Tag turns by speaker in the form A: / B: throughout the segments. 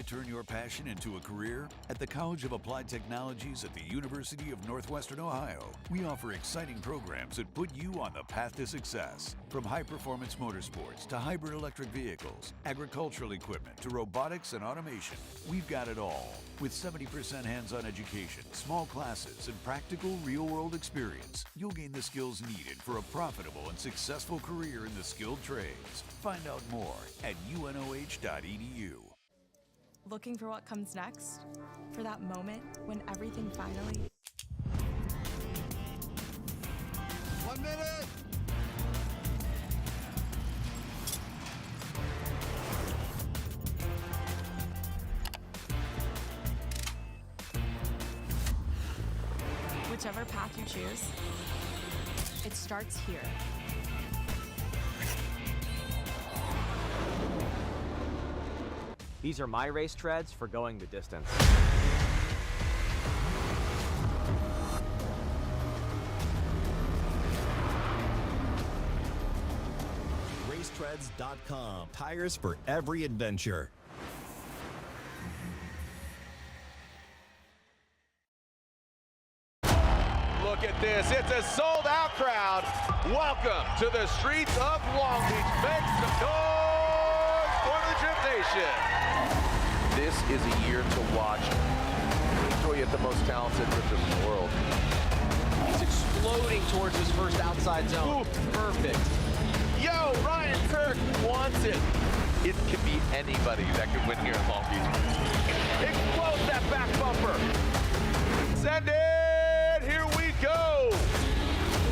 A: to turn your passion into a career? At the College of Applied Technologies at the University of Northwestern Ohio, we offer exciting programs that put you on the path to success. From high-performance motorsports to hybrid electric vehicles, agricultural equipment to robotics and automation, we've got it all. With 70% hands-on education, small classes, and practical real-world experience, you'll gain the skills needed for a profitable and successful career in the skilled trades. Find out more at unoh.edu.
B: Looking for what comes next? For that moment when everything finally...
C: 1 minute!
B: Whichever path you choose, it starts here.
D: These are my RaceTreads for going the distance.
E: RaceTreads.com. Tires for every adventure.
F: Look at this, it's a sold-out crowd. Welcome to the streets of Long Beach. Make some noise for the Drift Nation. This is a year to watch. Enjoy it, the most talented drifters in the world.
G: He's exploding towards his first outside zone.
F: Ooh.
G: Perfect.
F: Yo, Ryan Turk wants it. It could be anybody that could win here in Long Beach. Explode that back bumper. Send it, here we go.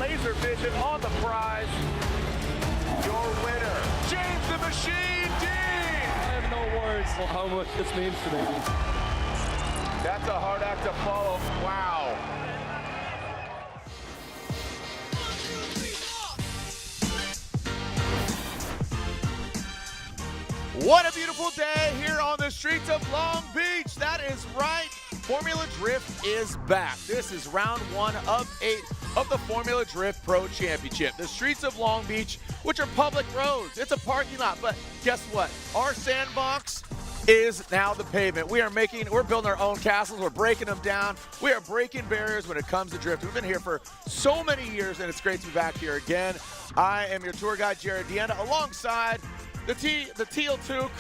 F: Laser vision on the prize. Your winner, James the Machine Dean.
H: I have no words for how much this means to me.
F: That's a hard act to follow. Wow. What a beautiful day here on the streets of Long Beach. That is right. Formula Drift is back. This is round 1 of 8 of the Formula Drift Pro Championship. The streets of Long Beach, which are public roads. It's a parking lot, but guess what? Our sandbox is now the pavement. We're building our own castles. We're breaking them down. We are breaking barriers when it comes to drift. We've been here for so many years, and it's great to be back here again. I am your tour guide, Jared Deanna, alongside the teal toque,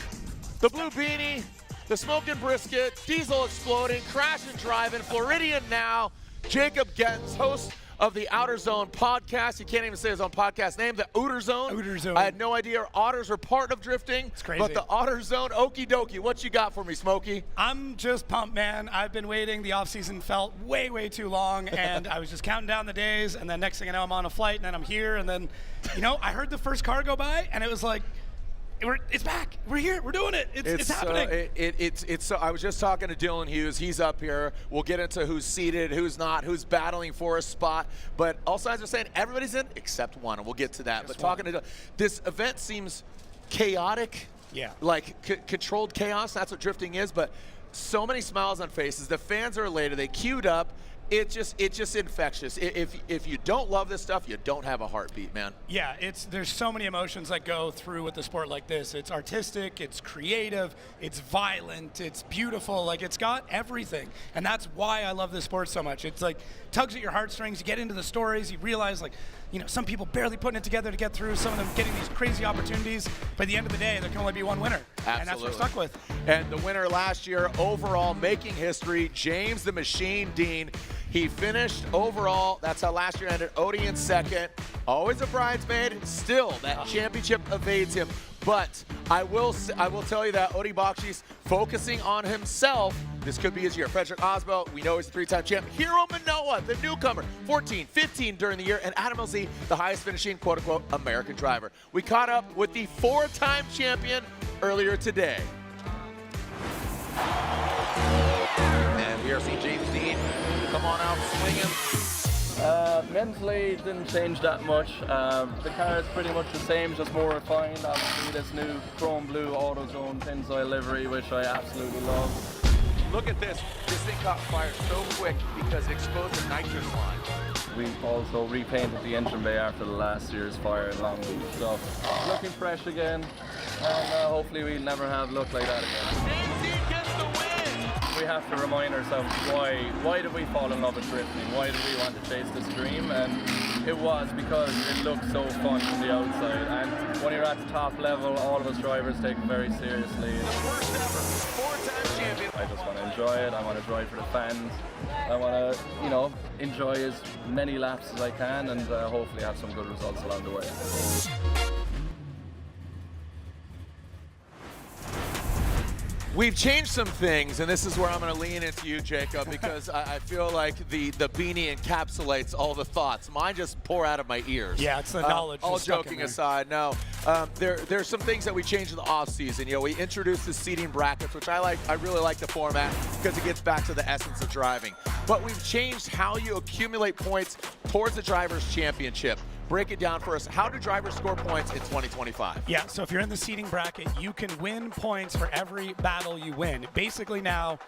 F: the blue beanie, the smoking brisket, diesel exploding, crashing driving, Floridian now, Jacob Gettens, host of the Outer Zone podcast. He can't even say his own podcast name, the Outer Zone.
I: Outer Zone.
F: I had no idea otters were part of drifting.
I: It's crazy.
F: But the Outer Zone, okie dokie. What you got for me, Smokey?
I: I'm just pumped, man. I've been waiting. The off-season felt way, way too long, and I was just counting down the days, and then next thing I know, I'm on a flight, and then I'm here, and then, I heard the first car go by, and it was like, it's back. We're here. We're doing it. It's happening.
F: So I was just talking to Dylan Hughes. He's up here. We'll get into who's seated, who's not, who's battling for a spot. But all signs are saying everybody's in except one, and we'll get to that. But talking to Dylan, this event seems chaotic.
I: Yeah.
F: Like controlled chaos. That's what drifting is. But so many smiles on faces. The fans are elated. They queued up. It's just infectious. If you don't love this stuff, you don't have a heartbeat, man.
I: Yeah, there's so many emotions that go through with a sport like this. It's artistic, it's creative, it's violent, it's beautiful. Like, it's got everything. And that's why I love this sport so much. It's like tugs at your heartstrings. You get into the stories. You realize, like, some people barely putting it together to get through. Some of them getting these crazy opportunities. But at the end of the day, there can only be one winner.
F: Absolutely.
I: And that's what we're stuck with.
F: And the winner last year, overall, making history, James the Machine Dean. He finished overall, that's how last year ended, Odie in second. Always a bridesmaid, still that championship evades him. But I will tell you that Odie Bakshi's focusing on himself. This could be his year. Frederick Osbo, we know he's a 3-time champ. Hiro Manoa, the newcomer, 14, 15 during the year. And Adam LZ, the highest finishing, quote-unquote, American driver. We caught up with the 4-time champion earlier today. And we are seeing James Dean come on out swinging.
H: Mentally, it didn't change that much. The car is pretty much the same, just more refined. Obviously, this new chrome blue AutoZone Tensile livery, which I absolutely love.
F: Look at this. This thing caught fire so quick because it exposed the nitrous line.
H: We also repainted the engine bay after the last year's fire in Long Beach, so looking fresh again, and hopefully we'll never have look like that again.
F: James Dean gets
H: have to remind ourselves why did we fall in love with drifting? Why did we want to chase this dream? And it was because it looked so fun from the outside. And when you're at the top level, all of us drivers take it very seriously.
F: The first ever four-time champion.
H: I just want to enjoy it. I want to drive for the fans. I want to, you know, enjoy as many laps as I can and hopefully have some good results along the way.
F: We've changed some things, and this is where I'm going to lean into you, Jacob, because I feel like the beanie encapsulates all the thoughts. Mine just pour out of my ears.
I: Yeah, it's the knowledge.
F: All joking aside, no. There's some things that we changed in the off-season. You know, we introduced the seating brackets, which I really like the format because it gets back to the essence of driving. But we've changed how you accumulate points towards the Drivers' Championship. Break it down for us. How do drivers score points in 2025?
I: Yeah, so if you're in the seating bracket, you can win points for every battle you win. Basically now,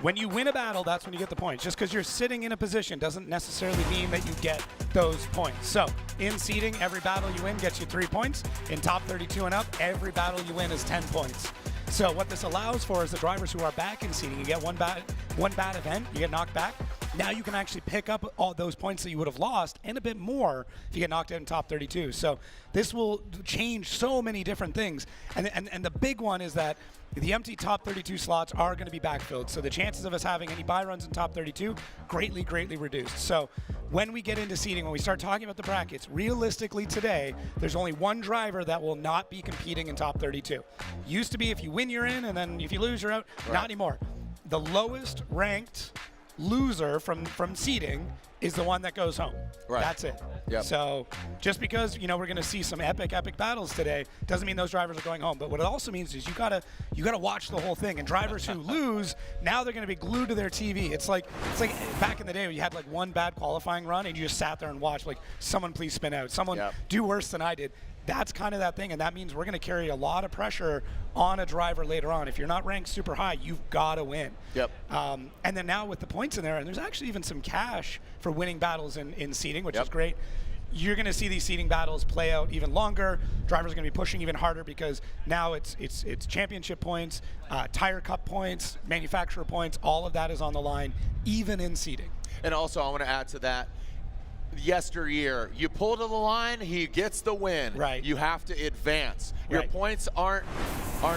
I: when you win a battle, that's when you get the points. Just because you're sitting in a position doesn't necessarily mean that you get those points. So in seating, every battle you win gets you 3 points. In top 32 and up, every battle you win is 10 points. So what this allows for is the drivers who are back in seating, you get one bad event, you get knocked back. Now you can actually pick up all those points that you would have lost and a bit more if you get knocked out in top 32. So this will change so many different things. And the big one is that the empty top 32 slots are going to be backfilled. So the chances of us having any buy runs in top 32 greatly reduced. So when we get into seating, when we start talking about the brackets, realistically today, there's only one driver that will not be competing in top 32. Used to be if you win, you're in, and then if you lose, you're out. Right. Not anymore. The lowest ranked loser from seeding is the one that goes home. Right. That's it. Yep. So just because, you know, we're going to see some epic battles today doesn't mean those drivers are going home. But what it also means is you gotta watch the whole thing. And drivers who lose, now they're going to be glued to their TV. It's like back in the day when you had like one bad qualifying run and you just sat there and watched, like, someone please spin out, someone do worse than I did. That's kind of that thing, and that means we're going to carry a lot of pressure on a driver later on. If you're not ranked super high, you've got to win. Yep. And then now with the points in there, and there's actually even some cash for winning battles in seating, which is great. You're going to see these seating battles play out even longer. Drivers are going to be pushing even harder because now it's championship points, tire cup points, manufacturer points. All of that is on the line, even in seating. And also, I want to add to that. Yesteryear, you pull to the line, he gets the win. Right. You have to advance. Your points aren't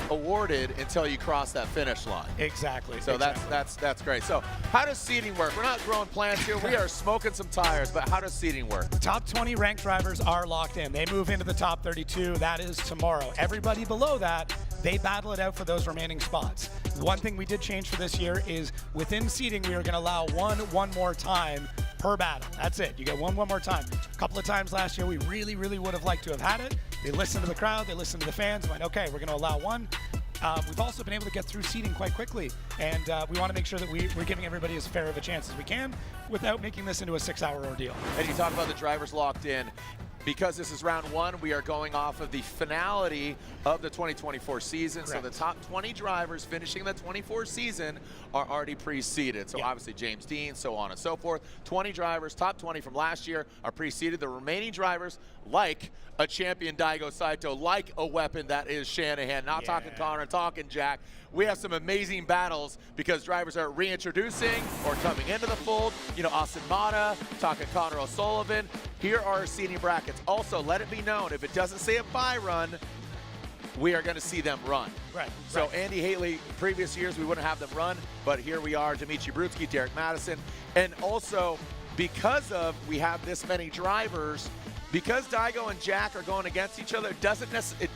I: awarded until you cross that finish line. Exactly. So that's great. So how does seeding work? We're not growing plants here. We are smoking some tires, but how does seeding work? Top 20 ranked drivers are locked in. They move into the top 32. That is tomorrow. Everybody below that, they battle it out for those remaining spots. One thing we did change for this year is within seeding, we are going to allow one more time per battle. That's it. You get one more time. A couple of times last year, we really would have liked to have had it. They listened to the crowd. They listened to the fans. Went, okay, we're going to allow one. We've also been able to get through seeding quite quickly, and we want to make sure that we're giving everybody as fair of a chance as we can without making this into a 6-hour ordeal. And you talk about the drivers locked in. Because this is round one, we are going off of the finality of the 2024 season. Correct. So the top 20 drivers finishing the 24 season are already pre-seeded. So obviously James Dean, so on and so forth. 20 drivers, top 20 from last year are pre-seeded. The remaining drivers, like a champion Daigo Saito, like a weapon that is Shanahan, not talking Connor, talking Jack. We have some amazing battles because drivers are reintroducing or coming into the fold. You know, Austin Matta, talking Connor O'Sullivan. Here are our seeding brackets. Also, let it be known, if it doesn't say a bye run, we are going to see them run. Right. So Andy Hateley, previous years, we wouldn't have them run, but here we are, Dimitri Brutzki, Derek Madison. And also, because we have this many drivers, because Daigo and Jack are going against each other, it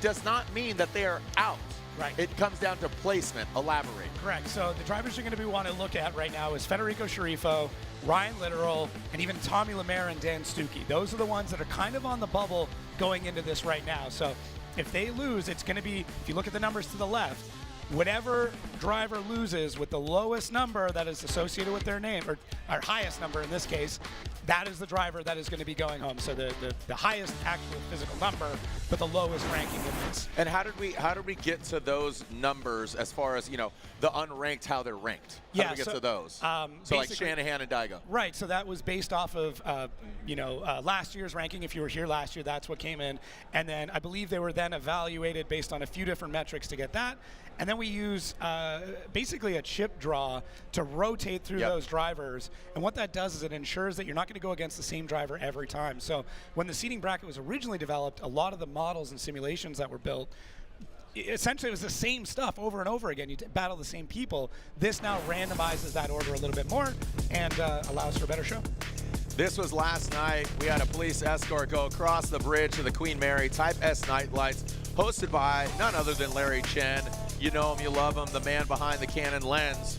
I: does not mean that they are out. Right. It comes down to placement. Elaborate. Correct. So the drivers you're going to want to look at right now is Federico Sceriffo, Ryan Litteral, and even Tommy Lemaire and Dan Stuke. Those are the ones that are kind of on the bubble going into this right now. So if they lose, it's going to be, if you look at the numbers to the left, whatever driver loses with the lowest number that is associated with their name, or our highest number in this case, that is the driver that is going to be going home. So the highest actual physical number, but the lowest ranking of this.
F: And how did we get to those numbers as far as, you know, the unranked, how they're ranked? How did we get to those? So like Shanahan and Daigo.
I: Right. So that was based off of, last year's ranking. If you were here last year, that's what came in. And then I believe they were then evaluated based on a few different metrics to get that. And then we use basically a chip draw to rotate through those drivers. And what that does is it ensures that you're not going to go against the same driver every time. So when the seating bracket was originally developed, a lot of the models and simulations that were built, essentially it was the same stuff over and over again. You battle the same people. This now randomizes that order a little bit more and allows for a better show.
F: This was last night. We had a police escort go across the bridge to the Queen Mary Type S night lights, hosted by none other than Larry Chen. You know him, you love him, the man behind the Canon lens.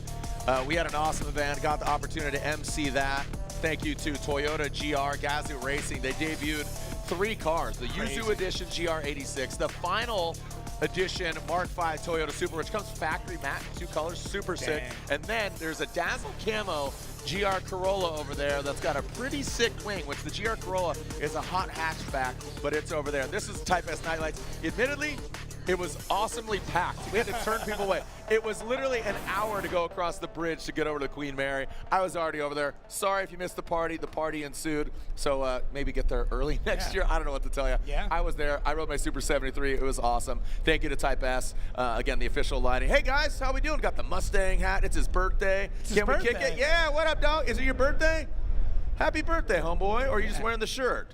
F: We had an awesome event, got the opportunity to MC that. Thank you to Toyota GR, Gazoo Racing. They debuted 3 cars, the Yuzu Edition GR86, the final edition Mark V Toyota Supra, which comes factory matte, 2 colors, super sick. And then there's a Dazzle Camo GR Corolla over there that's got a pretty sick wing, which the GR Corolla is a hot hatchback, but it's over there. This is Type S Nightlights. Admittedly, it was awesomely packed. We had to turn people away. It was literally an hour to go across the bridge to get over to Queen Mary. I was already over there. Sorry if you missed the party. The party ensued. So maybe get there early next year. I don't know what to tell you.
I: Yeah.
F: I was there. I rode my Super 73. It was awesome. Thank you to Type S. Again, the official lighting. Hey, guys, how we doing? Got the Mustang hat. It's his birthday. Can we kick it? Yeah, what up, dog? Is it your birthday? Happy birthday, homeboy. Or are you just wearing the shirt?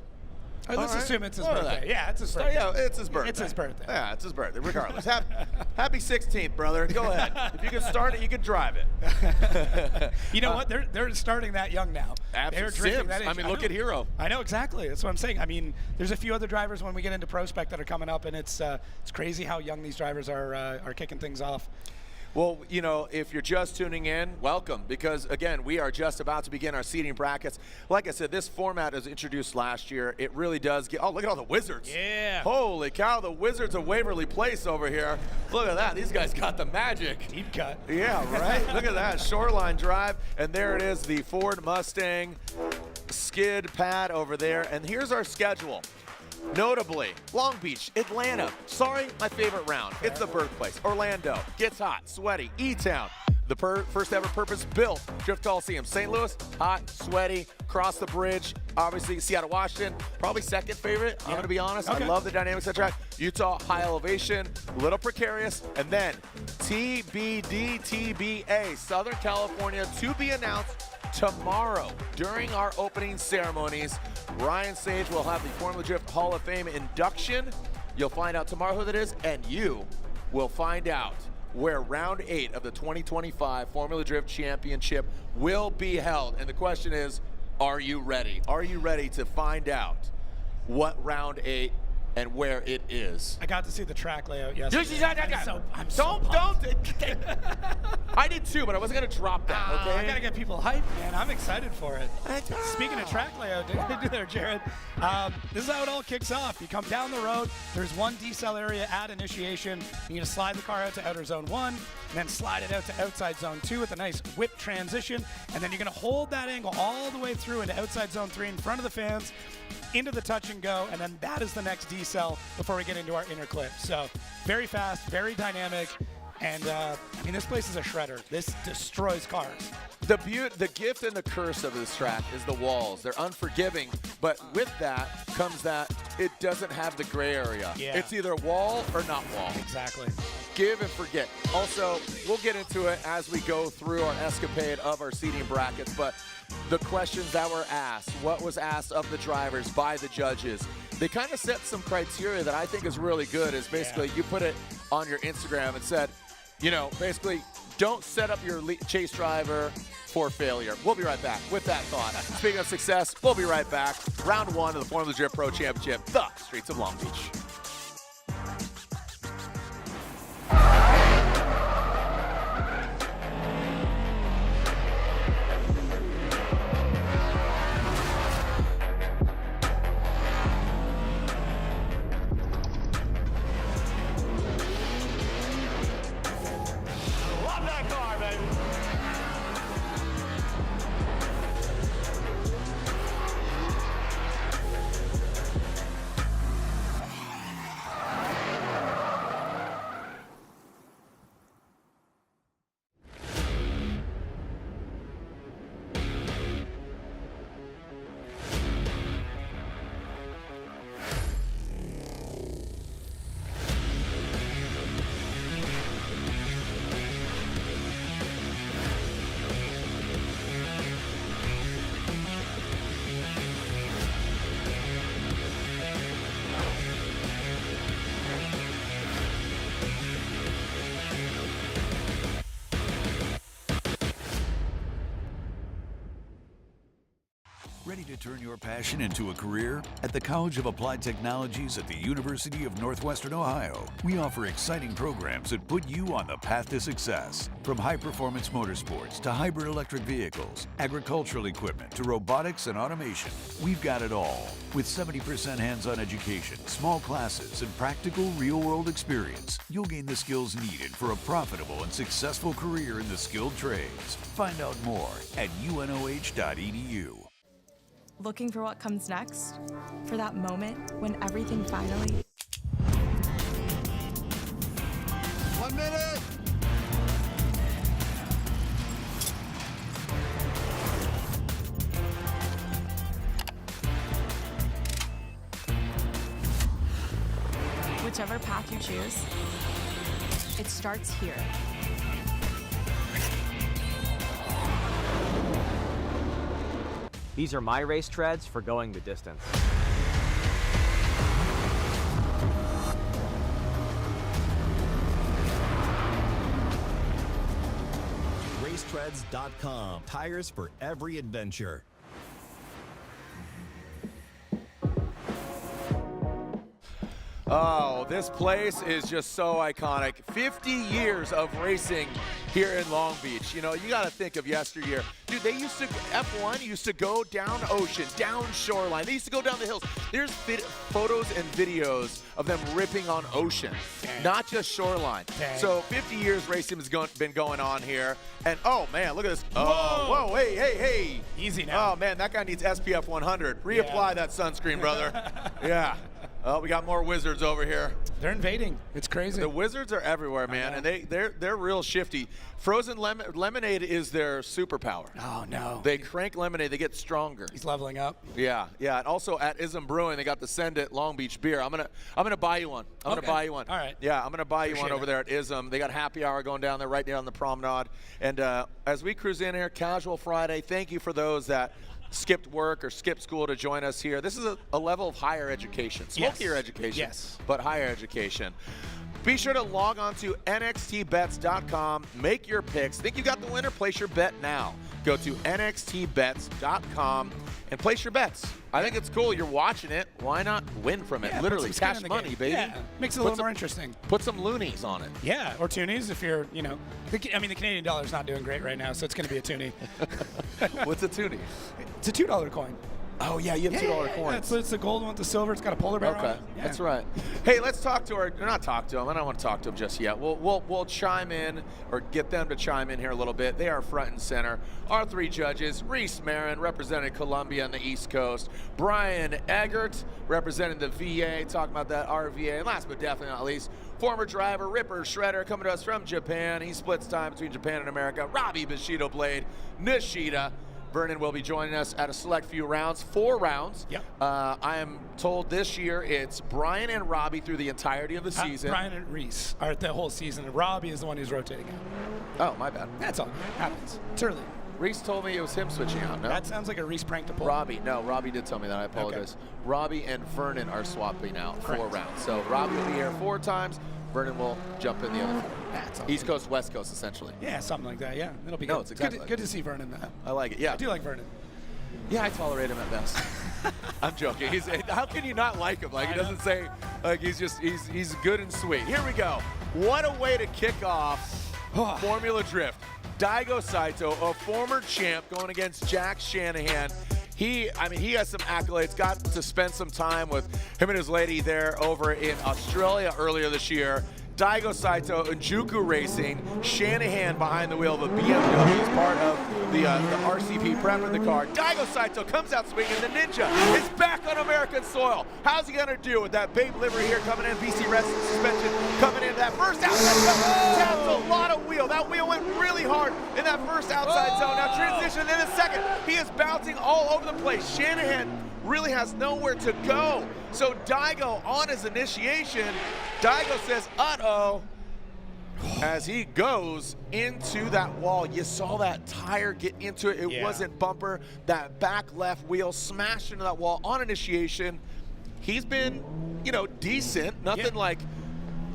I: Let's assume it's his birthday. Yeah, it's his birthday.
F: Yeah, it's his birthday.
I: It's his birthday.
F: Yeah, it's his birthday, regardless. Happy 16th, brother. Go ahead. If you can start it, you can drive it.
I: You know what? They're starting that young now. They're drinking that age.
F: I mean, look at Hero.
I: I know, exactly. That's what I'm saying. I mean, there's a few other drivers when we get into Prospect that are coming up, and it's crazy how young these drivers are kicking things off.
F: Well, you know, if you're just tuning in, welcome, because, again, we are just about to begin our seating brackets. Like I said, this format was introduced last year. It really does get – oh, look at all the Wizards.
I: Yeah.
F: Holy cow, the Wizards of Waverly Place over here. Look at that. These guys got the magic.
I: Deep cut.
F: Yeah, right? Look at that. Shoreline Drive, and there it is, the Ford Mustang skid pad over there. And here's our schedule. Notably, Long Beach, Atlanta. Sorry, my favorite round. It's the birthplace. Orlando, gets hot, sweaty. E-Town, the first ever purpose-built Drift Coliseum. St. Louis, hot, sweaty, cross the bridge. Obviously, Seattle, Washington, probably second favorite. I'm going to be honest. I love the dynamics of the track. Utah, high elevation, a little precarious. And then TBD, TBA, Southern California, to be announced tomorrow during our opening ceremonies. Ryan Sage will have the Formula Drift Hall of Fame induction. You'll find out tomorrow who that is, and you will find out where round 8 of the 2025 Formula Drift Championship will be held. And the question is, are you ready? Are you ready to find out what round 8 and where it is?
I: I got to see the track layout yesterday. I'm
F: so pumped. I did too, but I wasn't going to drop that, okay?
I: I got to get people hyped, man. I'm excited for it. Speaking of track layout, there, Jared, this is how it all kicks off. You come down the road. There's one decel area at initiation. You're going to slide the car out to outer zone 1, and then slide it out to outside zone 2 with a nice whip transition. And then you're going to hold that angle all the way through into outside zone 3 in front of the fans, into the touch and go, and then that is the next decel before we get into our inner clip. So very fast, very dynamic, and I mean, this place is a shredder. This destroys cars.
F: The gift and the curse of this track is the walls. They're unforgiving, but with that comes that it doesn't have the gray area.
I: Yeah.
F: It's either wall or not wall.
I: Exactly.
F: Give and forget. Also, we'll get into it as we go through our escapade of our seating brackets, but the questions that were asked, what was asked of the drivers by the judges, they kind of set some criteria that I think is really good. Is basically you put it on your Instagram and said, you know, basically don't set up your chase driver for failure. We'll be right back with that thought. Speaking of success, we'll be right back. Round 1 of the Formula Drift Pro Championship, the streets of Long Beach.
A: Ready to turn your passion into a career? At the College of Applied Technologies at the University of Northwestern Ohio, we offer exciting programs that put you on the path to success. From high-performance motorsports to hybrid electric vehicles, agricultural equipment to robotics and automation, we've got it all. With 70% hands-on education, small classes, and practical real-world experience, you'll gain the skills needed for a profitable and successful career in the skilled trades. Find out more at unoh.edu.
B: Looking for what comes next? For that moment when everything finally...
C: 1 minute.
B: Whichever path you choose, it starts here.
D: These are my race treads for going the distance.
E: RaceTreads.com. Tires for every adventure.
F: Oh, this place is just so iconic. 50 years of racing here in Long Beach. You know, you got to think of yesteryear. Dude, they used to, F1 used to go down ocean, down shoreline. They used to go down the hills. There's photos and videos of them ripping on ocean, not just shoreline. So 50 years racing has been going on here. And oh man, look at this. Oh, whoa, hey.
I: Easy now.
F: Oh man, that guy needs SPF 100. Reapply that sunscreen, brother. Yeah. Oh, we got more wizards over here.
I: They're invading. It's crazy.
F: The wizards are everywhere, man, and they're real shifty. Frozen lemonade is their superpower.
I: Oh no.
F: They crank lemonade, they get stronger.
I: He's leveling up.
F: Yeah. And also at Ism Brewing, they got the Send It Long Beach beer. I'm gonna buy you one. I'm gonna buy you one.
I: All right.
F: Yeah, I'm gonna buy you one over
I: it.
F: there at Ism. They got happy hour going down there right down the promenade. And as we cruise in here, Casual Friday. Thank you for those that skipped work or skipped school to join us here. This is a level of higher education. Smokier education, but higher education. Be sure to log on to nxtbets.com, make your picks. Think you got the winner? Place your bet now. Go to nxtbets.com and place your bets. I think it's cool. You're watching it. Why not win from it? Literally, cash money, baby.
I: Yeah, makes it a little more interesting.
F: Put some loonies on it.
I: Yeah, or toonies if you're, you know. The Canadian dollar's not doing great right now, so it's going to be a toonie.
F: What's a toonie?
I: It's a $2 coin.
F: Oh, yeah, you have $2 coins.
I: It's the gold one with the silver. It's got a polar bear on it. Yeah.
F: That's right. Hey, let's talk to not talk to him. I don't want to talk to him just yet. We'll chime in or get them to chime in here a little bit. They are front and center. Our three judges, Reese Marin, representing Columbia on the East Coast. Brian Eggert, representing the VA, talking about that RVA. And last but definitely not least, former driver Ripper Shredder, coming to us from Japan. He splits time between Japan and America. Robbie Bushido Blade, Nishida. Vernon will be joining us at a select few rounds, 4 rounds.
I: Yep.
F: I am told this year it's Brian and Robbie through the entirety of the season.
I: Brian and Reese are the whole season, and Robbie is the one who's rotating out.
F: Oh, my bad.
I: That's all. Happens. It's early.
F: Reese told me it was him switching out, no?
I: That sounds like a Reese prank to pull.
F: Robbie did tell me that. I apologize. Okay. Robbie and Vernon are swapping out 4 rounds. So Robbie will be here 4 times. Vernon will jump in the other 4.
I: That's
F: East Coast, West Coast, essentially.
I: Yeah, something like that. Yeah, it'll be
F: no,
I: good.
F: It's exactly
I: good to see Vernon.
F: I like it. Yeah,
I: I do like Vernon.
F: Yeah, I tolerate him at best. I'm joking. How can you not like him? Like, he doesn't say, like, he's good and sweet. Here we go. What a way to kick off Formula Drift. Daigo Saito, a former champ, going against Jack Shanahan. He has some accolades. Got to spend some time with him and his lady there over in Australia earlier this year. Daigo Saito, Njuku Racing, Shanahan behind the wheel of a BMW as part of the RCP prep in the car. Daigo Saito comes out swinging. The Ninja is back on American soil. How's he going to do with that Babe livery here coming in, BC Racing suspension coming in? That first outside taps a lot of wheel. That wheel went really hard in that first outside zone. Now transition in the second. He is bouncing all over the place. Shanahan really has nowhere to go. So Daigo on his initiation, Daigo says, uh-oh, as he goes into that wall. You saw that tire get into it. It wasn't bumper. That back left wheel smashed into that wall on initiation. He's been, decent. Nothing like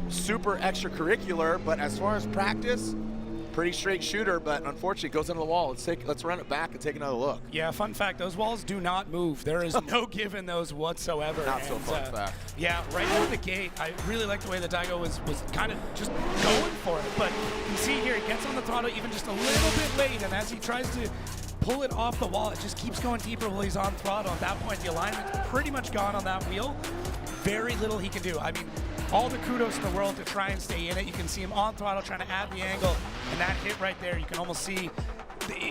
F: super extracurricular, but as far as practice, pretty straight shooter, but unfortunately goes into the wall. Let's run it back and take another look.
I: Yeah, fun fact, those walls do not move. There is no give in those whatsoever.
F: Not so fun fact.
I: Yeah, right out of the gate, I really like the way that Daigo was kind of just going for it. But you can see here, he gets on the throttle even just a little bit late, and as he tries to pull it off the wall, it just keeps going deeper while he's on throttle. At that point, the alignment's pretty much gone on that wheel. Very little he can do. I mean, all the kudos in the world to try and stay in it. You can see him on throttle trying to add the angle, and that hit right there, you can almost see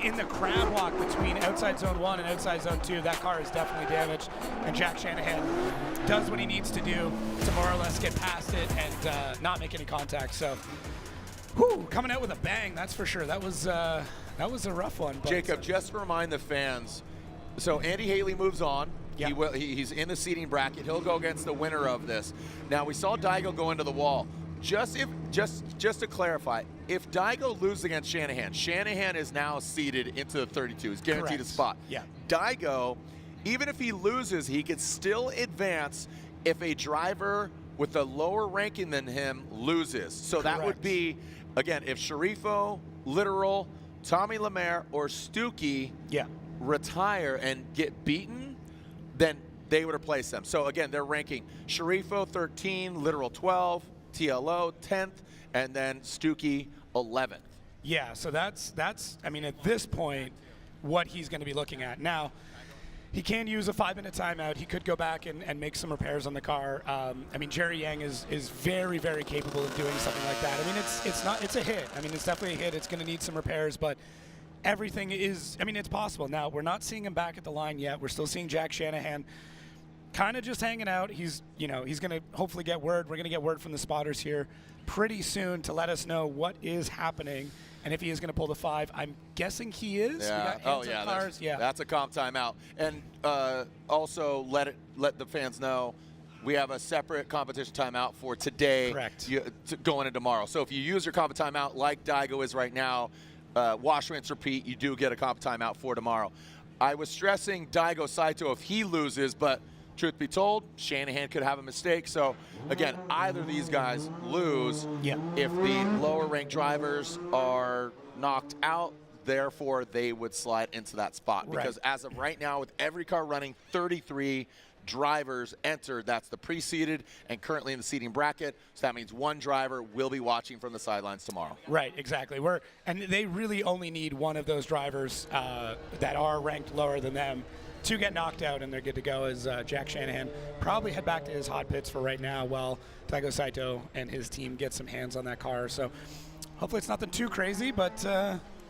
I: in the crab walk between outside zone 1 and outside zone 2, that car is definitely damaged, and Jack Shanahan does what he needs to do to more or less get past it and not make any contact. So, whew, coming out with a bang, that's for sure. That was a rough one. But
F: Jacob, just to remind the fans, so Andy Hateley moves on.
I: Yeah.
F: He's in the seeding bracket. He'll go against the winner of this. Now, we saw Daigo go into the wall. Just to clarify, if Daigo loses against Shanahan, Shanahan is now seeded into the 32. He's guaranteed
I: Correct.
F: a spot.
I: Yeah.
F: Daigo, even if he loses, he could still advance if a driver with a lower ranking than him loses. So that would be, again, if Sceriffo, Litteral, Tommy Lemaire, or Stuke retire and get beaten, then they would replace them. So again, they're ranking Sceriffo 13, Litteral 12, TLO 10th, and then Stuke 11th.
I: Yeah, so that's I mean, at this point, what he's going to be looking at. Now, he can use a 5-minute timeout. He could go back and make some repairs on the car. I mean, Jerry Yang is very, very capable of doing something like that. I mean, it's a hit. I mean, it's definitely a hit. It's going to need some repairs, but everything is, I mean, it's possible. Now, we're not seeing him back at the line yet. We're still seeing Jack Shanahan kind of just hanging out. He's going to hopefully get word. We're going to get word from the spotters here pretty soon to let us know what is happening and if he is going to pull the 5. I'm guessing he is.
F: Yeah. Oh, yeah. That's a comp timeout. And also let the fans know we have a separate competition timeout for today.
I: Correct.
F: Going into tomorrow. So if you use your comp timeout like Daigo is right now, wash, rinse, repeat, you do get a comp timeout for tomorrow. I was stressing Daigo Saito if he loses, but truth be told, Shanahan could have a mistake. So again, either of these guys lose if the lower ranked drivers are knocked out, therefore they would slide into that spot. Because as of right now, with every car running 33 drivers entered, that's the pre-seeded and currently in the seeding bracket. So that means one driver will be watching from the sidelines tomorrow.
I: Right, exactly. And they really only need one of those drivers that are ranked lower than them to get knocked out, and they're good to go. As Jack Shanahan probably head back to his hot pits for right now while Daigo Saito and his team get some hands on that car. So hopefully it's nothing too crazy, but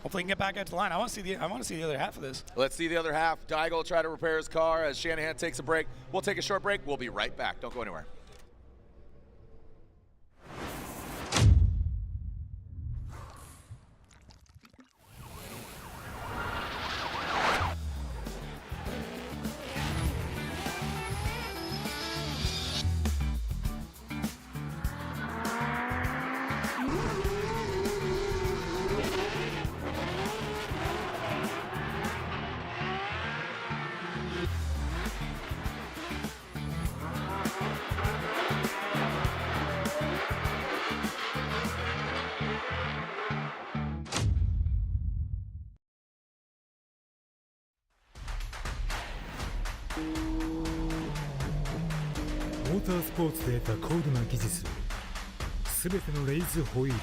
I: hopefully he can get back out to the line. I want to see the other half of this.
F: Let's see the other half. Daigo will try to repair his car as Shanahan takes a break. We'll take a short break. We'll be right back. Don't go anywhere.
J: モータースポーツで得た高度な技術をすべてのレイズホイール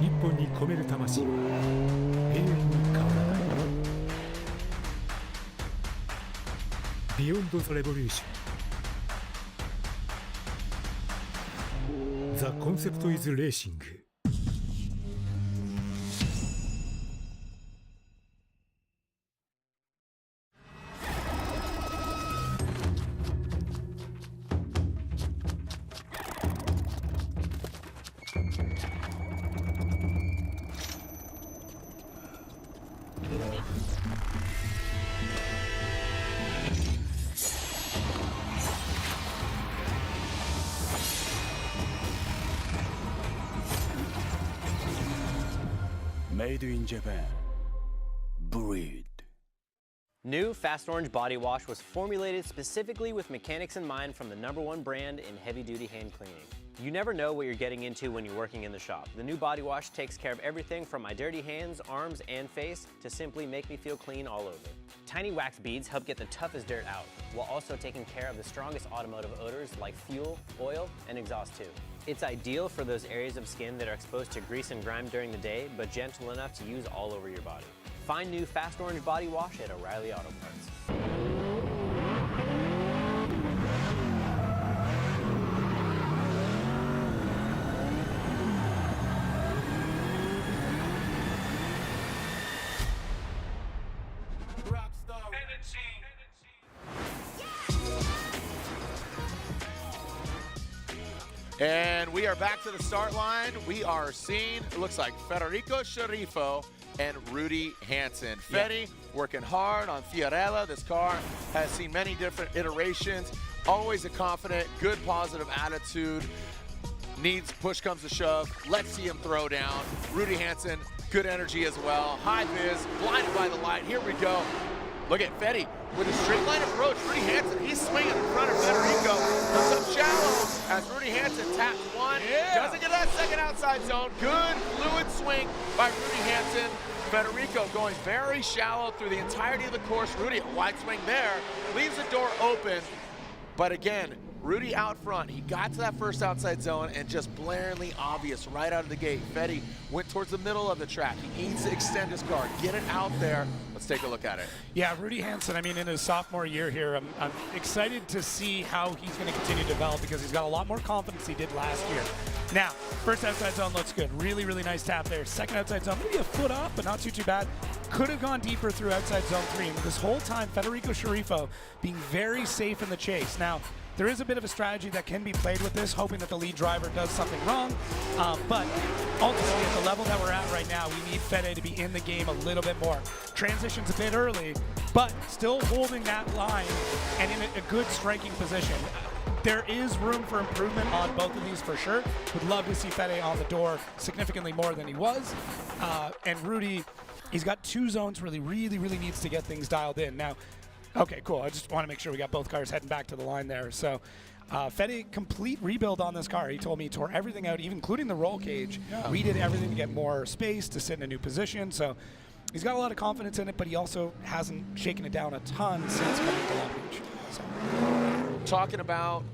J: 一本に込める魂は永遠に変わらないビヨンド・ザ・レボリューション The concept is racing。Made
K: in Japan. Breed.
G: New Fast Orange Body Wash was formulated specifically with mechanics in mind from the #1 brand in heavy-duty hand cleaning. You never know what you're getting into when you're working in the shop. The new body wash takes care of everything from my dirty hands, arms, and face to simply make me feel clean all over. Tiny wax beads help get the toughest dirt out, while also taking care of the strongest automotive odors like fuel, oil, and exhaust too. It's ideal for those areas of skin that are exposed to grease and grime during the day, but gentle enough to use all over your body. Find new Fast Orange Body Wash at O'Reilly Auto Parts.
F: And we are back to the start line. We are seeing, it looks like Federico Sceriffo and Rudy Hansen. Fetty working hard on Fiorella. This car has seen many different iterations. Always a confident, good, positive attitude. Needs push comes to shove. Let's see him throw down. Rudy Hansen, good energy as well. High vis, blinded by the light. Here we go. Look at Fetty with a straight line approach. Rudy Hansen, he's swinging in front of Federico. Comes up shallow as Rudy Hansen taps one. Doesn't get that second outside zone. Good fluid swing by Rudy Hansen. Federico going very shallow through the entirety of the course. Rudy, a wide swing there, leaves the door open. But again, Rudy out front, he got to that first outside zone and just blaringly obvious right out of the gate. Fetty went towards the middle of the track. He needs to extend his car, get it out there. Let's take a look at it.
I: Yeah, Rudy Hansen, I mean, in his sophomore year here, I'm excited to see how he's going to continue to develop because he's got a lot more confidence he did last year. Now, first outside zone looks good. Really, really nice tap there. Second outside zone, maybe a foot off, but not too bad. Could have gone deeper through outside zone 3. And this whole time, Federico Sceriffo being very safe in the chase. Now, there is a bit of a strategy that can be played with this, hoping that the lead driver does something wrong. But ultimately, at the level that we're at right now, we need Fede to be in the game a little bit more. Transition's a bit early, but still holding that line and in a good striking position. There is room for improvement on both of these for sure. Would love to see Fede on the door significantly more than he was. And Rudy, he's got 2 zones where he really, really needs to get things dialed in. Now, okay, cool. I just want to make sure we got both cars heading back to the line there. So, Fede, complete rebuild on this car. He told me he tore everything out, even including the roll cage. We did everything to get more space, to sit in a new position. So, he's got a lot of confidence in it, but he also hasn't shaken it down a ton since coming to Long Beach. So.
F: Talking about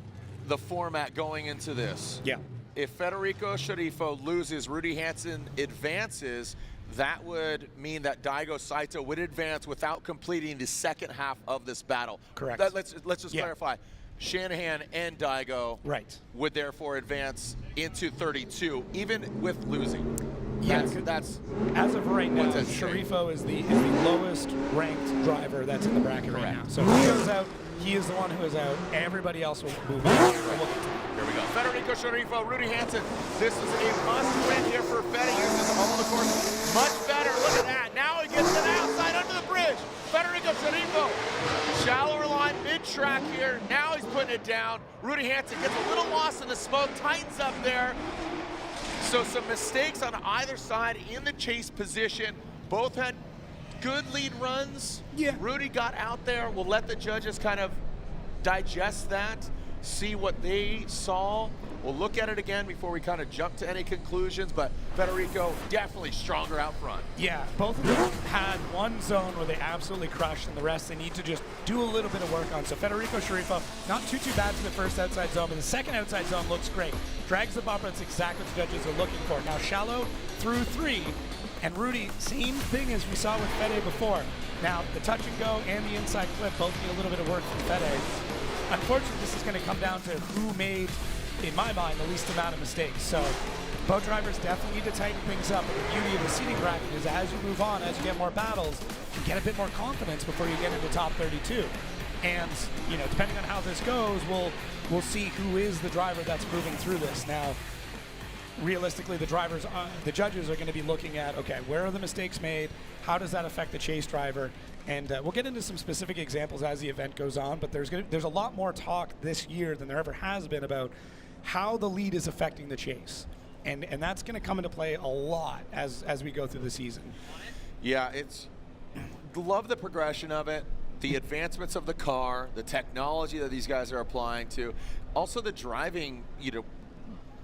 F: the format going into this.
I: Yeah.
F: If Federico Sceriffo loses, Rudy Hansen advances, that would mean that Daigo Saito would advance without completing the second half of this battle.
I: Correct.
F: Let's just clarify. Shanahan and Daigo would therefore advance into 32, even with losing.
I: Yeah,
F: that's
I: as of right now, Sceriffo is the lowest ranked driver that's in the bracket right now. So if he goes out, he is the one who is out. Everybody else will move on.
F: Here we go. Federico Sceriffo, Rudy Hansen. This is a must-win here for Fede. Uses all the course much better. Look at that. Now he gets to the outside under the bridge. Federico Sceriffo, shallower line, mid-track here. Now he's putting it down. Rudy Hansen gets a little lost in the smoke, tightens up there. So some mistakes on either side in the chase position. Both had good lead runs.
I: Yeah.
F: Rudy got out there. We'll let the judges kind of digest that, see what they saw. We'll look at it again before we kind of jump to any conclusions, but Federico definitely stronger out front.
I: Yeah, both of them had one zone where they absolutely crushed, and the rest they need to just do a little bit of work on. So Federico Sceriffo, not too bad for the first outside zone, but the second outside zone looks great. Drags the bumper, that's exactly what the judges are looking for. Now shallow through 3, and Rudy, same thing as we saw with Fede before. Now the touch and go and the inside clip both need a little bit of work from Fede. Unfortunately, this is going to come down to who made, in my mind, the least amount of mistakes. So both drivers definitely need to tighten things up. And the beauty of the seating bracket is as you move on, as you get more battles, you get a bit more confidence before you get into top 32. And, you know, depending on how this goes, we'll see who is the driver that's moving through this. Now, realistically, the judges are going to be looking at, okay, where are the mistakes made? How does that affect the chase driver? And we'll get into some specific examples as the event goes on, but there's a lot more talk this year than there ever has been about how the lead is affecting the chase. And that's going to come into play a lot as we go through the season.
F: Yeah, love the progression of it. the advancements of the car, the technology that these guys are applying to, also the driving, you know,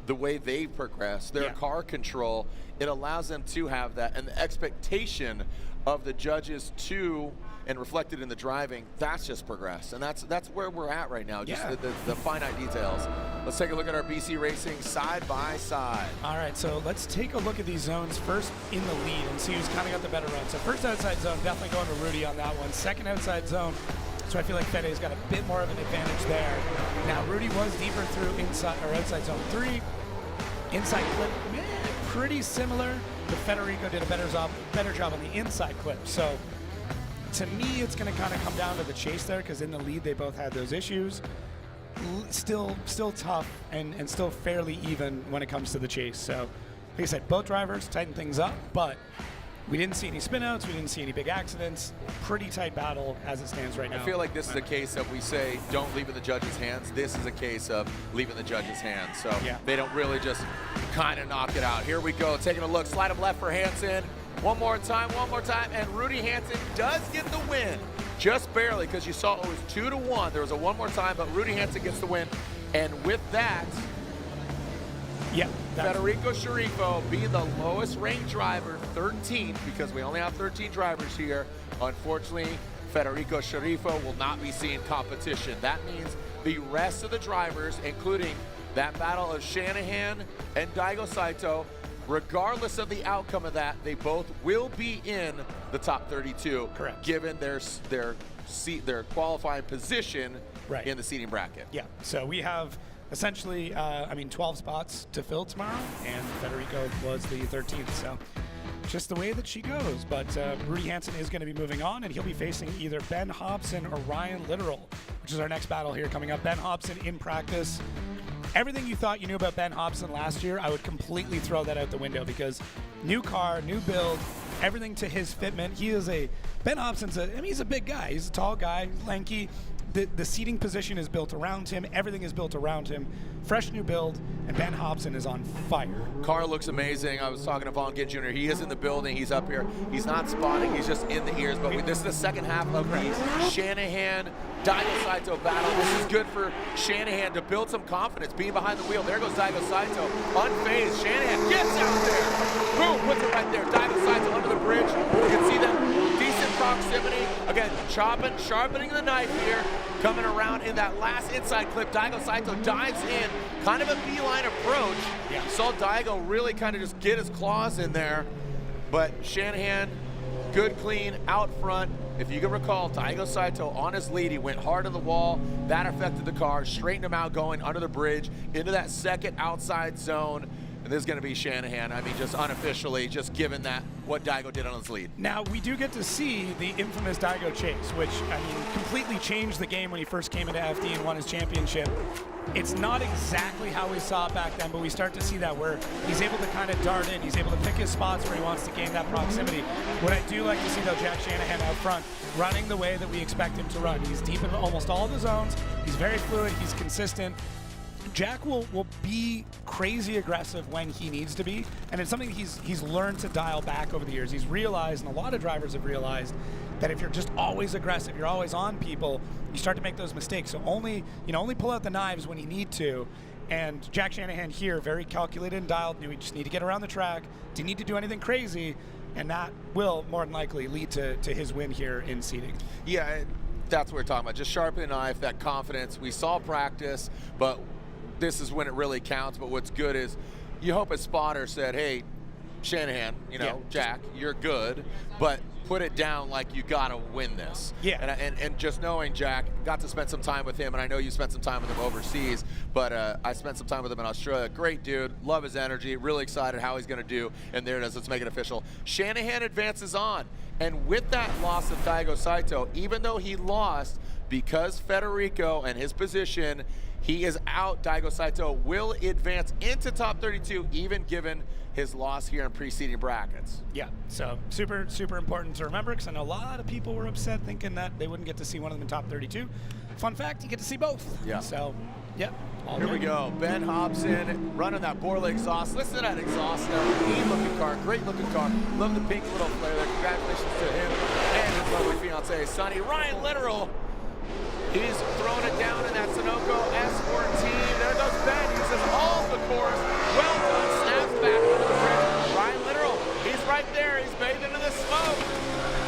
F: the way they progress, their car control, it allows them to have that, and the expectation of the judges too, and reflected in the driving, that's just progressed. And that's where we're at right now, just the finite details. Let's take a look at our BC Racing side by side.
I: All right, so let's take a look at these zones first in the lead and see who's kind of got the better run. So first outside zone, definitely going to Rudy on that one. Second outside zone, so I feel like Fede's got a bit more of an advantage there. Now Rudy was deeper through inside or outside zone 3. Inside clip, pretty similar, but Federico did a better job on the inside clip. So to me, it's going to kind of come down to the chase there, because in the lead they both had those issues. Still tough and still fairly even when it comes to the chase. So like I said, both drivers tighten things up, but we didn't see any spinouts, we didn't see any big accidents. Pretty tight battle as it stands right now.
F: I feel like this is a case of, we say don't leave in the judges' hands. This is a case of leaving the judges' hands. So they don't really just kind of knock it out. Here we go, taking a look, slide him left for Hansen. One more time, and Rudy Hansen does get the win. Just barely, because you saw it was 2-1. There was a one more time, but Rudy Hansen gets the win. And with that, Federico Sceriffo being the lowest ranked driver, 13th, because we only have 13 drivers here. Unfortunately, Federico Sceriffo will not be seeing competition. That means the rest of the drivers, including that battle of Shanahan and Daigo Saito, regardless of the outcome of that, they both will be in the top 32.
I: Correct.
F: Given their qualifying position in the seating bracket.
I: Yeah, so we have essentially, 12 spots to fill tomorrow, and Federico was the 13th, so just the way that she goes. But Rudy Hansen is going to be moving on, and he'll be facing either Ben Hobson or Ryan Litteral, which is our next battle here coming up. Ben Hobson in practice. Everything you thought you knew about Ben Hobson last year, I would completely throw that out the window, because new car, new build, everything to his fitment. Ben Hobson's he's a big guy. He's a tall guy, lanky. The seating position is built around him. Everything is built around him. Fresh new build, and Ben Hobson is on fire.
F: Car looks amazing. I was talking to Vaughn Ginn Jr. He is in the building. He's up here. He's not spotting. He's just in the ears. But this is the second half of the Shanahan Daigo Saito battle. This is good for Shanahan to build some confidence, being behind the wheel. There goes Daigo Saito, unfazed. Shanahan gets out there. Boom, puts it right there. Daigo Saito under the bridge. You can see that decent proximity. Again, sharpening the knife here. Coming around in that last inside clip, Daigo Saito dives in, kind of a beeline approach. You saw Daigo really kind of just get his claws in there, but Shanahan, good clean out front. If you can recall, Daigo Saito on his lead, he went hard on the wall. That affected the car, straightened him out going under the bridge into that second outside zone. And this is going to be Shanahan. Just unofficially, just given that what Daigo did on his lead.
I: Now, we do get to see the infamous Daigo chase, which, completely changed the game when he first came into FD and won his championship. It's not exactly how we saw it back then, but we start to see that where he's able to kind of dart in. He's able to pick his spots where he wants to gain that proximity. What I do like to see, though, Jack Shanahan out front, running the way that we expect him to run. He's deep in almost all the zones. He's very fluid. He's consistent. Jack will be crazy aggressive when he needs to be, and it's something he's learned to dial back over the years. He's realized, and a lot of drivers have realized, that if you're just always aggressive, you're always on people, you start to make those mistakes. So only pull out the knives when you need to. And Jack Shanahan here, very calculated and dialed, knew we just need to get around the track, didn't need to do anything crazy, and that will more than likely lead to his win here in seating.
F: Yeah, that's what we're talking about. Just sharpen the knife, that confidence. We saw practice, but this is when it really counts. But what's good is you hope a spotter said, hey, Shanahan, Jack, you're good, but put it down like you got to win this.
I: Yeah.
F: And just knowing Jack, got to spend some time with him, and I know you spent some time with him overseas, but I spent some time with him in Australia. Great dude, love his energy, really excited how he's going to do, and there it is, let's make it official. Shanahan advances on, and with that loss of Daigo Saito, even though he lost, because Federico and his position, he is out, Daigo Saito will advance into top 32, even given his loss here in preceding brackets.
I: Yeah, so super, super important to remember, because I know a lot of people were upset thinking that they wouldn't get to see one of them in top 32. Fun fact, you get to see both.
F: Yeah.
I: So, yeah.
F: Here we go. Ben Hobson running that Borla exhaust. Listen to that exhaust now. Mean looking car, great looking car. Love the pink little flare there. Congratulations to him and his lovely fiance say, Sonny. Ryan Litteral, he's throwing it down in that Sunoco S14. There goes Ben, uses all of the course. Well done, snaps back over the bridge. Ryan Litteral, he's right there, he's bathed into the smoke.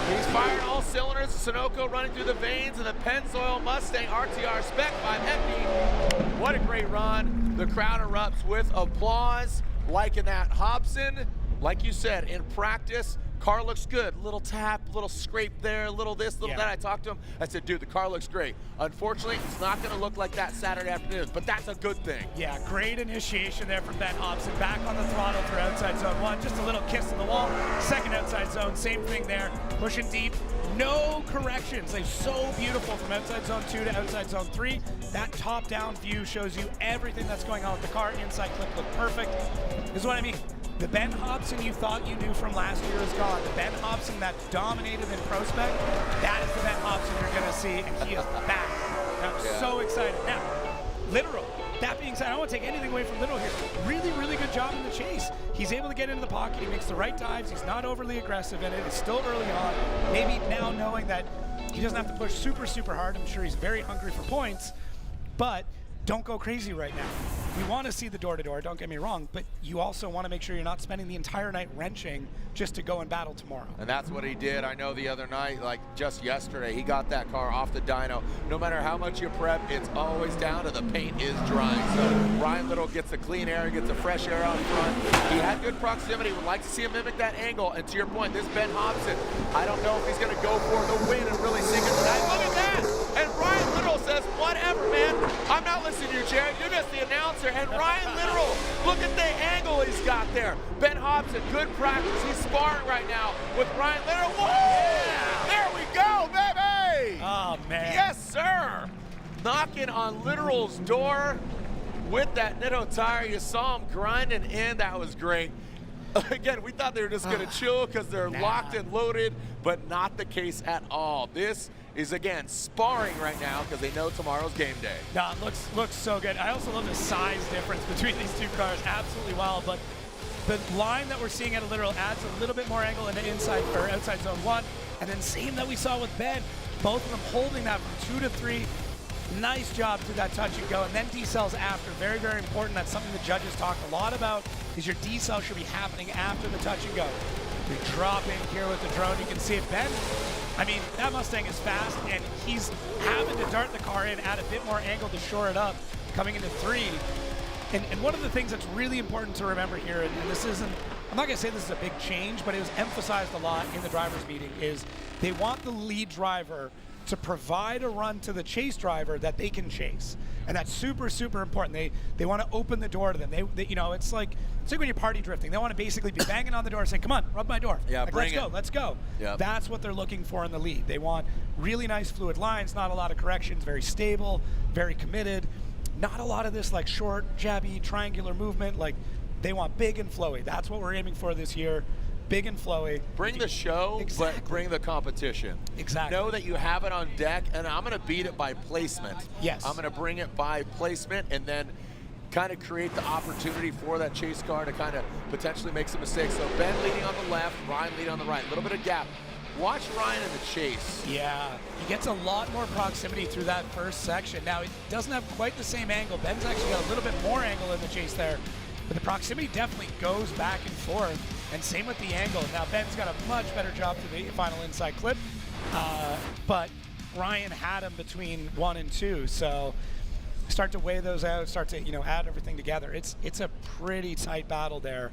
F: He's firing all cylinders. Sunoco running through the veins of the Pennzoil Mustang RTR Spec 550. What a great run. The crowd erupts with applause. Liking that. Hobson, like you said, in practice, car looks good. Little tap, little scrape there, little this, little that. I talked to him. I said, dude, the car looks great. Unfortunately, it's not going to look like that Saturday afternoon, but that's a good thing.
I: Yeah, great initiation there from Ben Hobson. Back on the throttle for outside zone 1. Just a little kiss in the wall. Second outside zone, same thing there. Pushing deep. No corrections. They're so beautiful from outside zone 2 to outside zone 3. That top-down view shows you everything that's going on with the car. Inside clip looked perfect. This is what I mean. The Ben Hobson you thought you knew from last year is gone. The Ben Hobson that dominated in Prospect, that is the Ben Hobson you're going to see, and he is back. I'm so excited. Now, Litteral. That being said, I don't want to take anything away from Litteral here. Really, really good job in the chase. He's able to get into the pocket. He makes the right dives. He's not overly aggressive in it. It's still early on. Maybe now knowing that he doesn't have to push super, super hard. I'm sure he's very hungry for points, but don't go crazy right now. We want to see the door-to-door, don't get me wrong, but you also want to make sure you're not spending the entire night wrenching just to go and battle tomorrow.
F: And that's what he did. I know the other night, like just yesterday, he got that car off the dyno. No matter how much you prep, it's always down to the paint is drying. So Ryan Little gets the clean air, gets the fresh air out front. He had good proximity. Would like to see him mimic that angle. And to your point, this Ben Hobson, I don't know if he's going to go for the win and really sink it tonight. Look at that! And Ryan Litteral says, whatever, man. I'm not listening to you, Jared. You're just the announcer. And Ryan Litteral, look at the angle he's got there. Ben Hobson, good practice. He's sparring right now with Ryan Litteral. Whoa! Yeah. There we go, baby!
I: Oh, man.
F: Yes, sir. Knocking on Litteral's door with that Nitto tire. You saw him grinding in. That was great. Again, we thought they were just going to chill because they're locked and loaded, but not the case at all. This is, again, sparring right now because they know tomorrow's game day.
I: No, it looks so good. I also love the size difference between these two cars absolutely wild, but the line that we're seeing at a Litteral adds a little bit more angle into inside or outside zone 1, and then same that we saw with Ben, both of them holding that from 2 to 3. Nice job through that touch and go, and then decels after. Very, very important. That's something the judges talked a lot about, is your decel should be happening after the touch and go. We drop in here with the drone. You can see it. Ben, I mean, that Mustang is fast, and he's having to dart the car in, add a bit more angle to shore it up, coming into 3. And one of the things that's really important to remember here, and this isn't, I'm not going to say this is a big change, but it was emphasized a lot in the drivers' meeting, is they want the lead driver to provide a run to the chase driver that they can chase. And that's super, super important. They want to open the door to them. They you know, it's like when you're party drifting. They want to basically be banging on the door saying, come on, rub my door.
F: Yeah,
I: like,
F: bring
I: let's go.
F: Yep.
I: That's what they're looking for in the lead. They want really nice fluid lines, not a lot of corrections, very stable, very committed. Not a lot of this like short, jabby, triangular movement. Like, they want big and flowy. That's what we're aiming for this year. Big and flowy.
F: Bring the show, but bring the competition.
I: Exactly.
F: Know that you have it on deck, and I'm going to beat it by placement.
I: Yes.
F: I'm going to bring it by placement and then kind of create the opportunity for that chase car to kind of potentially make some mistakes. So Ben leading on the left, Ryan leading on the right. A little bit of gap. Watch Ryan in the chase.
I: Yeah, he gets a lot more proximity through that first section. Now, it doesn't have quite the same angle. Ben's actually got a little bit more angle in the chase there, but the proximity definitely goes back and forth. And same with the angle. Now, Ben's got a much better job to the final inside clip, but Ryan had him between 1 and 2. So start to weigh those out, start to add everything together. It's a pretty tight battle there.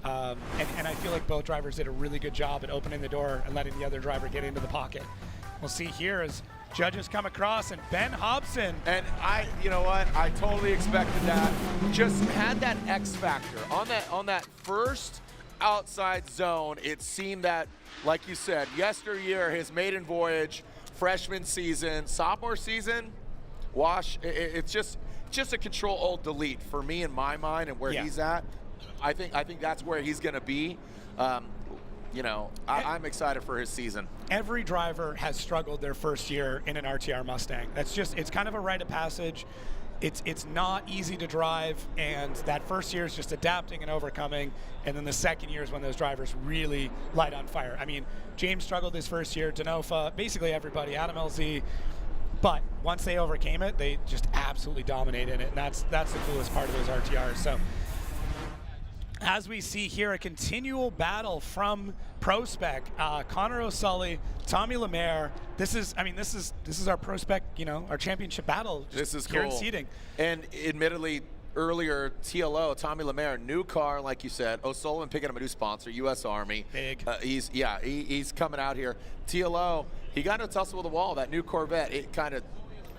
I: And I feel like both drivers did a really good job at opening the door and letting the other driver get into the pocket. We'll see here as judges come across, and Ben Hobson.
F: And you know what? I totally expected that. Just had that X factor on that first outside zone. It seemed that, like you said, yesteryear, his maiden voyage, freshman season, sophomore season, wash. It's just a control alt delete for me in my mind and where he's at. I think that's where he's going to be. I'm excited for his season.
I: Every driver has struggled their first year in an RTR Mustang. It's kind of a rite of passage. it's not easy to drive, and that first year is just adapting and overcoming, and then the second year is when those drivers really light on fire. I mean, James struggled his first year, Denofa, basically everybody, Adam LZ, but once they overcame it, they just absolutely dominated it, and that's the coolest part of those RTRs. So as we see here, a continual battle from Pro Spec, Connor O'Sully, Tommy Lemaire. This is our Pro Spec, our championship battle.
F: This is
I: here
F: cool.
I: in seating.
F: And admittedly, earlier, TLO, Tommy Lemaire, new car, like you said. O'Sullivan picking up a new sponsor, U.S. Army.
I: Big.
F: He's coming out here. TLO, he got into a tussle with the wall. That new Corvette, it kind of,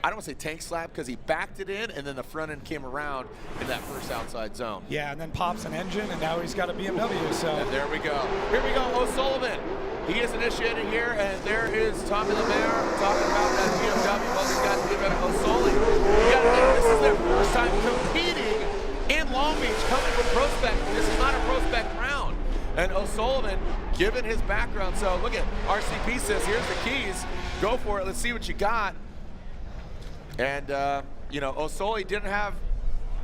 F: I don't want to say tank slap because he backed it in, and then the front end came around in that first outside zone.
I: Yeah, and then pops an engine, and now he's got a BMW. So
F: and there we go. Here we go, O'Sullivan. He is initiated here, and there is Tommy Lemaire talking about that BMW. Well, he's got the BMW. O'Sullivan. You got to think this is their first time competing in Long Beach, coming from Pro Spec. This is not a Pro Spec round. And O'Sullivan, given his background, so look at RCP says, here's the keys. Go for it. Let's see what you got. And, O'Sullivan didn't have,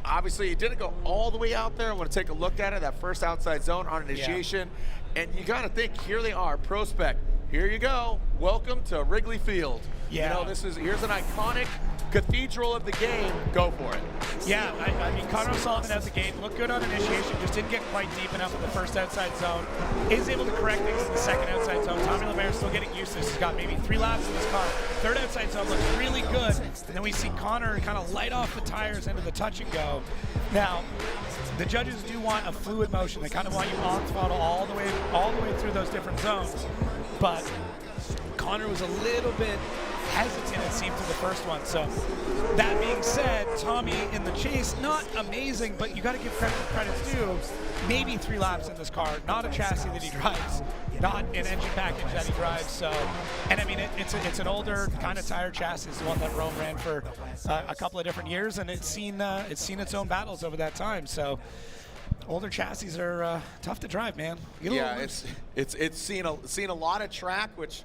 F: obviously, he didn't go all the way out there. I want to take a look at it, that first outside zone on initiation. Yeah. And you got to think, here they are, Pro Spec. Here you go. Welcome to Wrigley Field.
I: Yeah.
F: Here's an iconic cathedral of the game. Go for it.
I: Yeah, I mean, Connor O'Sullivan out the gate, looked good on initiation, just didn't get quite deep enough in the first outside zone. Is able to correct things in the second outside zone. Tommy Lemaire still getting used to this. He's got maybe 3 laps in his car. Third outside zone looks really good. And then we see Connor kind of light off the tires into the touch and go. Now, the judges do want a fluid motion. They kind of want you on throttle all the way through those different zones. But Connor was a little bit hesitant, it seemed, to the first one. So that being said, Tommy in the chase, not amazing, but you got to give credit where credit's due. Maybe 3 laps in this car, not a chassis that he drives, not an engine package that he drives. So, and I mean, it's an older kind of tire chassis, the one that Rome ran for a couple of different years, and it's seen its own battles over that time. So older chassis are tough to drive, man.
F: Yeah, it's seen a lot of track, which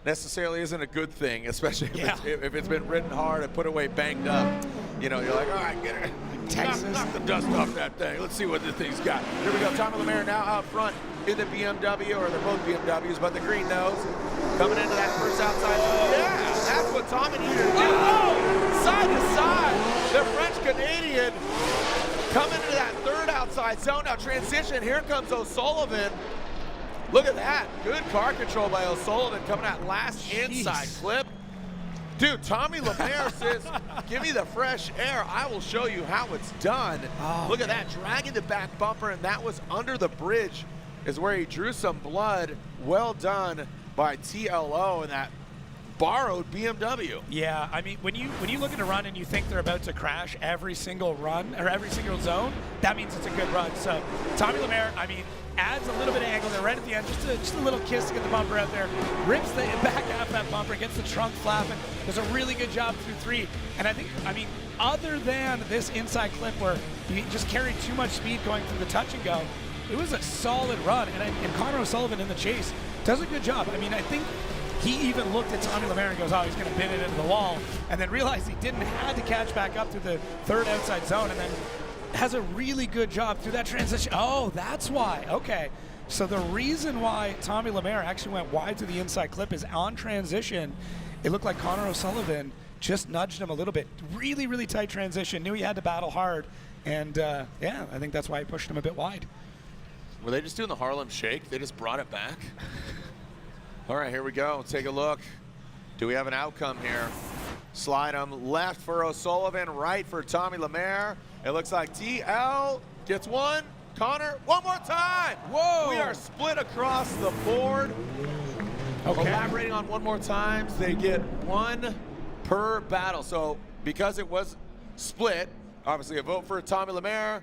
F: necessarily isn't a good thing, especially if it's been ridden hard and put away banged up. You're like, all right, get it. Knock the dust off that thing. Let's see what this thing's got. Here we go. Tommy Lemaire now out front in the BMW, or they're both BMWs, but the green nose coming into that first outside zone. Yeah, that's what Tommy needed to do. Oh, side to side. The French-Canadian coming into that third outside zone. Now transition. Here comes O'Sullivan. Look at that. Good car control by O'Sullivan coming out last inside clip. Dude, Tommy Lemaire says, give me the fresh air. I will show you how it's done. Oh, look at that, dragging the back bumper, and that was under the bridge is where he drew some blood. Well done by TLO in that borrowed BMW.
I: Yeah, I mean, when you look at a run and you think they're about to crash every single run or every single zone, that means it's a good run. So Tommy Lemaire, I mean, adds a little bit of angle there right at the end, just a little kiss to get the bumper out there, rips the back half of that bumper, gets the trunk flapping, does a really good job through 3. And I mean, other than this inside clip where he just carried too much speed going through the touch and go, it was a solid run. And Connor O'Sullivan in the chase does a good job. I mean, I think he even looked at Tommy Lemaire and goes, oh, he's going to bin it into the wall, and then realized he didn't have to catch back up through the third outside zone, and then has a really good job through that transition. Oh, that's why. Okay. So the reason why Tommy Lemaire actually went wide to the inside clip is on transition, it looked like Connor O'Sullivan just nudged him a little bit. Really, really tight transition. Knew he had to battle hard. And, yeah, I think that's why he pushed him a bit wide.
F: Were they just doing the Harlem Shake? They just brought it back? All right, here we go. Take a look. Do we have an outcome here? Slide him left for O'Sullivan, right for Tommy Lemaire. It looks like TL gets one. Connor, one more time.
I: Whoa.
F: We are split across the board. Okay. Elaborating on one more time, they get 1 per battle. So because it was split, obviously a vote for Tommy Lemaire.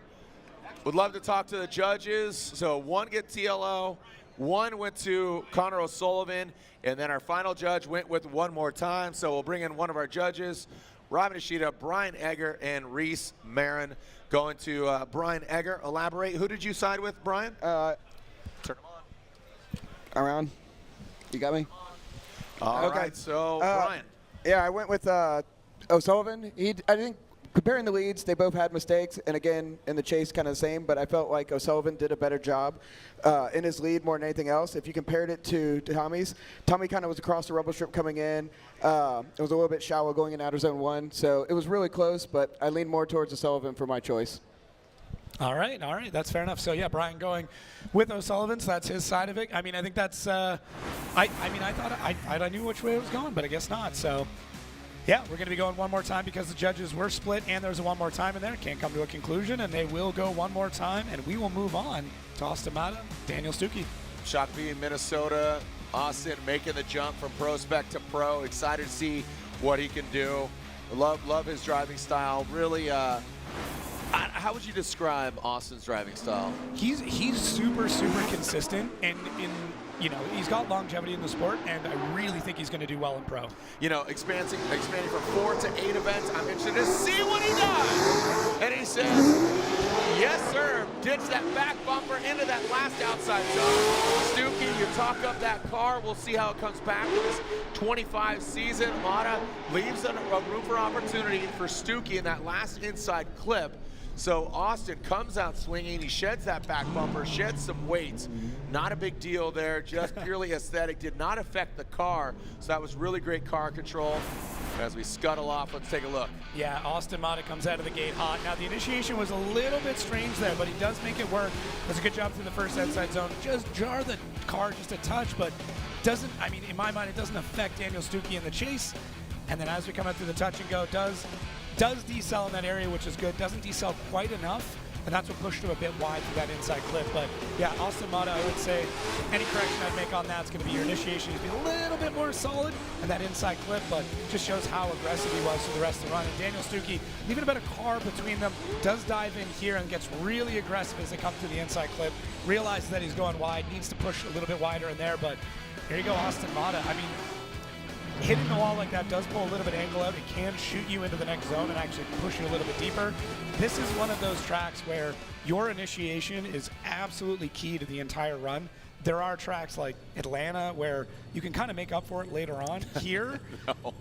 F: Would love to talk to the judges. So 1 get TLO, 1 went to Connor O'Sullivan, and then our final judge went with 1 more time. So we'll bring in one of our judges, Robin Ishida, Brian Egger, and Reese Marin. Going to Brian Egger. Elaborate. Who did you side with, Brian?
K: Turn
F: them
K: on. Around. You got me?
F: All right, so Brian.
K: Yeah, I went with O'Sullivan. I think comparing the leads, they both had mistakes, and again, in the chase, kind of the same, but I felt like O'Sullivan did a better job in his lead more than anything else. If you compared it to Tommy's, Tommy kind of was across the rubble strip coming in. It was a little bit shallow going in outer zone 1, so it was really close, but I leaned more towards O'Sullivan for my choice.
I: All right, that's fair enough. So yeah, Brian going with O'Sullivan, so that's his side of it. I mean, I think that's, I thought I knew which way it was going, but I guess not. So yeah, we're going to be going one more time because the judges were split and there's a one more time in there. Can't come to a conclusion, and they will go one more time, and we will move on to Austin Matta, Daniel Stuke.
F: Shakopee in Minnesota, Austin making the jump from pro spec to pro. Excited to see what he can do. Love his driving style. Really, how would you describe Austin's driving style?
I: He's super consistent, and he's got longevity in the sport, and I really think he's going to do well in pro.
F: Expanding from 4 to 8 events. I'm interested to see what he does. And he says, yes, sir. Ditch that back bumper into that last outside zone. Stuke, you talk up that car. We'll see how it comes back with this 25 season. Matta leaves a room for opportunity for Stuke in that last inside clip. So Austin comes out swinging. He sheds that back bumper, sheds some weight. Not a big deal there, just purely aesthetic. Did not affect the car, so that was really great car control. As we scuttle off, let's take a look.
I: Yeah, Austin Matta comes out of the gate hot. Now, the initiation was a little bit strange there, but he does make it work. Does a good job through the first outside zone. Just jar the car just a touch, but doesn't, in my mind, it doesn't affect Daniel Stuke in the chase. And then as we come out through the touch and go, does decel in that area, which is good. Doesn't decel quite enough, and that's what pushed him a bit wide through that inside clip. But yeah, Austin Matta, I would say any correction I'd make on that is going to be your initiation. He'd be a little bit more solid in that inside clip, but just shows how aggressive he was through the rest of the run. And Daniel Stuke, even a better car between them, does dive in here and gets really aggressive as they come to the inside clip. Realizes that he's going wide, needs to push a little bit wider in there, but here you go, Austin Matta. Hitting the wall like that does pull a little bit of angle out. It can shoot you into the next zone and actually push you a little bit deeper. This is one of those tracks where your initiation is absolutely key to the entire run. There are tracks like Atlanta where you can kind of make up for it later on. Here,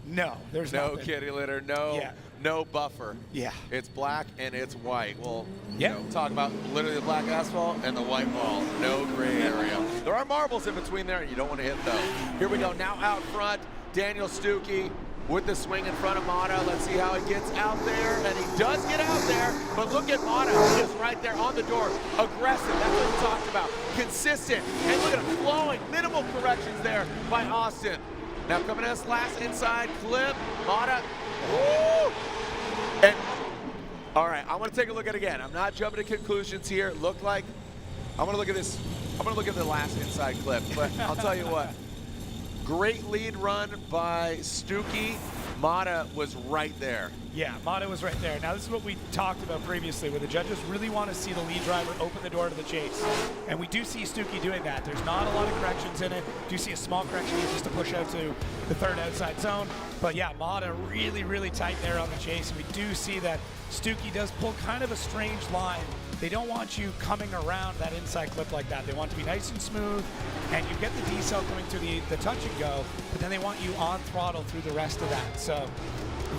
I: no, there's
F: no
I: nothing.
F: kitty litter, no buffer.
I: Yeah.
F: It's black and it's white. Well,
I: yeah.
F: Talk about literally the black asphalt and the white wall. No gray area. There are marbles in between there, and you don't want to hit those. Here we go, now out front. Daniel Stuke with the swing in front of Matta. Let's see how he gets out there, and he does get out there, but look at Matta. He is right there on the door. Aggressive, that's what we talked about. Consistent, and look at him flowing. Minimal corrections there by Austin. Now coming to this last inside clip, Matta, woo! And, all right, I want to take a look at it again. I'm not jumping to conclusions here. Look like, I'm going to look at this, I'm going to look at the last inside clip, but I'll tell you what. Great lead run by Stuke. Matta was right there.
I: Yeah, Matta was right there. Now, this is what we talked about previously, where the judges really want to see the lead driver open the door to the chase. And we do see Stuke doing that. There's not a lot of corrections in it. Do see a small correction here just to push out to the third outside zone. But yeah, Matta really tight there on the chase. And we do see that Stuke does pull kind of a strange line. They don't want you coming around that inside clip like that. They want to be nice and smooth, and you get the decel coming through the touch and go, but then they want you on throttle through the rest of that. So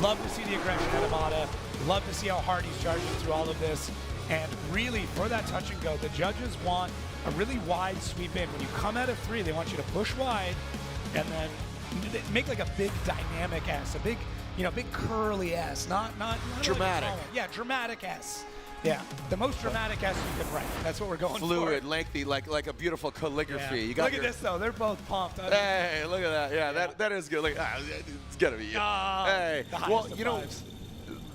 I: love to see the aggression out of Matta. Love to see how hard he's charging through all of this. And really, for that touch and go, the judges want a really wide sweep in. When you come out of 3, they want you to push wide and then make like a big dynamic S, a big curly S, not
F: dramatic.
I: Like yeah, dramatic S. Yeah, the most dramatic S you can write. That's what we're going
F: Fluid,
I: for.
F: lengthy, like a beautiful calligraphy.
I: Yeah.
F: You got
I: look at this though; they're both pumped.
F: Hey, look at that! Yeah, that is good. Look, it's gonna be. Hey, well,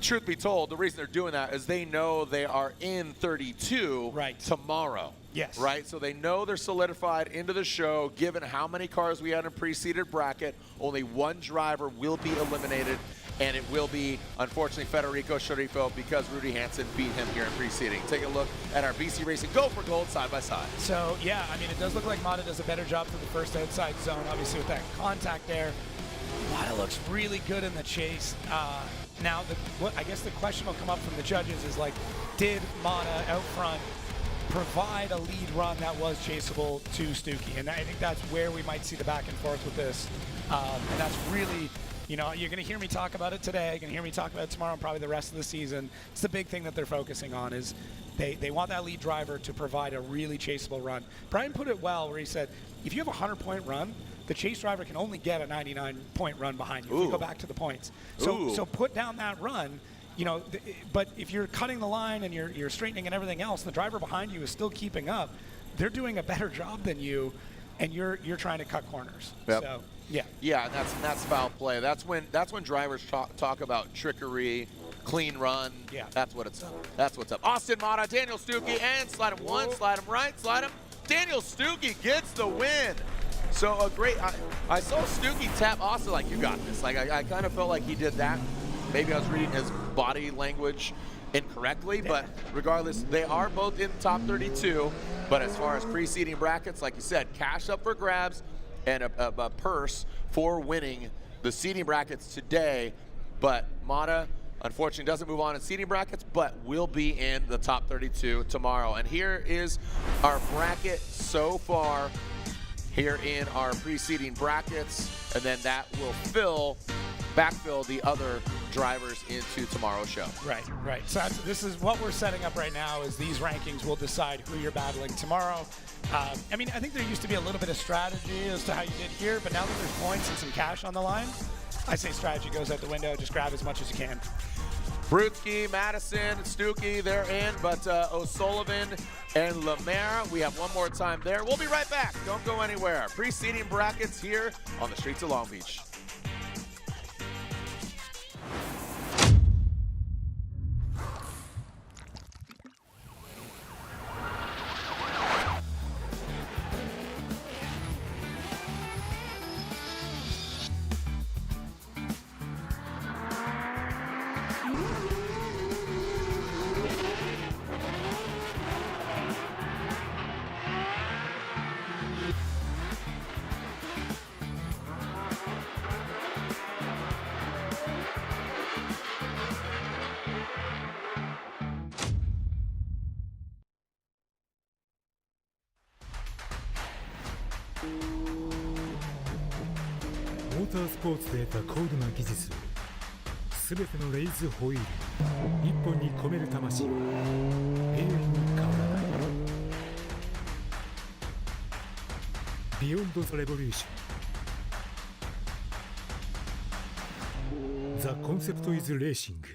F: truth be told, the reason they're doing that is they know they are in 32 tomorrow.
I: Yes.
F: Right? So they know they're solidified into the show. Given how many cars we had in preceded bracket, only one driver will be eliminated, and it will be, unfortunately, Federico Sceriffo, because Rudy Hansen beat him here in preceding. Take a look at our BC Racing Go for Gold side by side.
I: So, yeah, it does look like Matta does a better job for the first outside zone, obviously with that contact there. Matta looks really good in the chase. Now, I guess the question will come up from the judges is, did Matta out front provide a lead run that was chaseable to Stuke? And I think that's where we might see the back and forth with this. And that's really You know, you're going to hear me talk about it today. You're going to hear me talk about it tomorrow and probably the rest of the season. It's the big thing that they're focusing on is they want that lead driver to provide a really chaseable run. Brian put it well where he said, if you have a 100-point run, the chase driver can only get a 99-point run behind you if you go back to the points. So put down that run. You know, but if you're cutting the line and you're straightening and everything else, the driver behind you is still keeping up. They're doing a better job than you, and you're trying to cut corners.
F: Yep.
I: So yeah.
F: Yeah, and that's foul play. That's when drivers talk about trickery, clean run. Yeah. That's what's up. Austin Matta, Daniel Stuke, and slide him one, slide him right, slide him. Daniel Stuke gets the win. So a great. I saw Stuke tap Austin like, you got this. Like I kind of felt like he did that. Maybe I was reading his body language incorrectly, but regardless, they are both in the top 32. But as far as preceding brackets, like you said, cash up for grabs and a purse for winning the seeding brackets today. But Matta, unfortunately, doesn't move on in seeding brackets, but will be in the top 32 tomorrow. And here is our bracket so far here in our preceding brackets, and then that will backfill the other drivers into tomorrow's show.
I: Right. So this is what we're setting up right now is these rankings will decide who you're battling tomorrow. I mean, I think there used to be a little bit of strategy as to how you did here, but now that there's points and some cash on the line, I say strategy goes out the window. Just grab as much as you can.
F: Brutzki, Madison, Stuke, they're in, but O'Sullivan and Lemaire, we have one more time there. We'll be right back. Don't go anywhere. Preceding brackets here on the streets of Long Beach.
J: モータースポーツで得た高度な技術をすべてのレイズホイール一本に込める魂は永遠に変わらない。ビヨンド・ザ・レボリューション。ザ・コンセプト・イズ・レーシング。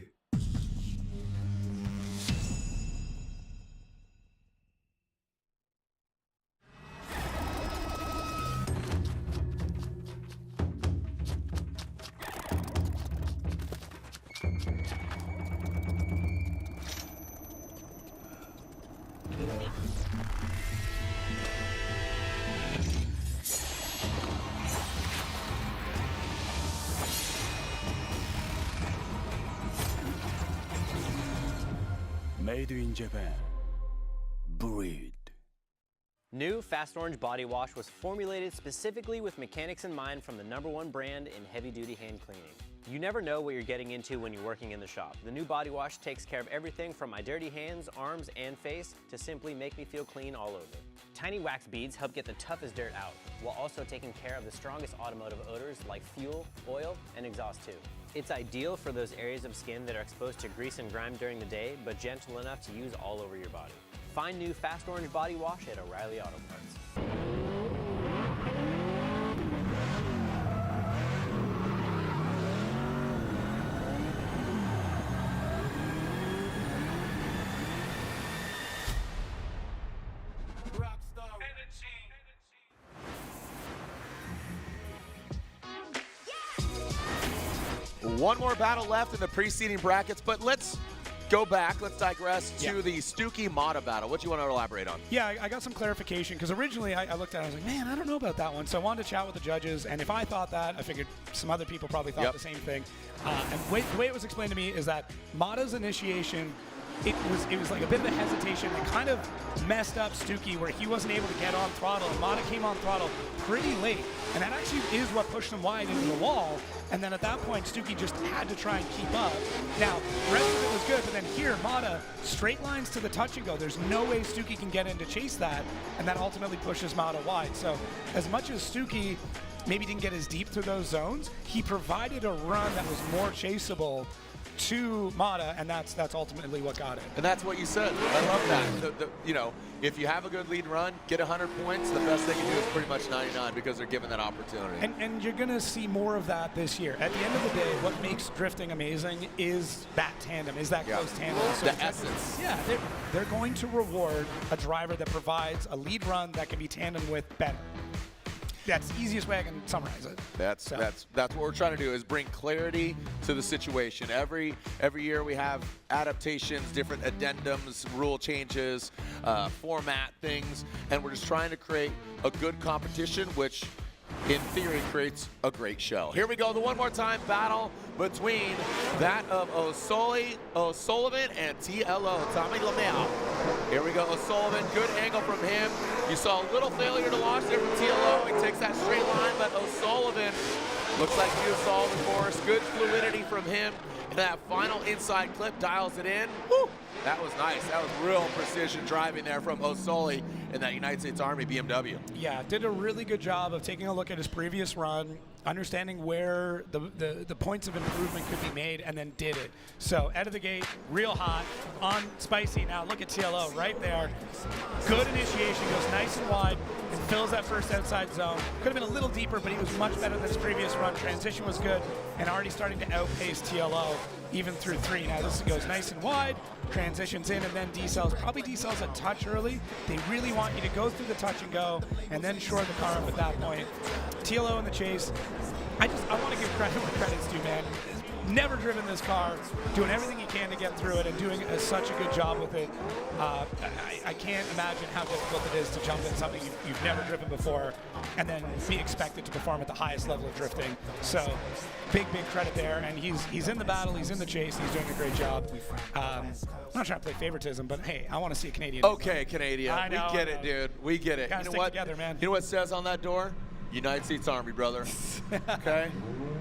L: Made in Japan. Breed.
G: New Fast Orange Body Wash was formulated specifically with mechanics in mind from the #1 brand in heavy-duty hand cleaning. You never know what you're getting into when you're working in the shop. The new body wash takes care of everything from my dirty hands, arms, and face to simply make me feel clean all over. Tiny wax beads help get the toughest dirt out, while also taking care of the strongest automotive odors like fuel, oil, and exhaust too. It's ideal for those areas of skin that are exposed to grease and grime during the day, but gentle enough to use all over your body. Find new Fast Orange Body Wash at O'Reilly Auto Parts.
F: One more battle left in the preceding brackets, but let's go back. Let's digress to the Stuke Matta battle. What do you want to elaborate on?
I: Yeah, I got some clarification because originally I looked at it and I was like, man, I don't know about that one. So I wanted to chat with the judges, and if I thought that, I figured some other people probably thought the same thing. And the way it was explained to me is that Matta's initiation, it was like a bit of a hesitation and kind of messed up Stuke where he wasn't able to get on throttle. And Matta came on throttle pretty late, and that actually is what pushed him wide into the wall. And then at that point, Stuke just had to try and keep up. Now, the rest of it was good, but then here, Matta, straight lines to the touch and go. There's no way Stuke can get in to chase that, and that ultimately pushes Matta wide. So as much as Stuke maybe didn't get as deep through those zones, he provided a run that was more chaseable to Matta, and that's ultimately what got it.
F: And that's what you said. I love that. You know, if you have a good lead run, get 100 points, the best they can do is pretty much 99 because they're given that opportunity.
I: And you're going to see more of that this year. At the end of the day, what makes drifting amazing is that tandem, is that close tandem. So
F: the essence.
I: Yeah, they're going to reward a driver that provides a lead run that can be tandem with better. That's the easiest way I can summarize it.
F: That's what we're trying to do, is bring clarity to the situation. Every year we have adaptations, different addendums, rule changes, format things, and we're just trying to create a good competition, which in theory creates a great show. Here we go, the one more time battle between that of O'Sullivan and TLO, Tommy Lemaire. Here we go, O'Sullivan, good angle from him. You saw a little failure to launch there from TLO. He takes that straight line, but O'Sullivan looks like he solved the course. Good fluidity from him. And that final inside clip dials it in. Woo! That was nice. That was real precision driving there from O'Sullivan in that United States Army BMW.
I: Yeah, did a really good job of taking a look at his previous run, understanding where the points of improvement could be made, and then did it. So out of the gate, real hot, on spicy. Now look at TLO right there. Good initiation, goes nice and wide, and fills that first outside zone. Could have been a little deeper, but he was much better than his previous run. Transition was good, and already starting to outpace TLO even through 3. Now this goes nice and wide, transitions in, and then decels. Probably decels a touch early. They really want you to go through the touch and go, and then shore the car up at that point. TLO in the chase. I want to give credit where credit's due, man. Never driven this car, doing everything he can to get through it, and doing such a good job with it. I can't imagine how difficult it is to jump in something you've never driven before and then be expected to perform at the highest level of drifting. So big credit there, and he's in the battle, he's in the chase, he's doing a great job. I'm not trying to play favoritism, but hey, I want to see a Canadian.
F: Okay, Canadian. We get it, dude. We get it.
I: Gotta stick together, man.
F: You know what it says on that door? United States Army, brother. Okay?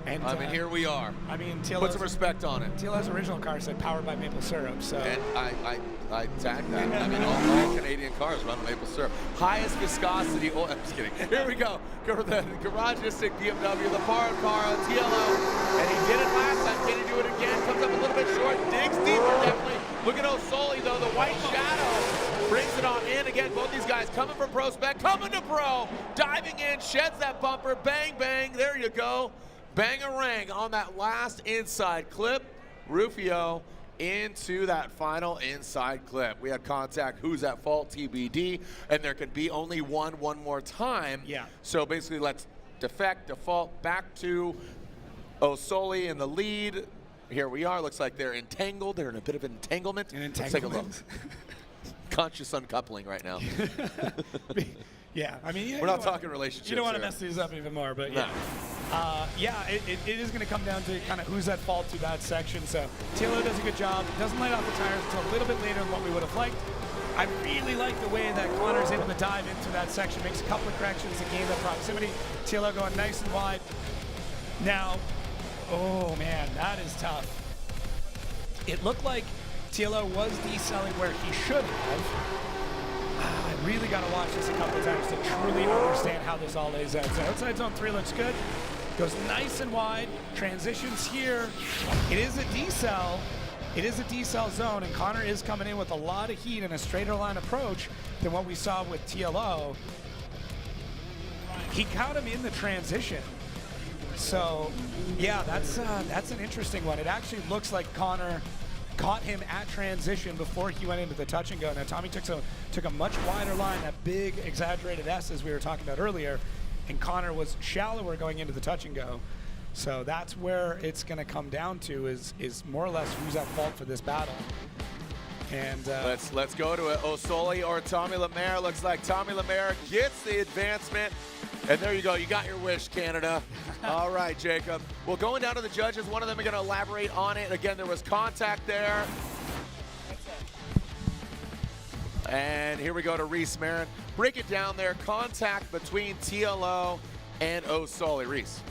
I: And,
F: I mean, here we are.
I: I mean,
F: put some respect on it.
I: TLO's original car said powered by maple syrup, so.
F: And I tagged that. I mean, all Canadian cars run on maple syrup. Highest viscosity. Oh, I'm just kidding. Here we go. Go to the garagistic BMW, the powered car on TLO. And he did it last time. Can he do it again? Comes up a little bit short. Digs deeper, definitely. Look at O'Sullivan, though. The white shadow brings it on in. Again, both these guys coming from pro spec, coming to pro. Diving in, sheds that bumper. Bang, bang. There you go. Bang-a-rang on that last inside clip. Rufio into that final inside clip. We had contact, who's at fault, TBD, and there can be only one more time.
I: Yeah.
F: So basically, let's default back to O'Sullivan in the lead. Here we are. Looks like they're entangled. They're in a bit of entanglement. Let's take a look. Conscious uncoupling right now.
I: Yeah, I mean,
F: we're not talking relationships.
I: You don't want to
F: here.
I: mess these up even more, but
F: no.
I: yeah. It is going to come down to kind of who's at fault to that section. So TLO does a good job. Doesn't light off the tires until a little bit later than what we would have liked. I really like the way that Connor's able to dive into that section, makes a couple of corrections and gain that proximity. TLO going nice and wide. Now, oh man, that is tough. It looked like TLO was decelling where he should have. I really got to watch this a couple of times to truly understand how this all lays out. So outside zone 3 looks good. Goes nice and wide. Transitions here. It is a decel. It is a decel zone, and Connor is coming in with a lot of heat and a straighter line approach than what we saw with TLO. He caught him in the transition. So, yeah, that's an interesting one. It actually looks like Connor caught him at transition before he went into the touch and go. Now Tommy took a much wider line, that big exaggerated S as we were talking about earlier, and Connor was shallower going into the touch and go. So that's where it's going to come down to is more or less who's at fault for this battle. And
F: let's go to it. O'Sullivan or Tommy Lemaire. Looks like Tommy Lemaire gets the advancement. And there you go. You got your wish, Canada. All right, Jacob. Well, going down to the judges, one of them are going to elaborate on it. Again, there was contact there. And here we go to Reese Marin. Break it down there. Contact between TLO and O'Sullivan. Reese.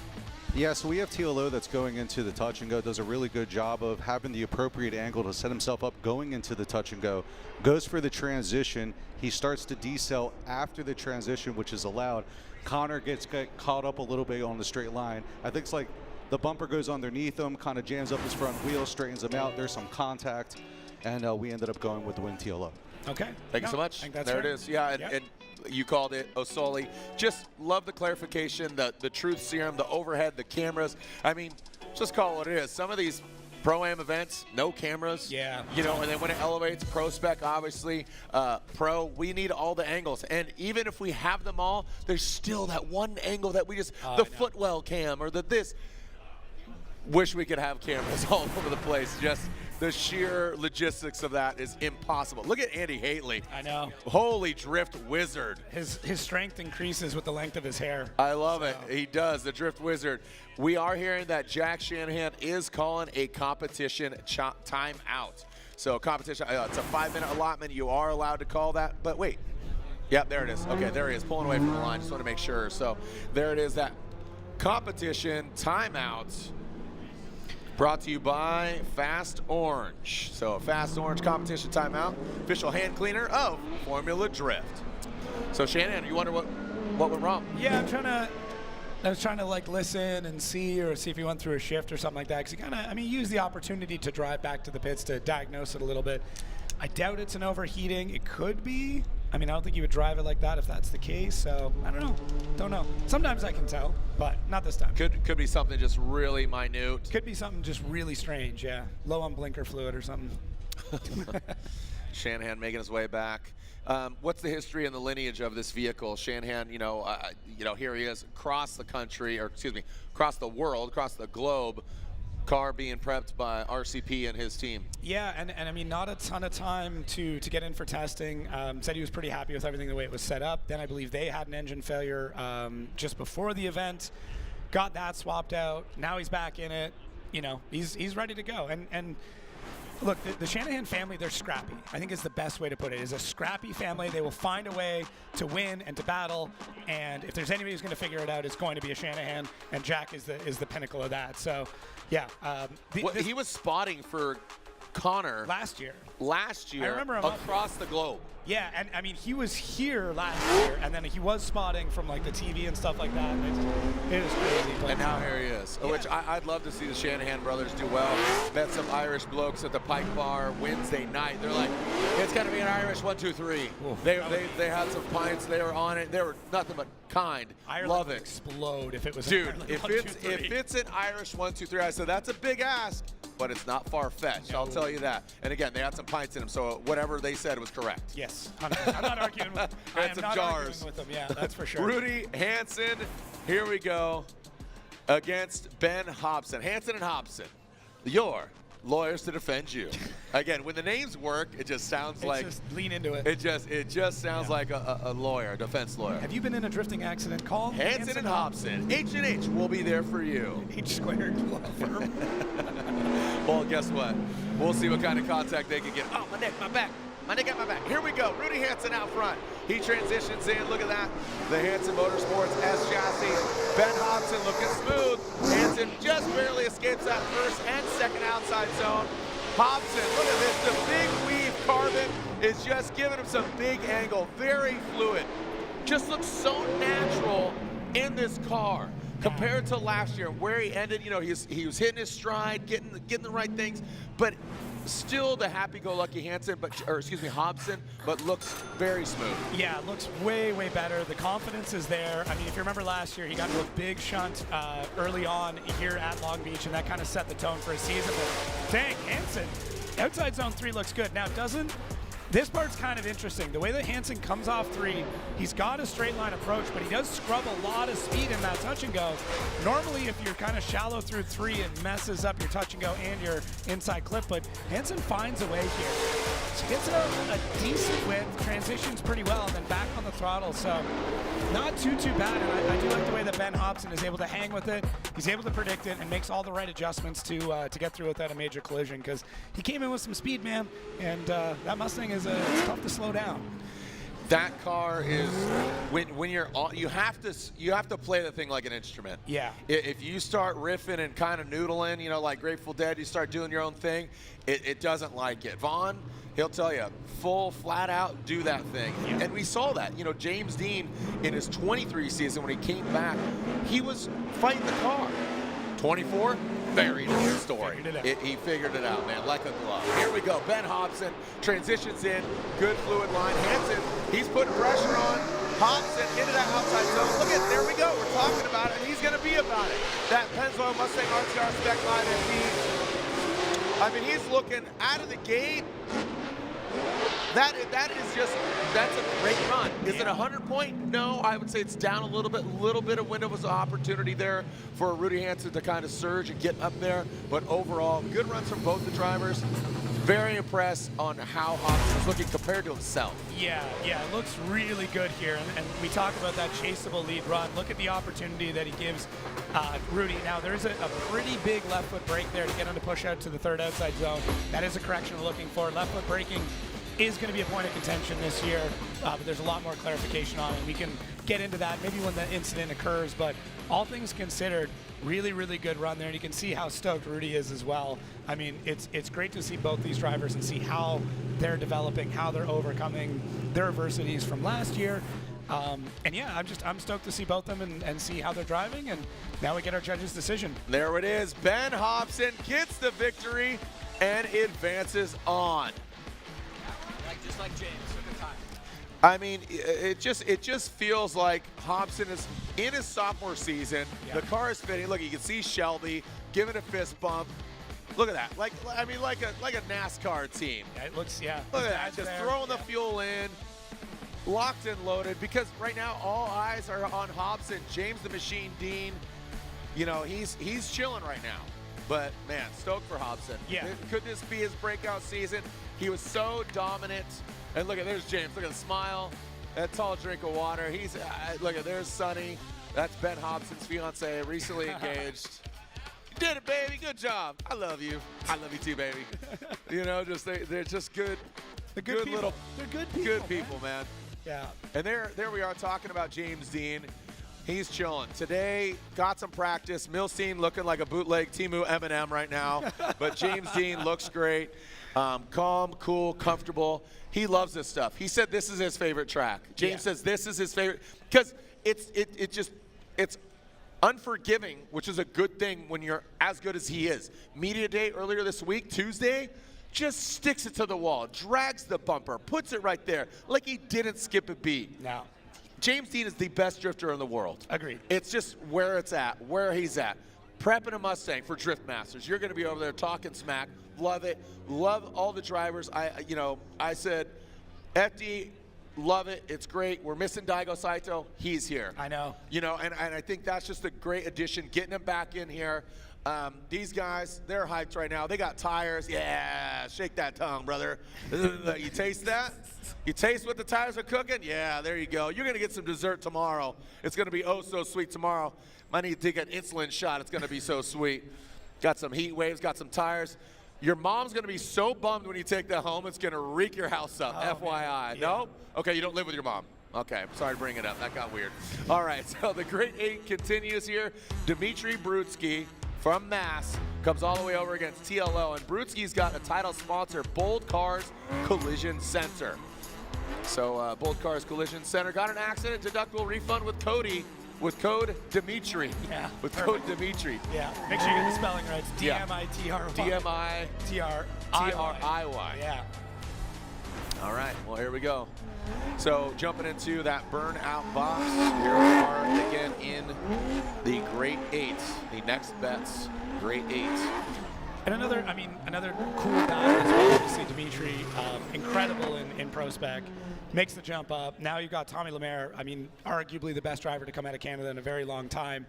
M: Yeah, so we have TLO that's going into the touch and go, does a really good job of having the appropriate angle to set himself up going into the touch and go. Goes for the transition. He starts to decel after the transition, which is allowed. Connor gets caught up a little bit on the straight line. I think it's like the bumper goes underneath him, kind of jams up his front wheel, straightens him out. There's some contact, and we ended up going with the win TLO.
I: Okay.
F: Thank you so much.
I: There
F: it is. Yeah, and you called it Osoli. Just love the clarification, the truth serum, the overhead, the cameras. I mean, just call it what it is. Some of these Pro-Am events, no cameras.
I: Yeah.
F: You know, and then when it elevates, Pro Spec, obviously, Pro, we need all the angles. And even if we have them all, there's still that one angle that we just, the footwell cam or the this. Wish we could have cameras all over the place. Just the sheer logistics of that is impossible. Look at Andy Hateley.
I: I know.
F: Holy drift wizard.
I: His strength increases with the length of his hair.
F: I love it. He does, the drift wizard. We are hearing that Jack Shanahan is calling a competition timeout. So competition, it's a 5-minute allotment. You are allowed to call that, but wait. Yep, there it is. Okay, there he is, pulling away from the line. Just want to make sure. So there it is, that competition timeout. Brought to you by Fast Orange. So Fast Orange competition timeout, official hand cleaner of Formula Drift. So Shanahan, you wonder what went wrong?
I: Yeah, I was trying to like listen and see if he went through a shift or something like that. Because he kind of, I mean, used the opportunity to drive back to the pits to diagnose it a little bit. I doubt it's an overheating. It could be. I mean, I don't think you would drive it like that if that's the case. So I don't know. Don't know. Sometimes I can tell, but not this time.
F: Could be something just really minute.
I: Could be something just really strange. Yeah, low on blinker fluid or something.
F: Shanahan making his way back. What's the history and the lineage of this vehicle? Shanahan, here he is across the country, or excuse me, across the world, across the globe. Car being prepped by RCP and his team.
I: Yeah, and I mean, not a ton of time to get in for testing. Said he was pretty happy with everything the way it was set up. Then I believe they had an engine failure just before the event. Got that swapped out. Now he's back in it. You know, he's ready to go. And look, the Shanahan family, they're scrappy. I think is the best way to put it. Is a scrappy family. They will find a way to win and to battle. And if there's anybody who's going to figure it out, it's going to be a Shanahan. And Jack is the pinnacle of that. So, yeah.
F: He was spotting for Connor
I: last year.
F: I remember him across the globe.
I: Yeah, and I mean, he was here last year, and then he was spotting from like the TV and stuff like that. It was crazy.
F: And now here he is, which I'd love to see the Shanahan brothers do well. Met some Irish blokes at the Pike Bar Wednesday night. They're like, it's going to be an Irish 1, 2, 3. They had some pints. They were on it. They were nothing but kind.
I: Ireland
F: love
I: would
F: it.
I: Explode if it was.
F: Dude,
I: if
F: it's an Irish 1, 2, 3, I said that's a big ask, but it's not far-fetched. I'll tell you that. And again, they had some pints in them, so whatever they said was correct.
I: Yes, I'm not arguing with. I am not arguing with them. Yeah, that's for sure.
F: Rudy Hansen, here we go, against Ben Hobson. Hansen and Hobson, your lawyers to defend you. Again, when the names work, it just sounds like
I: just lean into it.
F: It just sounds like a lawyer, a defense lawyer.
I: Have you been in a drifting accident? Call
F: Hansen and Hobson. H&H will be there for you.
I: H-squared law firm.
F: Well, guess what? We'll see what kind of contact they can get. Oh, my neck, my back. My neck got my back. Here we go. Rudy Hansen out front. He transitions in. Look at that. The Hansen Motorsports S chassis. Ben Hobson looking smooth. Hansen just barely escapes that first and second outside zone. Hobson, look at this. The big weave carbon is just giving him some big angle. Very fluid. Just looks so natural in this car compared to last year where he ended. You know, he was hitting his stride, getting the right things, but still the happy-go-lucky Hobson, but looks very smooth.
I: Yeah, looks way, way better. The confidence is there. I mean, if you remember last year, he got into a big shunt early on here at Long Beach, and that kind of set the tone for his season. But dang, Hansen, outside zone 3 looks good. Now, this part's kind of interesting. The way that Hansen comes off 3, he's got a straight line approach, but he does scrub a lot of speed in that touch and go. Normally, if you're kind of shallow through 3, it messes up your touch and go and your inside clip, but Hansen finds a way here. She gets a decent width, transitions pretty well, and then back on the throttle, so not too bad. And I do like the way that Ben Hobson is able to hang with it. He's able to predict it and makes all the right adjustments to get through without a major collision, because he came in with some speed, man, and that Mustang is it's tough to slow down.
F: that car is when you're on, you have to play the thing like an instrument.
I: Yeah.
F: If you start riffing and kind of noodling, you know, like Grateful Dead, you start doing your own thing, it doesn't like it. Vaughn, he'll tell you, full, flat out, do that thing. Yeah. And we saw that. You know, James Dean, in his 23 season, when he came back, he was fighting the car. 24, very different story. He figured it out, man, like a glove. Here we go. Ben Hobson transitions in. Good fluid line. Hansen, he's putting pressure on. Hobson into that outside zone. Look at, there we go. We're talking about it, and he's going to be about it. That Pennzoil Mustang RTR spec line, and he's looking out of the gate. That is just, that's a great run. Is it 100 point? No, I would say it's down a little bit of window of opportunity there for Rudy Hansen to kind of surge and get up there. But overall, good runs from both the drivers. Very impressed on how Hobson is looking compared to himself.
I: Yeah, it looks really good here. And we talk about that chaseable lead run. Look at the opportunity that he gives Rudy. Now, there's a pretty big left foot brake there to get him to push out to the third outside zone. That is a correction we're looking for. Left foot braking is going to be a point of contention this year, but there's a lot more clarification on it. We can get into that maybe when the incident occurs, but all things considered, really, really good run there, and you can see how stoked Rudy is as well. I mean, it's great to see both these drivers and see how they're developing, how they're overcoming their adversities from last year. And yeah, I'm stoked to see both of them and see how they're driving, and now we get our judge's decision.
F: There it is. Ben Hobson gets the victory and advances on.
G: Just like James, took a time.
F: I mean, it just feels like Hobson is in his sophomore season. Yeah. The car is fitting. Look, you can see Shelby giving a fist bump. Look at that. Like a NASCAR team.
I: Yeah, it looks, yeah.
F: Look at that. Just throwing the fuel in, locked and loaded. Because right now all eyes are on Hobson. James the Machine Dean, you know, he's chilling right now. But man, stoked for Hobson.
I: Yeah.
F: Could this be his breakout season? He was so dominant. And look at, there's James. Look at the smile. That tall drink of water. He's look at, there's Sonny. That's Ben Hobson's fiance, recently engaged. You did it, baby. Good job. I love you. I love you too, baby. You know, just they're just good.
I: They're good people.
F: Little,
I: they're good people.
F: Good people, man.
I: Yeah.
F: And there we are talking about James Dean. He's chilling. Today, got some practice. Milstein looking like a bootleg Timu Eminem right now. But James Dean looks great. Calm, cool, comfortable. He loves this stuff. He said this is his favorite track. James says this is his favorite because it's unforgiving, which is a good thing when you're as good as he is. Media day earlier this week, Tuesday, just sticks it to the wall, drags the bumper, puts it right there like he didn't skip a beat.
I: No.
F: James Dean is the best drifter in the world.
I: Agreed.
F: It's just where it's at, where he's at. Prepping a Mustang for Drift Masters. You're going to be over there talking smack. Love it. Love all the drivers. I said, FD, love it. It's great. We're missing Daigo Saito. He's here.
I: I know.
F: You know, and I think that's just a great addition, getting him back in here. These guys, they're hyped right now. They got tires. Yeah, shake that tongue, brother. You taste that? You taste what the tires are cooking? Yeah, there you go. You're going to get some dessert tomorrow. It's going to be oh so sweet tomorrow. Might need to take an insulin shot. It's going to be so sweet. Got some heat waves, got some tires. Your mom's going to be so bummed when you take that home, it's going to reek your house up, FYI.
I: Yeah.
F: No? Okay, you don't live with your mom. Okay, sorry to bring it up. That got weird. All right, so the Great 8 continues here. Dmitry Brutzki from Mass comes all the way over against TLO, and Brutzki's got a title sponsor, Bold Cars Collision Center. So Bold Cars Collision Center got an accident deductible refund with Cody. With code Dimitri.
I: Yeah.
F: With code Dimitri.
I: Yeah. Make sure you get the spelling right. It's D-M-I-T-R-Y.
F: D-M-I-T-R-I-Y.
I: Yeah.
F: All right. Well, here we go. So jumping into that burnout box. Here we are again in the Great 8. The next bets, Great 8.
I: And another cool guy as well. Obviously, Dimitri, incredible in pro spec. Makes the jump up. Now you've got Tommy Lemaire. I mean, arguably the best driver to come out of Canada in a very long time.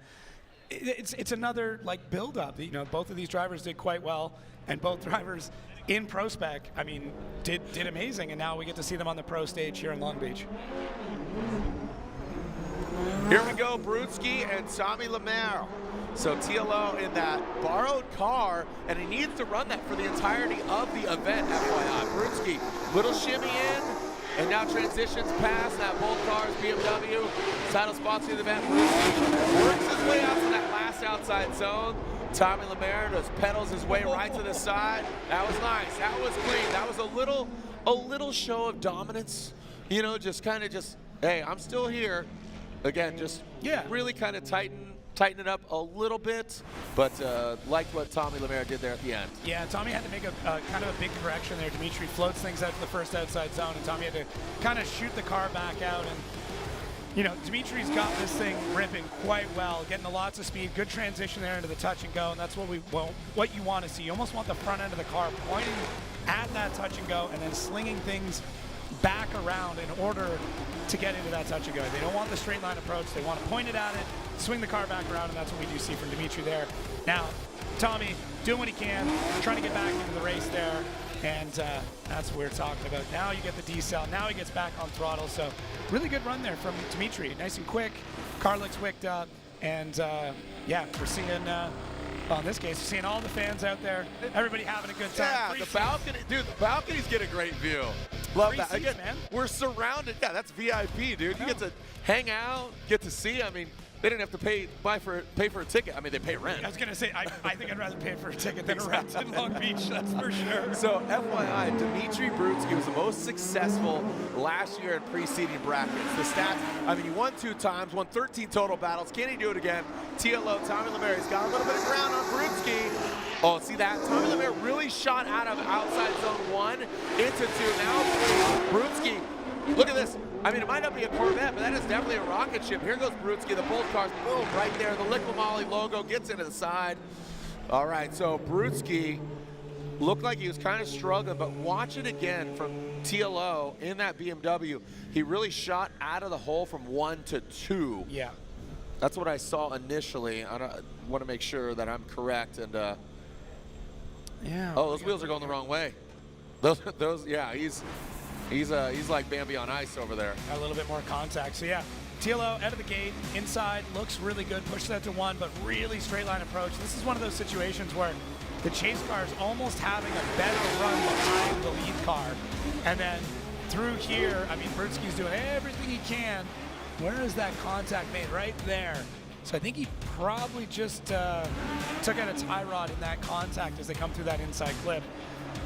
I: It's another like build-up. You know, both of these drivers did quite well, and both drivers in pro spec, I mean, did amazing. And now we get to see them on the pro stage here in Long Beach.
F: Here we go, Brutzki and Tommy Lemaire. So TLO in that borrowed car, and he needs to run that for the entirety of the event, FYI. Brutzki, little shimmy in, And now transitions past that both cars, BMW, Saito sponsoring the event. Works his way out to that last outside zone. Tommy Lemaire just pedals his way right to the side. That was nice. That was clean. That was a little show of dominance. You know, just kind of hey, I'm still here. Again, just really kind of tighten it up a little bit, but liked what Tommy Lemaire did there at the end.
I: Yeah, Tommy had to make a kind of a big correction there. Dimitri floats things out to the first outside zone, and Tommy had to kind of shoot the car back out. And you know, Dimitri's got this thing ripping quite well, getting lots of speed, good transition there into the touch and go, and that's what you want to see. You almost want the front end of the car pointing at that touch and go, and then slinging things back around in order to get into that touch and go. They don't want the straight line approach. They want to point it at it, swing the car back around, and that's what we do see from Dimitri there. Now, Tommy doing what he can, trying to get back into the race there, and that's what we're talking about. Now you get the decel. Now he gets back on throttle. So really good run there from Dimitri. Nice and quick. Car looks wicked up, and yeah, we're seeing. Well, in this case, we're seeing all the fans out there, everybody having a good time.
F: Yeah, the balcony, dude, the balconies get a great view. Love that. Again, man. We're surrounded. Yeah, that's VIP, dude. You get to hang out, get to see. I mean, they didn't have to pay for a ticket. I mean, they pay rent.
I: I was gonna say, I think I'd rather pay for a ticket than a rent in Long Beach. That's for sure.
F: So, FYI, Dimitri Brutzki was the most successful last year in preceding brackets. The stats, I mean, he won 2 times, won 13 total battles. Can he do it again? TLO, Tommy Lemaire, he's got a little bit of ground on Brutzki. Oh, see that? Tommy Lemaire really shot out of outside zone 1 into 2. Now, Brutzki, look at this. I mean, it might not be a Corvette, but that is definitely a rocket ship. Here goes Brutzki, the bolt cars, boom, right there. The Liquid Molly logo gets into the side. All right, so Brutzki looked like he was kind of struggling, but watch it again from TLO in that BMW. He really shot out of the hole from 1 to 2.
I: Yeah.
F: That's what I saw initially. I want to make sure that I'm correct. And
I: yeah.
F: Oh, those wheels are going the wrong way. Those, yeah, he's like Bambi on ice over there.
I: A little bit more contact. So yeah, TLO out of the gate, inside, looks really good, pushes that to 1, but really straight line approach. This is one of those situations where the chase car is almost having a better run behind the lead car. And then through here, I mean, Brutzki's doing everything he can. Where is that contact made? Right there. So I think he probably just took out a tie rod in that contact as they come through that inside clip.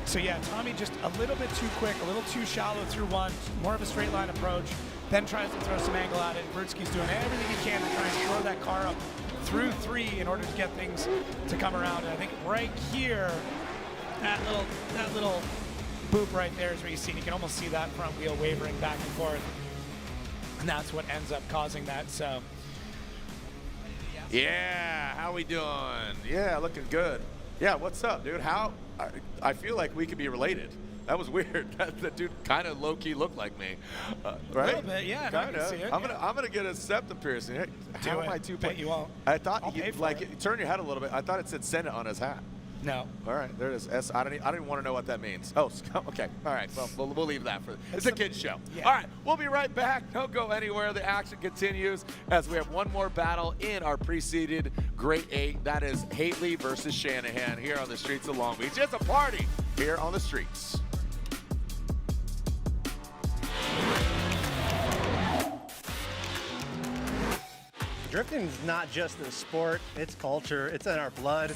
I: So yeah, Tommy just a little bit too quick, a little too shallow through 1, more of a straight line approach, then tries to throw some angle at it. Brutzki's doing everything he can to try and throw that car up through 3 in order to get things to come around. And I think right here, that little boop right there is where you see, you can almost see that front wheel wavering back and forth. And that's what ends up causing that, so.
F: Yeah, how we doing? Yeah, looking good. Yeah, what's up, dude? I feel like we could be related. That was weird. That dude kind of low-key looked like me, right?
I: A little bit, yeah.
F: Kind
I: I can see it.
F: I'm gonna get a septum piercing. Hey, how am I too?
I: Bet you won't.
F: I thought you like turn your head a little bit. I thought it said "send it" on his hat.
I: No.
F: All right, there it is. I don't even want to know what that means. Oh, okay. All right. Well, we'll leave that for. It's a kid's show.
I: Yeah.
F: All right, we'll be right back. Don't go anywhere. The action continues as we have one more battle in our preceded Great 8. That is Hateley versus Shanahan here on the streets of Long Beach. It's a party here on the streets.
N: Drifting is not just a sport, it's culture, it's in our blood.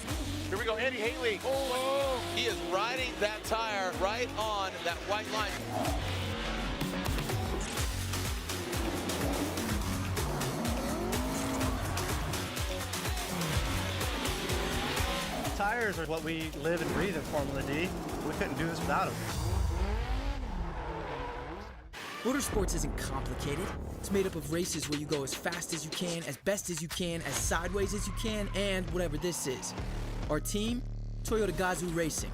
F: Here we go, Andy Hateley. Oh, he is riding that tire right on that white line.
N: Tires are what we live and breathe in Formula D. We couldn't do this without them.
O: Motorsports isn't complicated. It's made up of races where you go as fast as you can, as best as you can, as sideways as you can, and whatever this is. Our team, Toyota Gazoo Racing.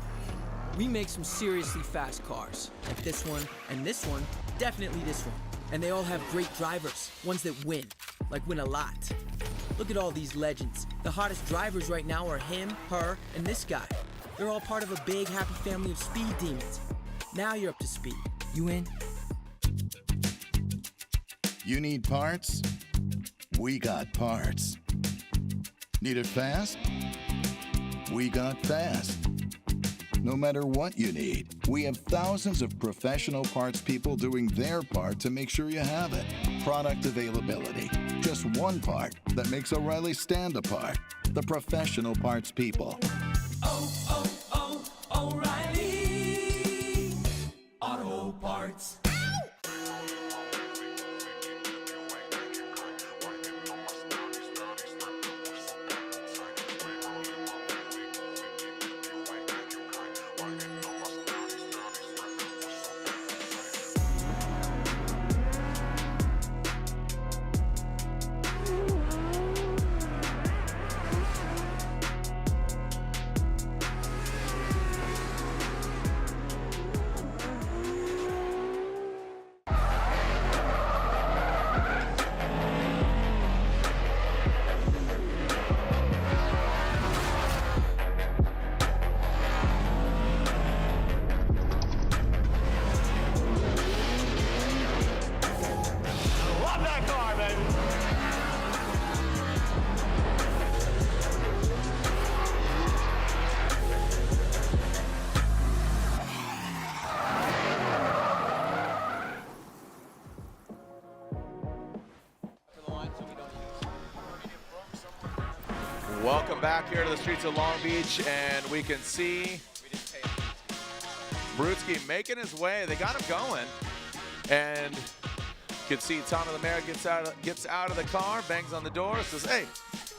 O: We make some seriously fast cars, like this one and this one, definitely this one. And they all have great drivers, ones that win, like win a lot. Look at all these legends. The hottest drivers right now are him, her, and this guy. They're all part of a big, happy family of speed demons. Now you're up to speed. You in?
P: You need parts? We got parts. Need it fast? We got fast. No matter what you need, we have thousands of professional parts people doing their part to make sure you have it. Product availability. Just one part that makes O'Reilly stand apart. The professional parts people.
Q: O'Reilly Auto Parts.
F: Welcome back here to the streets of Long Beach, and we can see Brutzki making his way. They got him going, and you can see Tommy Lemaire gets out of the car, bangs on the door, says, "Hey,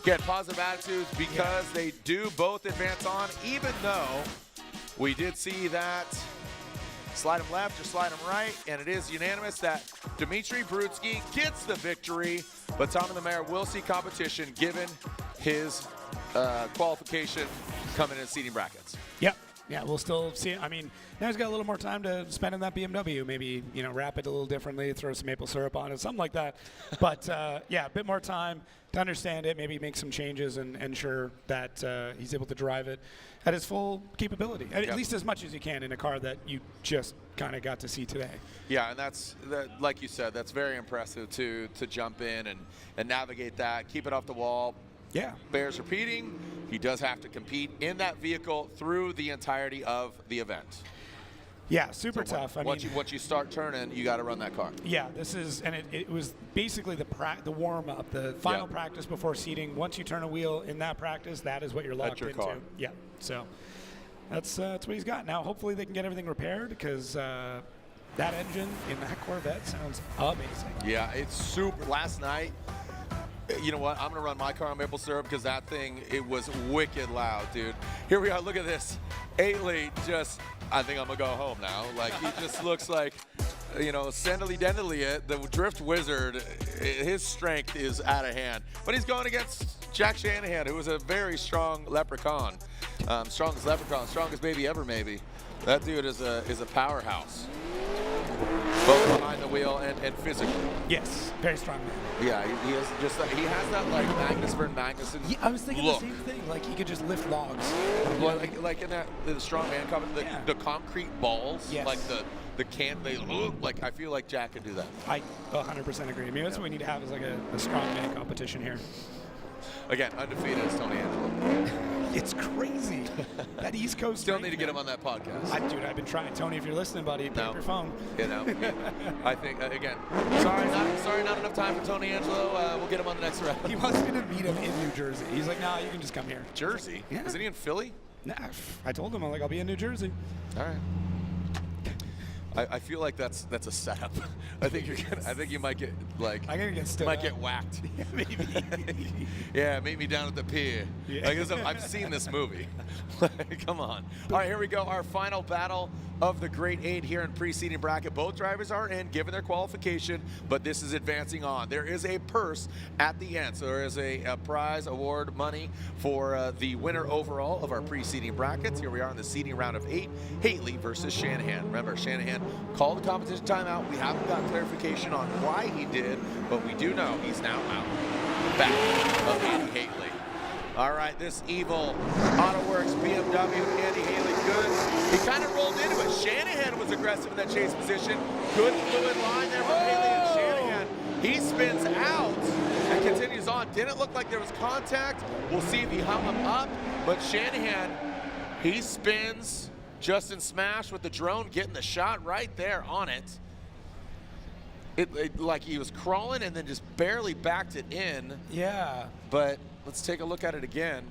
F: get positive attitudes," because they do both advance on, even though we did see that slide him left or slide him right, and it is unanimous that Dmitry Brutzki gets the victory, but Tommy Lemaire will see competition given his qualification coming in seating brackets.
I: Yep. Yeah, we'll still see. I mean, now he's got a little more time to spend in that BMW. Maybe, wrap it a little differently, throw some maple syrup on it, something like that. But, yeah, a bit more time to understand it, maybe make some changes and ensure that he's able to drive it at his full capability, at least as much as you can in a car that you just kind of got to see today.
F: Yeah, and that's like you said, that's very impressive to jump in and navigate that, keep it off the wall.
I: Yeah.
F: Bears repeating, he does have to compete in that vehicle through the entirety of the event.
I: Yeah, super tough.
F: Once you start turning, you got to run that car.
I: Yeah, this is, and it was basically the warm-up, the final practice before seating. Once you turn a wheel in that practice, that is what you're locked into.
F: Car.
I: Yeah, so that's what he's got. Now, hopefully they can get everything repaired, because that engine in that Corvette sounds amazing.
F: Yeah, it's super. Last night, you know what? I'm going to run my car on maple syrup, because that thing, it was wicked loud, dude. Here we are. Look at this. Hateley just, I think I'm going to go home now. Like, he just looks like, sendily-dendily it. The drift wizard, his strength is out of hand. But he's going against Jack Shanahan, who is a very strong leprechaun. Strongest leprechaun, strongest baby ever, maybe. That dude is a powerhouse. Both behind the wheel and physically.
I: Yes, very strong man.
F: Yeah, he has that like Magnus Vern Magnuson.
I: Yeah, I was thinking
F: look.
I: the same thing. Like he could just lift logs.
F: Like in that the strong man comment, the concrete balls.
I: Yes.
F: Like the can they look like. I feel like Jack could do that.
I: I 100% agree. I mean, that's what we need to have is like a strong man competition here.
F: Again, undefeated is Tony Angelo.
I: It's crazy. That East Coast.
F: Still need to get him on that podcast.
I: Dude, I've been trying. Tony, if you're listening, buddy, pick up your phone.
F: I think, again, sorry, not enough time for Tony Angelo. We'll get him on the next round.
I: He wants me to meet him in New Jersey. He's like, nah, you can just come here.
F: Jersey?
I: Yeah.
F: Isn't he in Philly?
I: Nah, I told him, I'll be in New Jersey.
F: All right. I feel like that's a setup. I think you might get like.
I: I'm gonna get stood
F: might
I: up.
F: get whacked.
I: Yeah, maybe.
F: Yeah, meet me down at the pier.
I: Yeah.
F: I guess I've seen this movie. Come on. All right, here we go. Our final battle of the Great 8 here in preceding bracket. Both drivers are in, given their qualification, but this is advancing on. There is a purse at the end, so there is a prize award money for the winner overall of our preceding brackets. Here we are in the seeding round of 8. Hateley versus Shanahan. Remember, Shanahan called the competition timeout. We haven't got clarification on why he did, but we do know he's now out. Back of Andy Hateley. All right, this evil AutoWorks BMW, Andy Hateley, good. He kind of rolled into it. Shanahan was aggressive in that chase position. Good fluid line there from Hateley and Shanahan. He spins out and continues on. Didn't look like there was contact. We'll see if he hung him up, but Shanahan, he spins Justin Smash with the drone, getting the shot right there on it. It like he was crawling and then just barely backed it in.
I: Yeah.
F: But let's take a look at it again.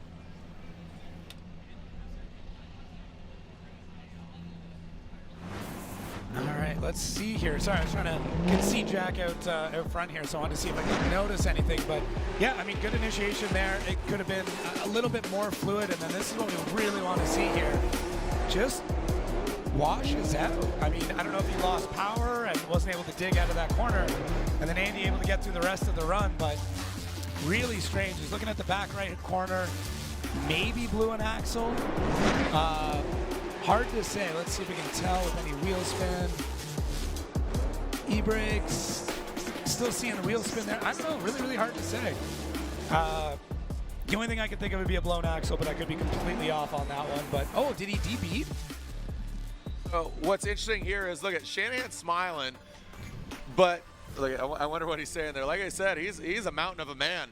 I: All right, let's see here. Sorry, I was trying to see Jack out front here, so I wanted to see if I could notice anything. But yeah, I mean, good initiation there. It could have been a little bit more fluid, and then this is what we really want to see here. Just washes out. I mean, I don't know if he lost power and wasn't able to dig out of that corner, and then Andy able to get through the rest of the run, but really strange. He's looking at the back right corner, maybe blew an axle. Hard to say. Let's see if we can tell with any wheel spin. E-brakes, still seeing the wheel spin there. I don't know, really hard to say. The only thing I could think of would be a blown axle, but I could be completely off on that one. But, oh, did he debeat?
F: Oh, what's interesting here is, look at Shanahan smiling, but look, I wonder what he's saying there. Like I said, he's a mountain of a man.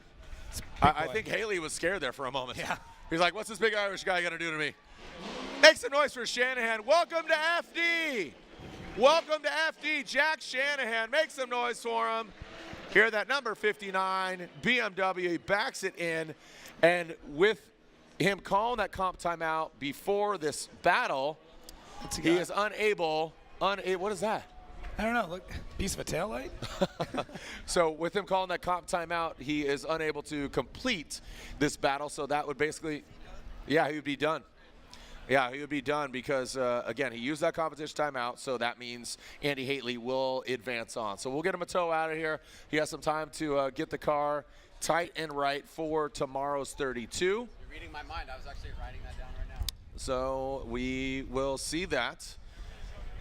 F: I think Hateley was scared there for a moment.
I: Yeah.
F: He's like, what's this big Irish guy gonna do to me? Make some noise for Shanahan. Welcome to FD. Welcome to FD, Jack Shanahan. Make some noise for him. Here, that number 59 BMW, he backs it in, and with him calling that comp timeout before this battle, he is unable, what is that?
I: I don't know, look, piece of a taillight?
F: So with him calling that comp timeout, he is unable to complete this battle, so that would basically, yeah, he would be done. Yeah, he would be done because, again, he used that competition timeout, so that means Andy Hateley will advance on. So we'll get him a tow out of here. He has some time to get the car tight and right for tomorrow's 32.
R: You're reading my mind. I was actually writing that down right now.
F: So we will see that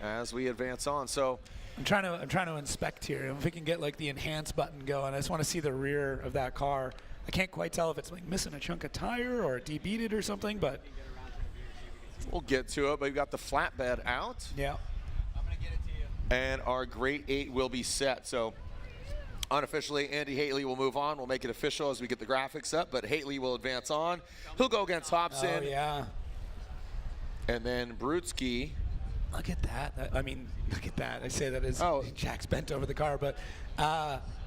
F: as we advance on. So
I: I'm trying to inspect here. If we can get like the enhance button going, I just want to see the rear of that car. I can't quite tell if it's like missing a chunk of tire or debeated or something, but
F: we'll get to it. But we've got the flatbed out.
I: Yeah.
R: I'm gonna get it to you.
F: And our grade 8 will be set. So unofficially, Andy Hateley will move on. We'll make it official as we get the graphics up, but Hateley will advance on. He'll go against Hobson.
I: Oh, yeah.
F: And then Brutzki.
I: Look at that. I mean, look at that. I say that as Jack's bent over the car, but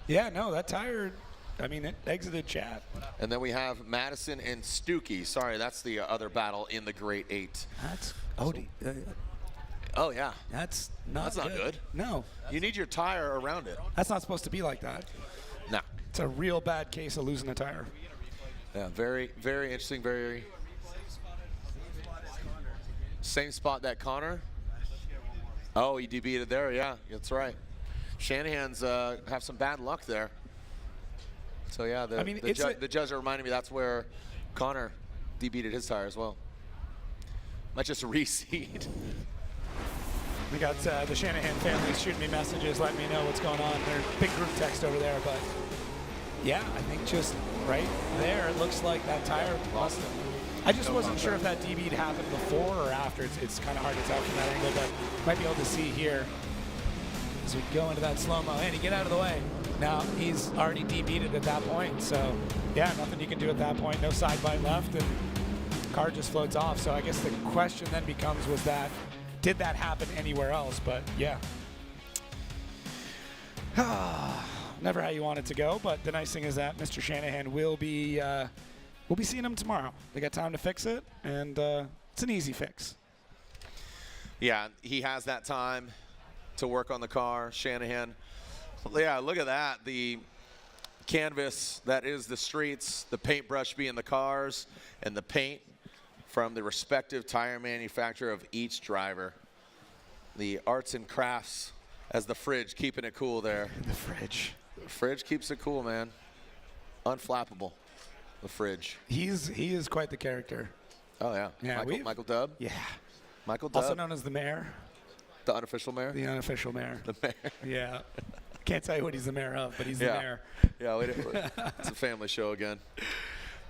I: yeah, no, that tire, I mean, it exited chat.
F: And then we have Madison and Stuke. Sorry, that's the other battle in the grade 8.
I: That's,
F: oh yeah.
I: That's not
F: good.
I: No.
F: You need your tire around it.
I: That's not supposed to be like that.
F: No.
I: It's a real bad case of losing a tire.
F: Yeah, very interesting, very. Same spot that Connor. Oh, he debeated there, yeah, that's right. Shanahan's have some bad luck there. So yeah, the judge reminded me that's where Connor debeated his tire as well. Might just reseed.
I: We got the Shanahan family shooting me messages, letting me know what's going on. There's big group text over there, but yeah, I think just right there, it looks like that tire lost him. I just wasn't sure if that debeat happened before or after. It's kind of hard to tell from that angle, but might be able to see here as we go into that slow-mo. Andy, get out of the way. Now, he's already debeated at that point, so yeah, nothing you can do at that point. No side bite left, and car just floats off. So I guess the question then becomes, did that happen anywhere else? But yeah. Never how you want it to go, but the nice thing is that Mr. Shanahan will be we'll be seeing him tomorrow. They got time to fix it, and it's an easy fix.
F: Yeah, he has that time to work on the car, Shanahan. Yeah, look at that. The canvas that is the streets, the paintbrush being the cars, and the paint from the respective tire manufacturer of each driver. The arts and crafts as the fridge, keeping it cool there.
I: The fridge.
F: The fridge keeps it cool, man. Unflappable. The fridge.
I: He is quite the character.
F: Oh yeah. Michael Dubb.
I: Yeah.
F: Michael Dubb.
I: Also known as the mayor.
F: The unofficial mayor.
I: The unofficial mayor.
F: The mayor.
I: Yeah. Can't tell you what he's the mayor of, but he's the mayor.
F: Yeah. It's a family show again. No.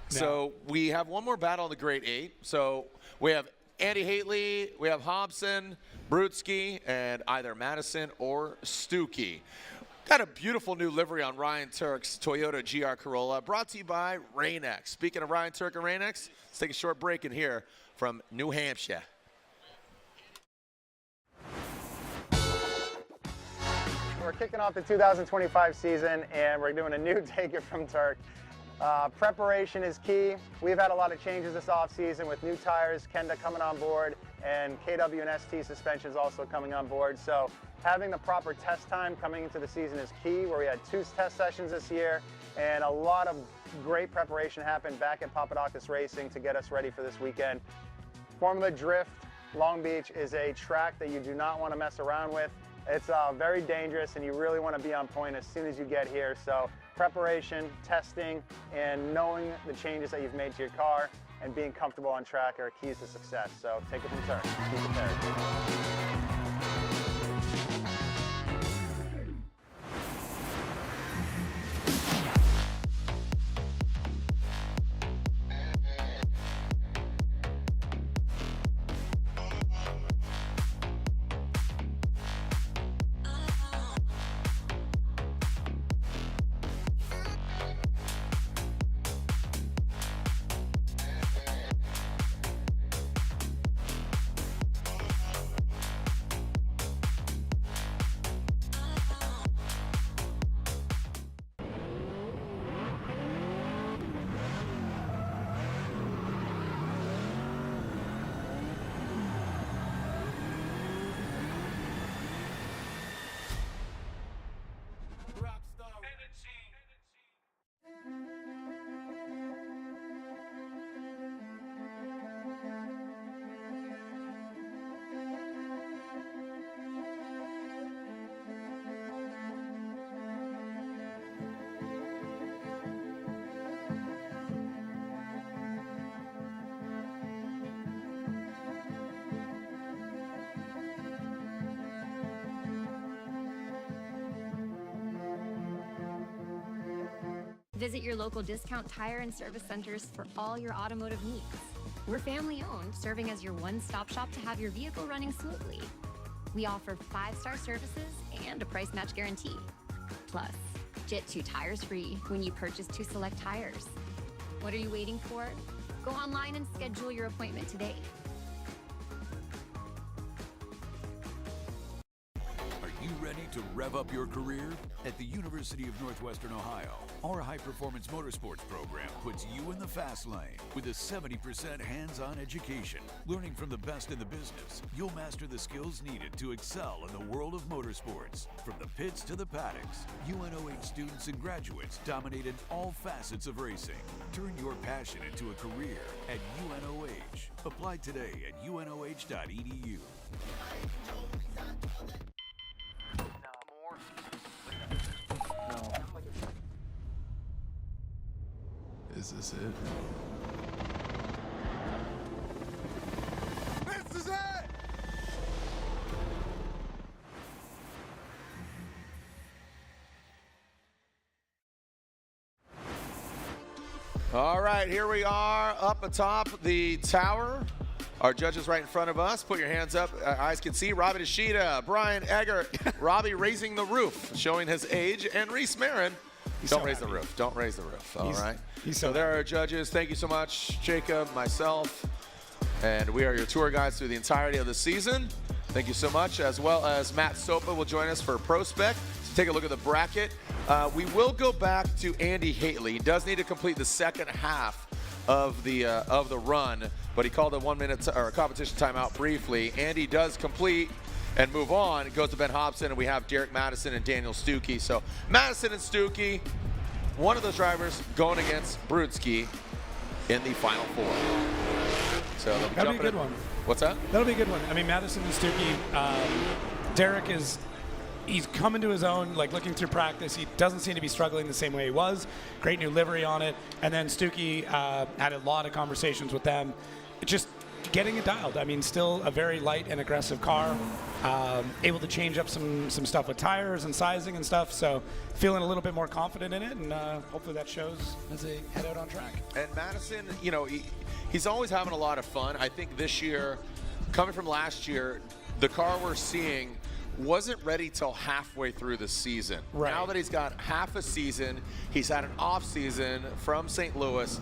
F: So we have one more battle in the grade 8. So we have Andy Hateley, we have Hobson, Brutzki, and either Madison or Stuke. Got a beautiful new livery on Ryan Turk's Toyota GR Corolla, brought to you by Rain-X. Speaking of Ryan Turk and Rain-X, let's take a short break in here from New Hampshire.
N: We're kicking off the 2025 season, and we're doing a new Take It From Turk. Preparation is key. We've had a lot of changes this off-season with new tires, Kenda coming on board, and KW and ST suspensions also coming on board. So having the proper test time coming into the season is key, where we had 2 test sessions this year, and a lot of great preparation happened back at Papadakis Racing to get us ready for this weekend. Formula Drift Long Beach is a track that you do not want to mess around with. It's very dangerous, and you really want to be on point as soon as you get here. So preparation, testing, and knowing the changes that you've made to your car and being comfortable on track are keys to success. So take it from Turk. Be prepared.
S: Visit your local discount tire and service centers for all your automotive needs. We're family-owned, serving as your one-stop shop to have your vehicle running smoothly. We offer 5-star services and a price match guarantee. Plus, get 2 tires free when you purchase 2 select tires. What are you waiting for? Go online and schedule your appointment today.
A: Are you ready to rev up your career? At the University of Northwestern Ohio, our high-performance motorsports program puts you in the fast lane with a 70% hands-on education. Learning from the best in the business, you'll master the skills needed to excel in the world of motorsports. From the pits to the paddocks, UNOH students and graduates dominate in all facets of racing. Turn your passion into a career at UNOH. Apply today at unoh.edu.
C: Is this it? This is it!
F: All right, here we are up atop the tower. Our judges right in front of us. Put your hands up. Eyes can see. Robbie Nishida, Brian Egger, Robbie raising the roof, showing his age, and Reese Marin. Don't raise the roof. Don't raise the roof. All right. So there are our judges. Thank you so much, Jacob, myself, and we are your tour guides through the entirety of the season. Thank you so much, as well as Matt Sopa will join us for Prospect. So take a look at the bracket. We will go back to Andy Hateley. He does need to complete the second half of the run, but he called a 1-minute or a competition timeout briefly. Andy does complete and move on. It goes to Ben Hobson, and we have Derek Madison and Daniel Stuke. So Madison and Stuke, one of those drivers going against Brutzki in the Final Four. So they'll be
I: That'll be a good one.
F: What's that?
I: That'll be a good one. I mean, Madison and Stuke, Derek he's coming to his own, like looking through practice. He doesn't seem to be struggling the same way he was. Great new livery on it. And then Stuke had a lot of conversations with them. Just getting it dialed. I mean, still a very light and aggressive car. Able to change up some stuff with tires and sizing and stuff. So feeling a little bit more confident in it, and hopefully that shows as they head out on track.
F: And Madison, you know, he's always having a lot of fun. I think this year, coming from last year, the car we're seeing wasn't ready till halfway through the season.
I: Right.
F: Now that he's got half a season, he's had an off season from St. Louis.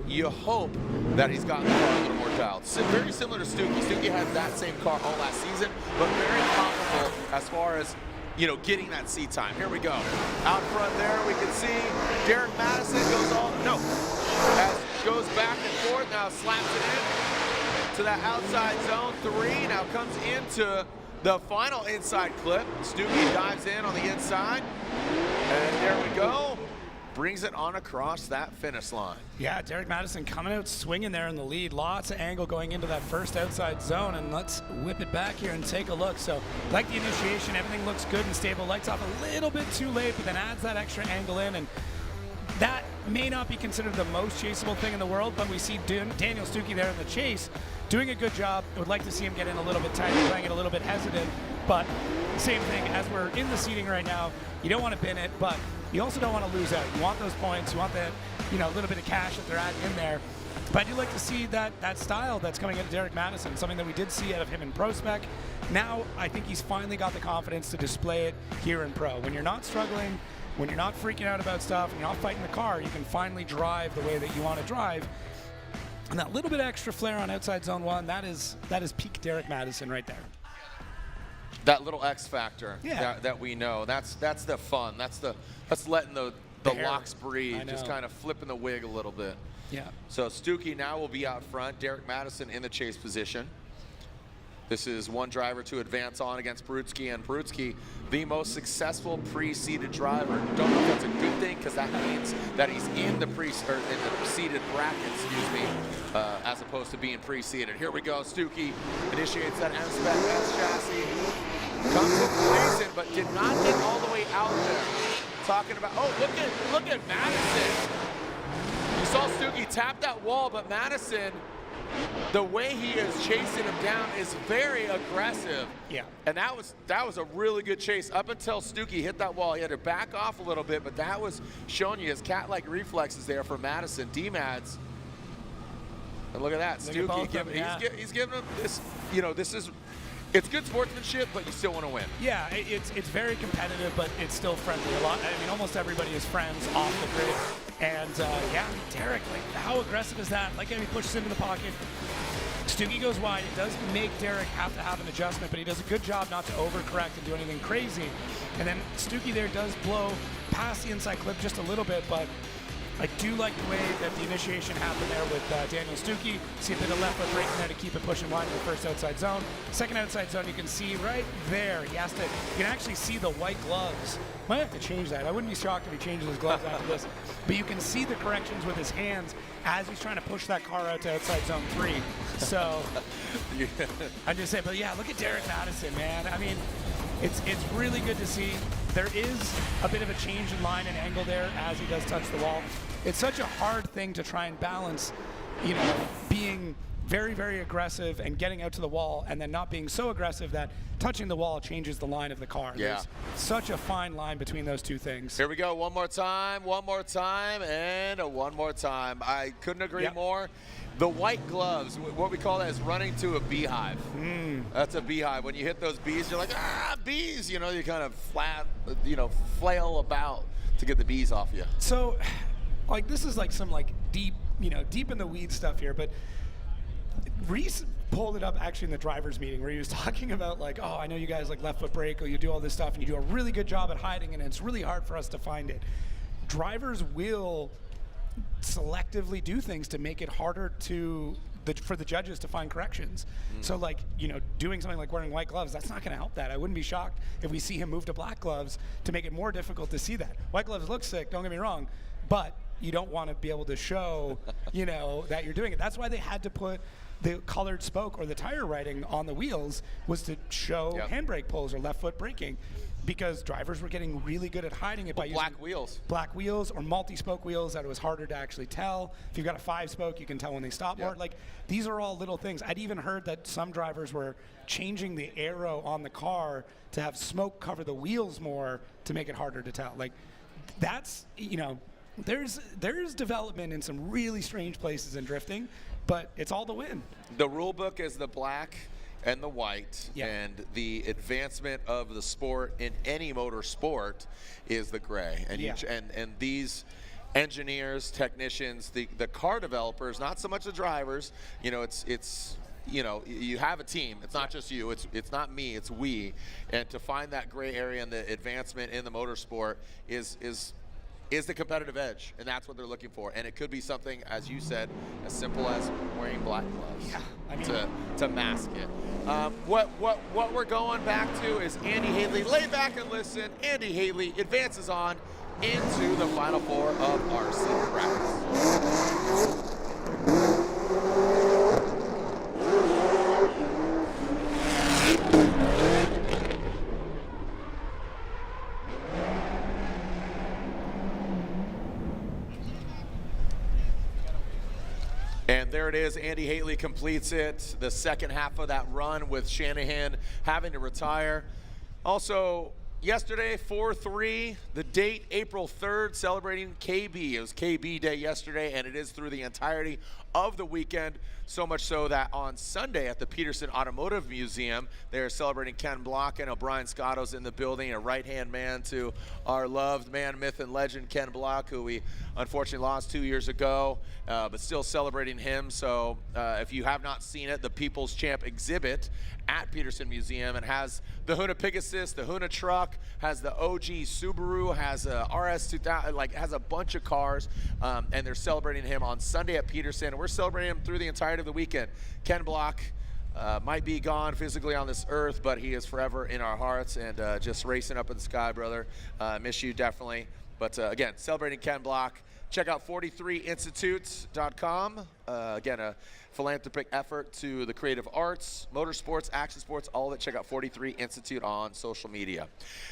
F: You hope that he's gotten the car a little more dialed. So very similar to Stuke. Stuke had that same car all last season, but very comparable as far as getting that seat time. Here we go. Out front there, we can see Derek Madison goes back and forth, now slaps it in to that outside zone 3, now comes into the final inside clip. Stuke dives in on the inside, and there we go. Brings it on across that finish line.
I: Yeah, Derek Madison coming out swinging there in the lead. Lots of angle going into that first outside zone, and let's whip it back here and take a look. So, like the initiation, everything looks good and stable. Lights off a little bit too late, but then adds that extra angle in, and that may not be considered the most chaseable thing in the world, but we see Daniel Stuke there in the chase doing a good job. I would like to see him get in a little bit tighter, playing it a little bit hesitant, but same thing, as we're in the seating right now, you don't want to bin it, but you also don't want to lose out. You want those points, you want that, little bit of cash that they're adding in there. But I do like to see that style that's coming out of Derek Madison, something that we did see out of him in Pro Spec. Now I think he's finally got the confidence to display it here in Pro. When you're not struggling, when you're not freaking out about stuff, and you're not fighting the car, you can finally drive the way that you want to drive. And that little bit extra flair on outside zone 1, that is peak Derek Madison right there.
F: That little X factor that we know. That's the fun. That's letting the locks breathe, just kind of flipping the wig a little bit.
I: Yeah.
F: So Stuke now will be out front. Derek Madison in the chase position. This is one driver to advance on against Brutzki, and Brutzki, the most successful pre-seeded driver. Don't know if that's a good thing, because that means that he's in the seeded bracket, as opposed to being pre-seeded. Here we go. Stuke initiates that M-Spec S chassis, comes in blazing, but did not get all the way out there. Talking about, look at Madison. You saw Stuke tap that wall, but Madison, the way he is chasing him down is very aggressive.
I: Yeah. And
F: that was a really good chase up until Stuke hit that wall. He had to back off a little bit, but that was showing you his cat-like reflexes there for Madison. D-Mads. And look at that. Stuke, he's giving him this, it's good sportsmanship, but you still want to win.
I: Yeah, it's very competitive, but it's still friendly. Almost everybody is friends off the grid. And Derek, how aggressive is that? Like, he pushes into the pocket. Stuke goes wide. It does make Derek have to have an adjustment, but he does a good job not to overcorrect and do anything crazy. And then Stuke there does blow past the inside clip just a little bit, but I do like the way that the initiation happened there with Daniel Stuke. See a bit of left foot braking there to keep it pushing wide in the first outside zone. Second outside zone, you can see right there, you can actually see the white gloves. Might have to change that. I wouldn't be shocked if he changes his gloves after this. But you can see the corrections with his hands as he's trying to push that car out to outside zone 3. So, I'm just saying, but yeah, look at Derek Madison, man. I mean, it's really good to see. There is a bit of a change in line and angle there as he does touch the wall. It's such a hard thing to try and balance, being very, very aggressive and getting out to the wall, and then not being so aggressive that touching the wall changes the line of the car.
F: Yeah.
I: There's such a fine line between those two things.
F: Here we go. One more time, and one more time. I couldn't agree more. The white gloves, what we call that is running to a beehive. That's a beehive. When you hit those bees, you're like, bees. You kind of flail about to get the bees off you.
I: So, this is some deep, deep in the weeds stuff here, but Reese pulled it up actually in the driver's meeting where he was talking about I know you guys left foot brake, or you do all this stuff and you do a really good job at hiding it, and it's really hard for us to find it. Drivers will selectively do things to make it harder for the judges to find corrections. So doing something like wearing white gloves, that's not going to help that. I wouldn't be shocked if we see him move to black gloves to make it more difficult to see that. White gloves look sick, don't get me wrong, but you don't want to be able to show, that you're doing it. That's why they had to put the colored spoke or the tire writing on the wheels, was to show handbrake pulls or left foot braking, because drivers were getting really good at hiding it by using black wheels or multi-spoke wheels that it was harder to actually tell. If you've got a 5-spoke, you can tell when they stop more. These are all little things. I'd even heard that some drivers were changing the aero on the car to have smoke cover the wheels more to make it harder to tell. That's, there's development in some really strange places in drifting, but it's all to win.
F: The rule book is the black and the white, and the advancement of the sport in any motor sport is the gray. And and these engineers, technicians, the car developers, not so much the drivers, it's you know, you have a team. It's not just you. It's not me. It's we. And to find that gray area and the advancement in the motorsport is the competitive edge, and that's what they're looking for. And it could be something, as you said, as simple as wearing black gloves to mask it. What we're going back to is Andy Hateley. Lay back and listen. Andy Hateley advances on into the Final Four of RC Rapids. And there it is, Andy Hateley completes it. The second half of that run with Shanahan having to retire. Also, yesterday, 4-3, the date, April 3rd, celebrating KB. It was KB Day yesterday, and it is through the entirety of the weekend, so much so that on Sunday at the Peterson Automotive Museum, they're celebrating Ken Block, and O'Brien Scotto's in the building, a right-hand man to our loved man, myth, and legend, Ken Block, who we unfortunately lost 2 years ago, but still celebrating him. So if you have not seen it, the People's Champ exhibit at Peterson Museum, and has the Huna Pegasus, the Huna truck, has the OG Subaru, has a RS2000, like has a bunch of cars, and they're celebrating him on Sunday at Peterson. We're celebrating him through the entirety of the weekend. Ken Block might be gone physically on this earth, but he is forever in our hearts, and just racing up in the sky, brother. Miss you definitely. But again, celebrating Ken Block. Check out 43institute.com. Again, a philanthropic effort to the creative arts, motorsports, action sports, all of it. Check out 43 Institute on social media.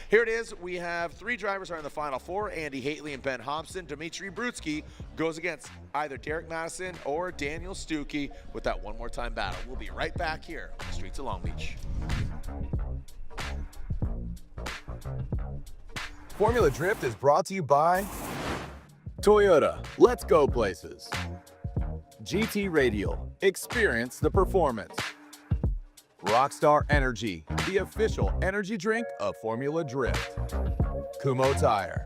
F: Here it is. We have 3 drivers are in the Final Four, Andy Hateley and Ben Hobson. Dmitry Brutzki goes against either Derek Madison or Daniel Stuke with that one more time battle. We'll be right back here on the streets of Long Beach.
T: Formula Drift is brought to you by Toyota, let's go places. GT Radial, experience the performance. Rockstar Energy, the official energy drink of Formula Drift. Kumho Tire.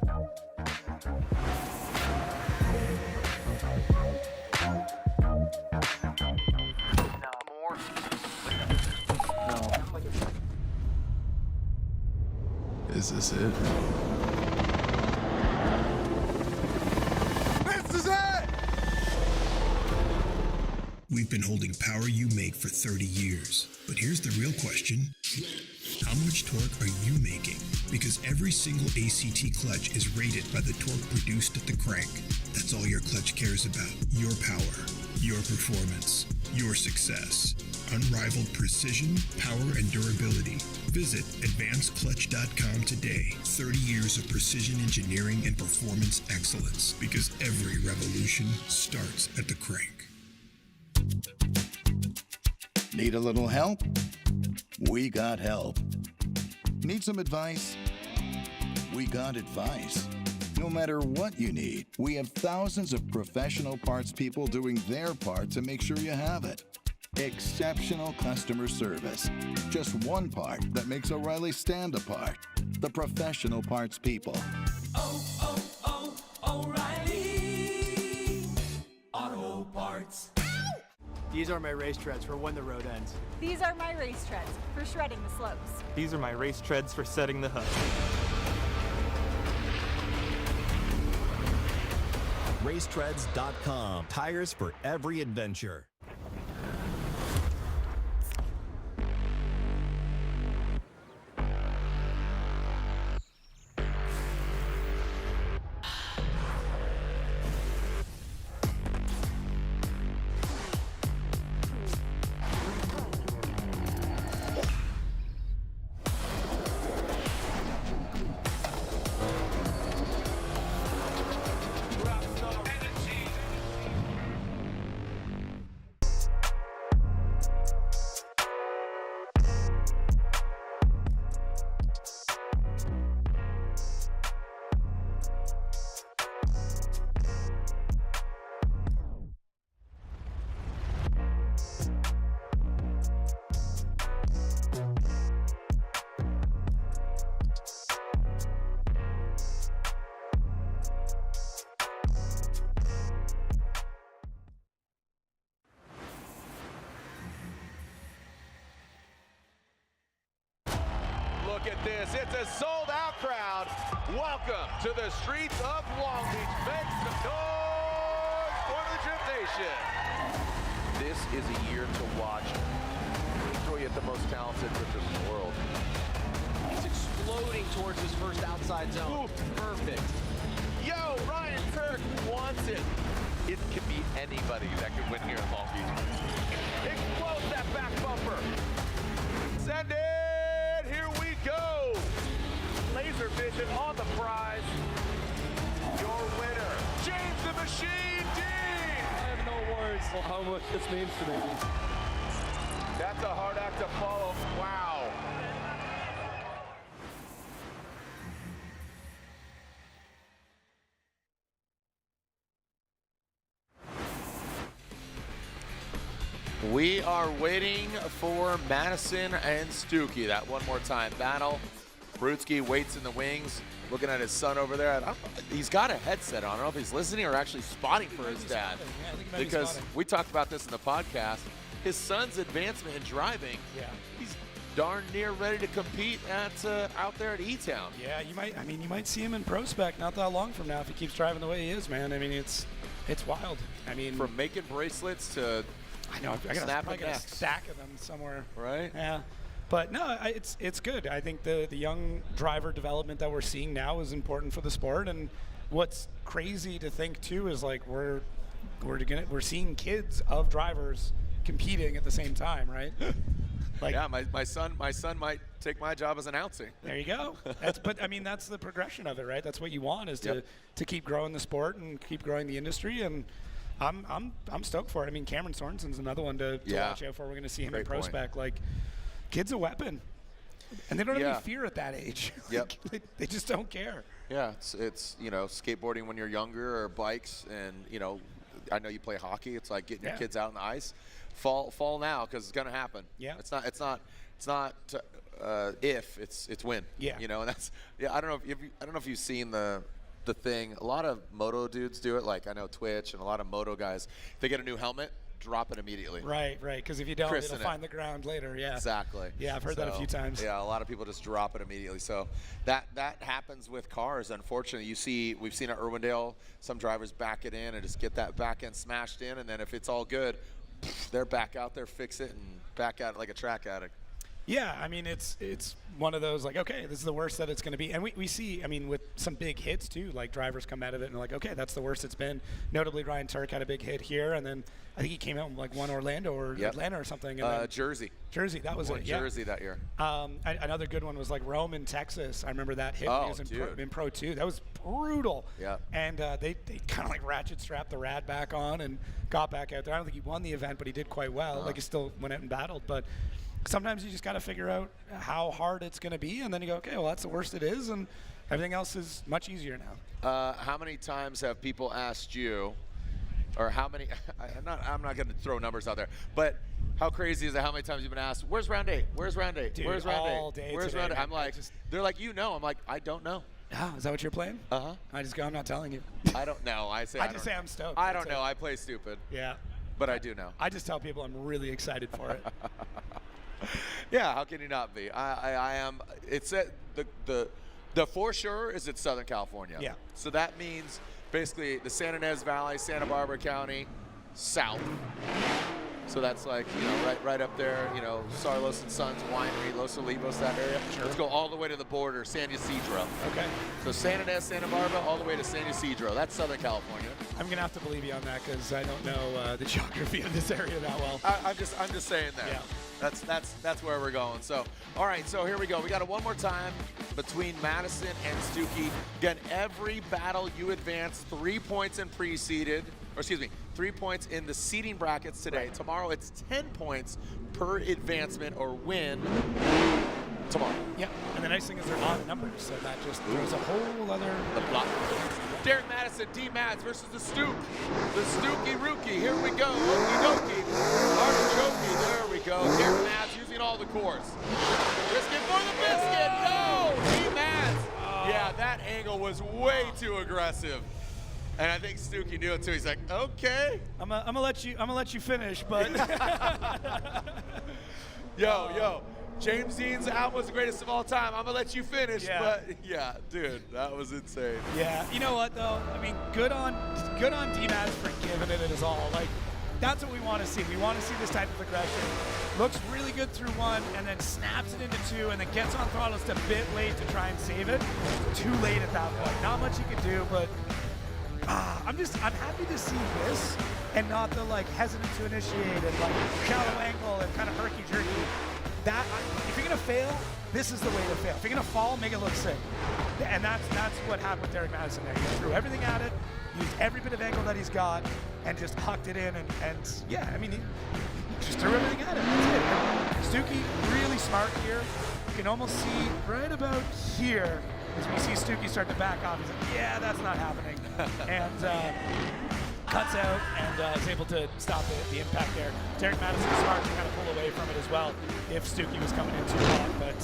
C: Is this it?
U: This is it! We've been holding power you make for 30 years. But here's the real question. How much torque are you making? Because every single ACT clutch is rated by the torque produced at the crank. That's all your clutch cares about. Your power, your performance, your success. Unrivaled precision, power, and durability. Visit advancedclutch.com today. 30 years of precision engineering and performance excellence. Because every revolution starts at the crank.
P: Need a little help? We got help. Need some advice? We got advice. No matter what you need, we have thousands of professional parts people doing their part to make sure you have it. Exceptional customer service. Just one part that makes O'Reilly stand apart. The professional parts people.
Q: O'Reilly Auto Parts.
V: These are my RaceTreads for when the road ends.
W: These are my RaceTreads for shredding the slopes.
V: These are my RaceTreads for setting the hook.
E: RaceTreads.com. Tires for every adventure.
F: look at this. It's a sold-out crowd. Welcome to the streets of Long Beach. Make some noise for the Drift Nation. This is a year to watch. Troy at the most talented drifters in the world.
G: He's exploding towards his first outside zone.
F: Ooh.
G: Perfect.
F: Yo, Ryan Turk wants it. It could be anybody that could win here in Long Beach. Explode that back bumper. Send it. Here we go. Laser vision on the prize. Your winner, James the Machine Dean.
B: I have no words for how much this means to me.
F: That's a hard act to follow. Wow. We are waiting for Madison and Stuke. That one more time battle. Brutzki waits in the wings, looking at his son over there. He's got a headset on. I don't know if he's listening or actually spotting for his dad. Because we talked about this in the podcast. His son's advancement in driving.
I: Yeah.
F: He's darn near ready to compete at out there at E-Town.
I: Yeah, you might. I mean, you might see him in Pro Spec not that long from now if he keeps driving the way he is, man. I mean, it's wild. I mean,
F: from making bracelets to
I: I know I got a stack of them somewhere.
F: Right.
I: Yeah. But no, it's good. I think the young driver development that we're seeing now is important for the sport. And what's crazy to think too is like we're seeing kids of drivers competing at the same time, right? Like,
F: yeah, my son might take my job as announcing.
I: There you go. But I mean, that's the progression of it, right? That's what you want is to keep growing the sport and keep growing the industry. And I'm stoked for it. I mean, Cameron Sorensen's another one to watch out for. We're going to see him in Pro Spec. Like, kid's a weapon, and they don't have any fear at that age.
F: Yep.
I: They just don't care.
F: Yeah, it's skateboarding when you're younger or bikes, and I know you play hockey. It's like getting your kids out on the ice. Fall now because it's gonna happen.
I: Yeah.
F: It's not if it's when.
I: Yeah.
F: And that's I don't know if you've seen the thing. A lot of moto dudes do it. Like I know Twitch and a lot of moto guys. They get a new helmet, drop it immediately.
I: Right. Because if you don't, it'll find the ground later. Yeah.
F: Exactly.
I: Yeah, I've heard that a few times.
F: Yeah, a lot of people just drop it immediately. So that happens with cars. Unfortunately, we've seen at Irwindale some drivers back it in and just get that back end smashed in, and then if it's all good, they're back out there, fix it, and back at it like a track addict.
I: Yeah, I mean, it's one of those, like, okay, this is the worst that it's going to be. And we see, I mean, with some big hits, too, like drivers come out of it and like, okay, that's the worst it's been. Notably, Ryan Turk had a big hit here, and then I think he came out and like won Orlando or Atlanta or something. And
F: Jersey,
I: that was it, yeah.
F: Jersey that year.
I: Another good one was like Rome in Texas. I remember that hit. He was in Pro 2. That was brutal.
F: Yeah.
I: And they kind of like ratchet strapped the rad back on and got back out there. I don't think he won the event, but he did quite well. Like he still went out and battled, but sometimes you just got to figure out how hard it's going to be, and then you go, okay, well, that's the worst it is, and everything else is much easier now.
F: How many times have people asked you, or how many, I'm not going to throw numbers out there, but how crazy is it how many times you've been asked, where's round 8? Where's round 8?
I: Dude,
F: where's round
I: all
F: 8?
I: day
F: Where's
I: today,
F: round 8?
I: man.
F: I'm like, they're like, I'm like, I don't know.
I: Oh, is that what you're playing?
F: Uh-huh.
I: I just go, I'm not telling you.
F: I don't know. I just
I: say I'm stoked.
F: I don't know. I play stupid.
I: Yeah.
F: But I do know.
I: I just tell people I'm really excited for it.
F: Yeah, how can you not be? I am. It's at the for sure is in Southern California.
I: Yeah.
F: So that means basically the San Ynez Valley, Santa Barbara County, south. So that's like right up there. Sarlos and Sons Winery, Los Olivos, that area.
I: Sure.
F: Let's go all the way to the border, San Ysidro.
I: Okay.
F: So San Ynez, Santa Barbara, all the way to San Ysidro. That's Southern California.
I: I'm gonna have to believe you on that because I don't know the geography of this area that well.
F: I'm just saying that.
I: Yeah.
F: That's where we're going. So, all right, so here we go. We got it one more time between Madison and Stuke. Again, every battle you advance 3 points in pre-seeded, or excuse me, 3 points in the seeding brackets today. Right. Tomorrow it's 10 points per advancement or win tomorrow.
I: Yeah, and the nice thing is they're odd numbers, so that just throws a whole other...
F: The block. Derek Madison, D-Mads versus the Stuke. The Stuke rookie. Here we go. Okie dokie. Artichoke. There we go. Derek Mads using all the cores. Risking for the biscuit. No! D-Mads. Yeah, that angle was way too aggressive. And I think Stuke knew it too. He's like, okay.
I: I'm gonna let you finish, but
F: Yo. James Dean's album was the greatest of all time. I'm gonna let you finish, but yeah, dude, that was insane.
I: Yeah, you know what though? I mean, good on D-Mads for giving it his all. Like, that's what we want to see. We want to see this type of aggression. Looks really good through one, and then snaps it into two, and then gets on throttle just a bit late to try and save it. Too late at that point. Not much he could do, but I'm happy to see this and not the like hesitant to initiate and like shallow angle and kind of herky-jerky. That, if you're gonna fail, this is the way to fail. If you're gonna fall, make it look sick. And that's what happened with Derek Madison there. He threw everything at it, used every bit of angle that he's got, and just hucked it in. And yeah, I mean, he just threw everything at it. That's it. Stuke really smart here. You can almost see right about here as we see Stuke start to back off. He's like, yeah, that's not happening. And cuts out and is able to stop the impact there. Derek Madison is smart to kind of pull away from it as well if Stuke was coming in too hot. But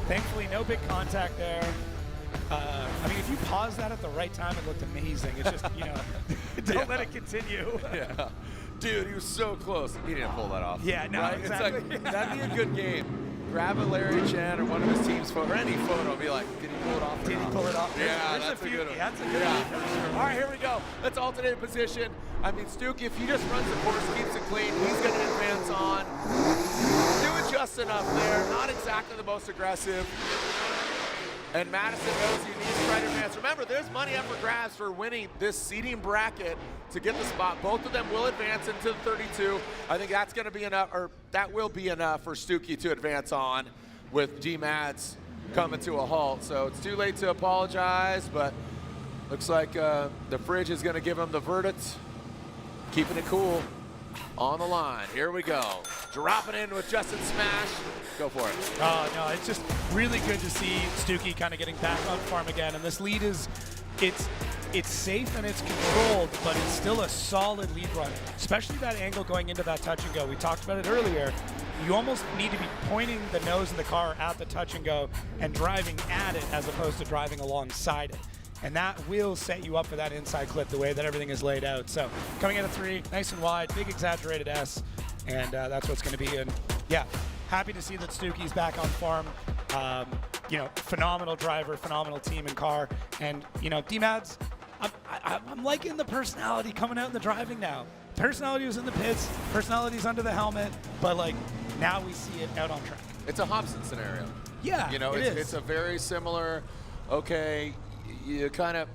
I: thankfully, no big contact there. I mean, if you pause that at the right time, it looked amazing. It's just, you know, don't let it continue.
F: Yeah. Dude, he was so close. He didn't pull that off.
I: Yeah, no,
F: right?
I: exactly.
F: It's like, that'd be a good game. Grab a Larry Chan or one of his team's photo, or any photo, and be like, did he pull it off?
I: Did he pull it off?
F: Yeah, that's a good one.
I: That's a good one.
F: All right, here we go. Let's alternate position. I mean, Stuke, if he just runs the course, keeps it clean, he's going to advance on. Doing just enough there. Not exactly the most aggressive. And Madison knows he needs to try to advance. Remember, there's money up for grabs for winning this seeding bracket to get the spot. Both of them will advance into the 32. I think that's going to be enough, or that will be enough for Stuke to advance on with D-Mads coming to a halt. So it's too late to apologize, but looks like the fridge is going to give him the verdict. Keeping it cool on the line. Here we go. Dropping in with Justin Smash. Go for it.
I: Oh, no, it's just really good to see Stuke kind of getting back on form again. And this lead is, it's safe and it's controlled, but it's still a solid lead run, especially that angle going into that touch and go. We talked about it earlier. You almost need to be pointing the nose of the car at the touch and go and driving at it as opposed to driving alongside it. And that will set you up for that inside clip the way that everything is laid out. So coming in at 3, nice and wide, big exaggerated S, and that's what's going to be. And yeah, happy to see that Stuke's back on form. You know, phenomenal driver, phenomenal team and car. And, you know, D-Mads, I'm liking the personality coming out in the driving now. Personality was in the pits, personality's under the helmet, but like now we see it out on track.
F: It's a Hobson scenario.
I: Yeah,
F: you know, it's a very similar, okay, you kind of,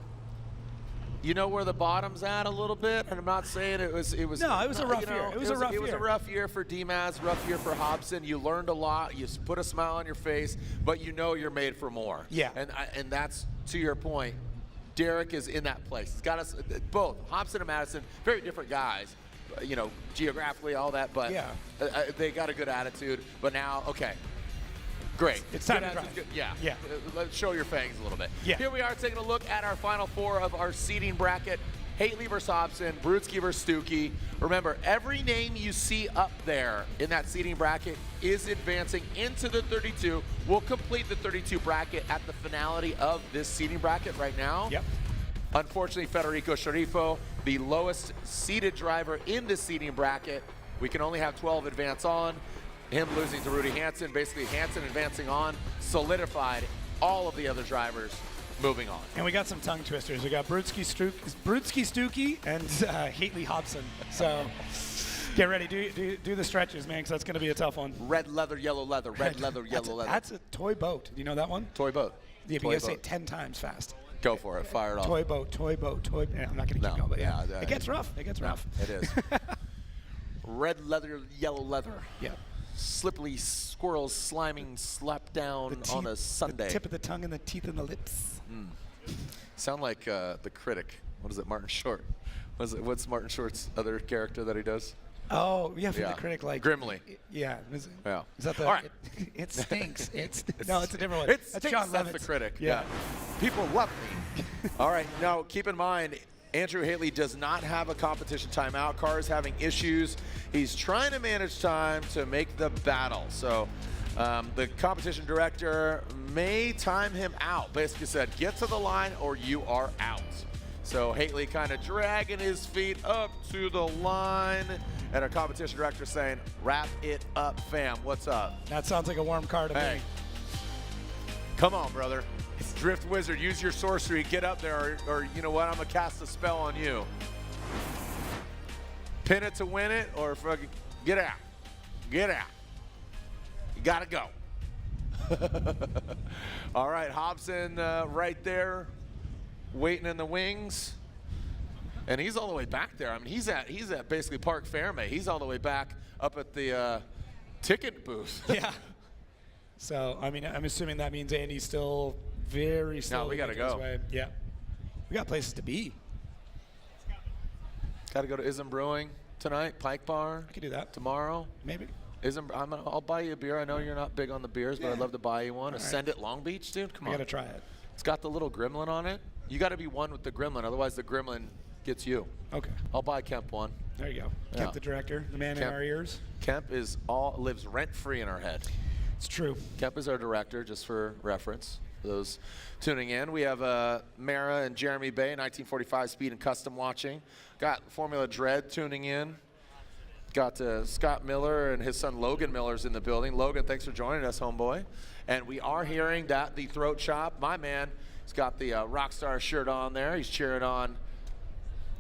F: you know where the bottom's at a little bit, and I'm not saying it was.
I: No, it was a rough year. It was a rough year.
F: It was a rough year for D-Mads, rough year for Hobson. You learned a lot. You put a smile on your face, but you know you're made for more.
I: Yeah.
F: And that's, to your point, Derek is in that place. He's got us both, Hobson and Madison, very different guys, you know, geographically, all that, but
I: yeah.
F: They got a good attitude. But now, okay. Great.
I: It's time to drive.
F: Yeah.
I: Yeah.
F: Let's show your fangs a little bit.
I: Yeah.
F: Here we are taking a look at our final 4 of our seeding bracket. Hateley versus Hobson, Brutzki versus Stuke. Remember, every name you see up there in that seeding bracket is advancing into the 32. We'll complete the 32 bracket at the finality of this seeding bracket right now.
I: Yep.
F: Unfortunately, Federico Sceriffo, the lowest seeded driver in this seeding bracket. We can only have 12 advance on. Him losing to Rudy Hansen, basically Hansen advancing on, solidified all of the other drivers moving on.
I: And we got some tongue twisters. We got Brutzki Stuke and Hateley Hobson. So get ready, do the stretches, man, because that's going to be a tough one.
F: Red leather, yellow leather, red leather, yellow leather.
I: That's a toy boat. Do you know that one?
F: Toy boat.
I: Yeah, but you got to say it 10 times fast.
F: Go for it. Fire it off.
I: Toy boat, toy boat, toy boat. Yeah, I'm not going to keep going, but yeah. It gets rough. It gets rough.
F: It is. Red leather, yellow leather.
I: Yeah.
F: Slippery squirrels sliming slap down on a Sunday.
I: The tip of the tongue and the teeth and the lips.
F: Sound like the critic. What is it, Martin Short? What's Martin Short's other character that he does?
I: Oh, yeah, from the critic, like
F: Grimly.
I: Yeah. Is that the?
F: All right.
I: It stinks. No, it's a different one. That's John
F: That's
I: Lovitz.
F: the critic.
I: Yeah.
F: People love me. All right. Now, keep in mind, Andrew Hateley does not have a competition timeout. Car is having issues. He's trying to manage time to make the battle. So the competition director may time him out. Basically said, get to the line or you are out. So Hateley kind of dragging his feet up to the line. And our competition director saying, wrap it up, fam. What's up?
I: That sounds like a warm car to me.
F: Come on, brother. It's Drift Wizard. Use your sorcery. Get up there, or you know what? I'm going to cast a spell on you. Pin it to win it, or fucking get out. Get out. You got to go. All right, Hobson right there, waiting in the wings. And he's all the way back there. I mean, he's at basically Park Fairmay. He's all the way back up at the ticket booth.
I: Yeah. So, I mean, I'm assuming that means Andy's still very slow.
F: No, we got to go.
I: Yeah. We got places to be.
F: Got to go to Ism Brewing tonight, Pike Bar.
I: I could do that.
F: Tomorrow.
I: Maybe.
F: I'll buy you a beer. I know you're not big on the beers, but I'd love to buy you one. Ascend it Long Beach, dude. Come on.
I: I got to try it.
F: It's got the little gremlin on it. You got to be one with the gremlin, otherwise the gremlin gets you.
I: Okay.
F: I'll buy Kemp one.
I: There you go. Kemp, the director, the man in our ears.
F: Kemp lives rent-free in our head.
I: It's true.
F: Kemp is our director, just for reference. For those tuning in, we have Mara and Jeremy Bay, 1945 Speed and Custom watching. Got Formula Dread tuning in. Got Scott Miller and his son Logan Miller's in the building. Logan, thanks for joining us, homeboy. And we are hearing that the Throat Chop, my man, he's got the Rockstar shirt on there. He's cheering on.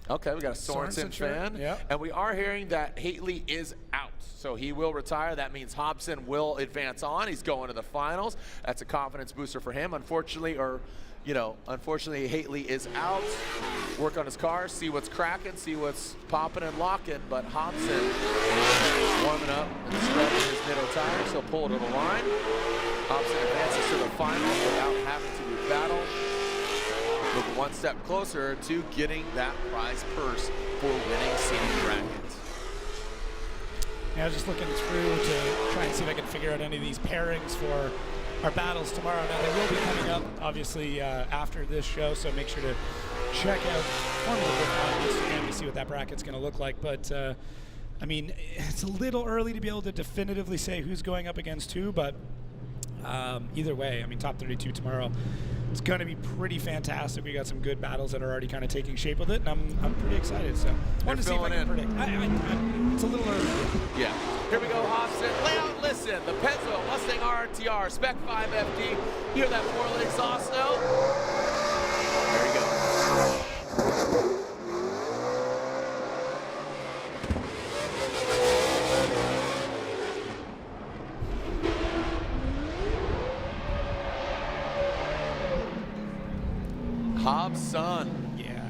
F: Okay, we got a Sorensen fan.
I: Yeah.
F: And we are hearing that Hateley is out. So he will retire. That means Hobson will advance on. He's going to the finals. That's a confidence booster for him. Unfortunately, Hateley is out. Work on his car, see what's cracking, see what's popping and locking. But Hobson warming up and spreading his Nitto tires. He'll pull to the line. Hobson advances to the final without having to do battle. Moving one step closer to getting that prize purse for winning seeding bracket.
I: Yeah, I was just looking through to try and see if I can figure out any of these pairings for our battles tomorrow. Now, they will be coming up, obviously, after this show, so make sure to check out Formula on Instagram to see what that bracket's going to look like. But, I mean, it's a little early to be able to definitively say who's going up against who, but either way, I mean, top 32 tomorrow. It's going to be pretty fantastic. We got some good battles that are already kind of taking shape with it, and I'm pretty excited. So I want to see if I can predict. It's a little early.
F: Yeah. Here we go, Hobson. Lay out and listen. The Pezzo Mustang RTR Spec 5 FD. Hear that 4-lit exhaust note? There you go. Hobson.
I: Yeah.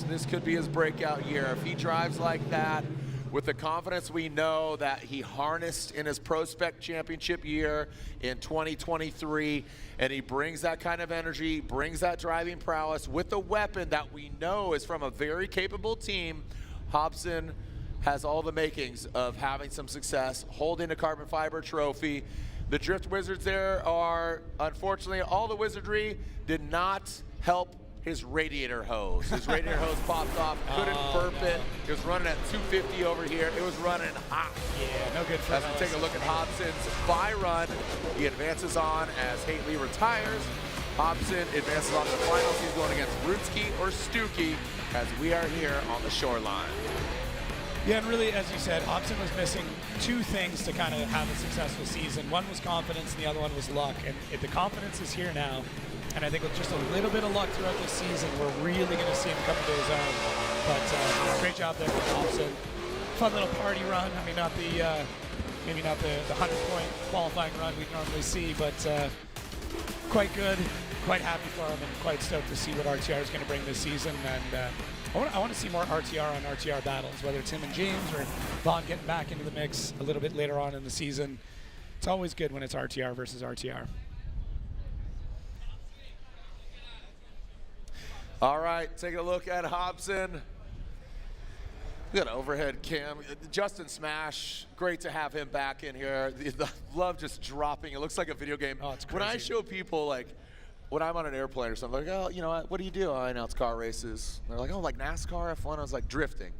F: This could be his breakout year. If he drives like that, with the confidence we know that he harnessed in his Pro Spec Championship year in 2023, and he brings that kind of energy, brings that driving prowess with a weapon that we know is from a very capable team, Hobson has all the makings of having some success, holding a carbon fiber trophy. The Drift Wizards there are, unfortunately, all the wizardry did not help his radiator hose. His radiator hose popped off, couldn't burp it. It was running at 250 over here. It was running hot.
I: Yeah, no good for
F: us. As we take a look at Hobson's bye run, he advances on as Hateley retires. Hobson advances on to the finals. He's going against Brutzki or Stuke as we are here on the shoreline.
I: Yeah, and really, as you said, Hobson was missing two things to kind of have a successful season. One was confidence, and the other one was luck. And the confidence is here now. And I think with just a little bit of luck throughout this season, we're really going to see him come into his own. But great job there with Hobson. Fun little party run. I mean, not the maybe not the 100-point qualifying run we normally see, but quite good. Quite happy for him, and quite stoked to see what RTR is going to bring this season. And I want to see more RTR on RTR battles, whether it's him and James or Vaughn getting back into the mix a little bit later on in the season. It's always good when it's RTR versus RTR.
F: All right, take a look at Hobson. We got an overhead cam. Justin Smash, great to have him back in here. The love just dropping. It looks like a video game.
I: Oh, it's crazy.
F: When I show people, like, when I'm on an airplane or something, like, oh, you know, what do you do? Oh, I know it's car races. And they're like, oh, like NASCAR, F1? I was like, drifting.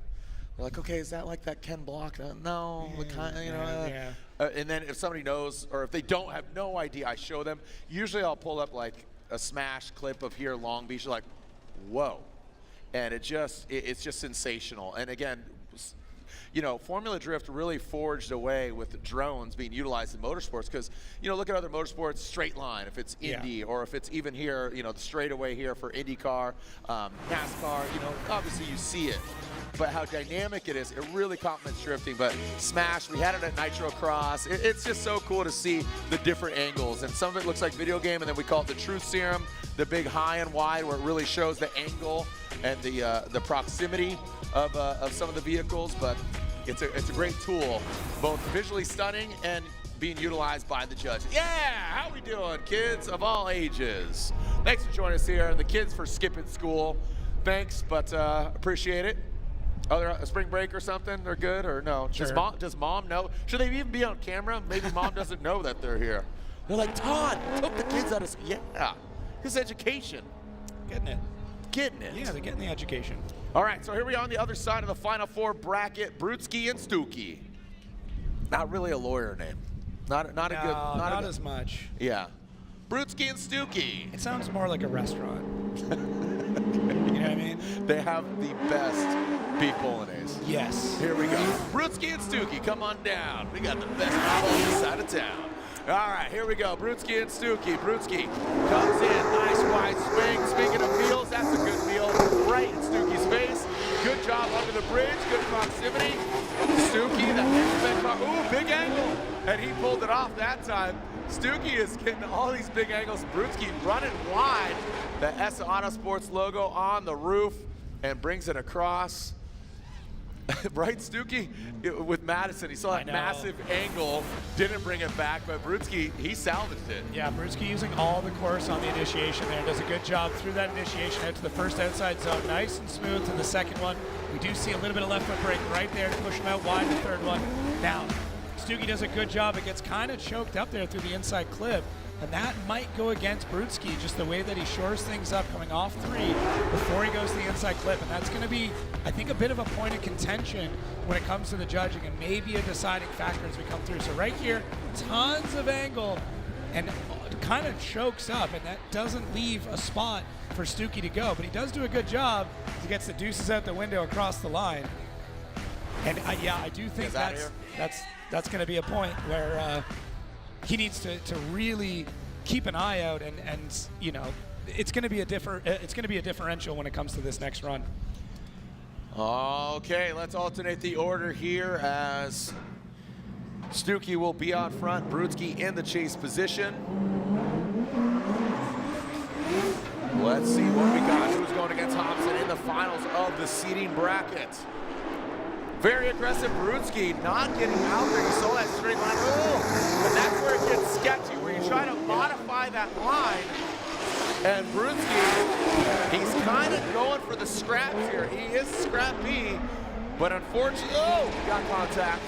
F: They're like, okay, is that like that Ken Block? No,
I: yeah.
F: And then if somebody knows, or if they don't have no idea, I show them. Usually I'll pull up like a Smash clip of here Long Beach, like, whoa. And it's just sensational. And again, you know, Formula Drift really forged a way with the drones being utilized in motorsports because, you know, look at other motorsports, straight line, if it's Indy or if it's even here, you know, the straightaway here for IndyCar, NASCAR, you know, obviously you see it. But how dynamic it is, it really complements drifting. But Smash, we had it at Nitro Cross. It's just so cool to see the different angles. And some of it looks like video game, and then we call it the Truth Serum, the big high and wide, where it really shows the angle and the proximity of some of the vehicles. But it's a great tool, both visually stunning and being utilized by the judges. Yeah, how we doing, kids of all ages? Thanks for joining us here, and the kids for skipping school. Thanks, but appreciate it. Other spring break or something, they're good or no? Sure. Does mom know? Should they even be on camera? Maybe mom doesn't know that they're here. They're like, Todd, took the kids out of school. Yeah, his education.
I: Getting it.
F: Getting it.
I: Yeah, they're getting the education.
F: All right, so here we are on the other side of the Final Four bracket, Brutzki and Stuke. Not really a lawyer name. Not
I: as much.
F: Yeah. Brutzki and Stuke.
I: It sounds more like a restaurant. You know what I mean?
F: They have the best beef bolognese.
I: Yes.
F: Here we go. Brutzki and Stuke, come on down. We got the best people on this side of town. All right, here we go. Brutzki and Stuke. Brutzki comes in, nice wide swing. Speaking of meals, that's a good meal right in Stuke's face. Good job under the bridge, good proximity. Stuke, the head car. Ooh, big angle. And he pulled it off that time. Stuke is getting all these big angles. Brutzki running wide. The S Autosports logo on the roof and brings it across. Right, Stuke? With Madison, he saw that massive angle, didn't bring it back, but Brutzki, he salvaged it.
I: Yeah, Brutzki using all the course on the initiation there. Does a good job through that initiation out to the first outside zone. Nice and smooth to the second one. We do see a little bit of left foot brake right there to push him out wide the third one. Now, Stuke does a good job. It gets kind of choked up there through the inside clip. And that might go against Brutzki, just the way that he shores things up coming off 3 before he goes to the inside clip. And that's going to be, I think, a bit of a point of contention when it comes to the judging and maybe a deciding factor as we come through. So right here, tons of angle and kind of chokes up, and that doesn't leave a spot for Stuke to go. But he does do a good job. He gets the deuces out the window across the line. And I do think that's going to be a point where he needs to really keep an eye out, and you know, it's going to be a differential when it comes to this next run.
F: Okay, let's alternate the order here as Stuke will be out front, Brutzki in the chase position. Let's see what we got. Who's going against Hobson in the finals of the seeding bracket? Very aggressive Brutzki, not getting out there. You saw that straight line. Oh, and that's where it gets sketchy, where you try to modify that line. And Brutzki, he's kind of going for the scraps here. He is scrappy, but unfortunately, he got contact.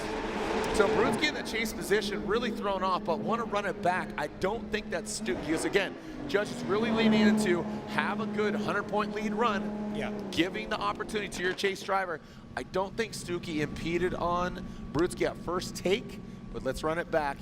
F: So Brutzki in the chase position, really thrown off, but want to run it back. I don't think that's Stuke, because again, judges really leaning into have a good 100-point lead run, giving the opportunity to your chase driver. I don't think Stuke impeded on Brutzki at first take, but let's run it back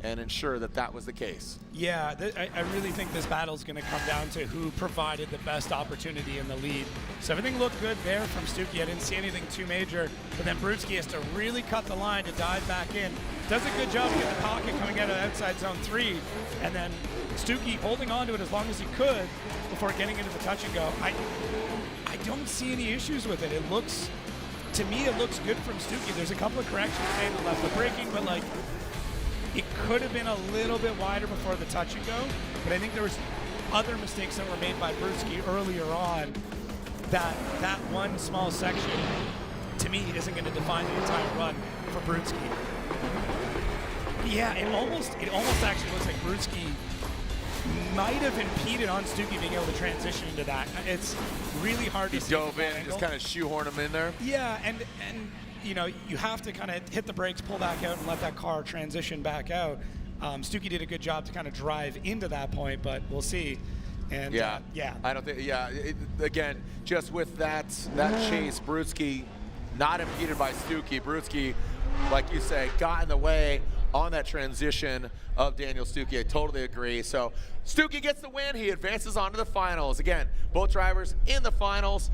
F: and ensure that that was the case.
I: Yeah, I really think this battle is going to come down to who provided the best opportunity in the lead. So everything looked good there from Stuke. I didn't see anything too major, but then Brutzki has to really cut the line to dive back in. Does a good job of getting the pocket coming out of outside zone 3, and then Stuke holding on to it as long as he could before getting into the touch and go. I don't see any issues with it. It looks, to me, it looks good from Stuke. There's a couple of corrections made in the left foot braking, but like, it could have been a little bit wider before the touch and go, but I think there was other mistakes that were made by Brutzki earlier on that one small section, to me, isn't going to define the entire run for Brutzki. Yeah, it almost actually looks like Brutzki might have impeded on Stuke being able to transition into that. It's really hard to see. He
F: dove in and just kind of shoehorn him in there.
I: Yeah, and you know, you have to kind of hit the brakes, pull back out, and let that car transition back out. Stuke did a good job to kind of drive into that point, but we'll see. And
F: I don't think. Again, just with that chase, Brutzki not impeded by Stuke. Brutzki, like you say, got in the way on that transition of Daniel Stuke. I totally agree. So Stuke gets the win. He advances on to the finals. Again, both drivers in the finals.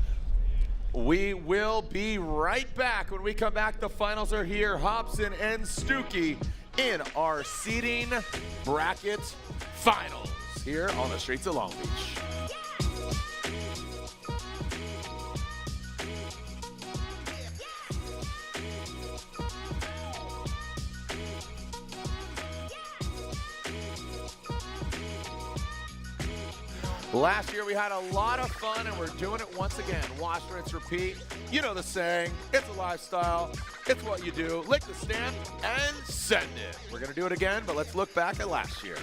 F: We will be right back. When we come back, the finals are here. Hobson and Stuke in our seeding bracket finals here on the streets of Long Beach. Last year we had a lot of fun and we're doing it once again. Wash, rinse, repeat. You know the saying, it's a lifestyle, it's what you do. Lick the stamp and send it. We're gonna do it again, but let's look back at last year.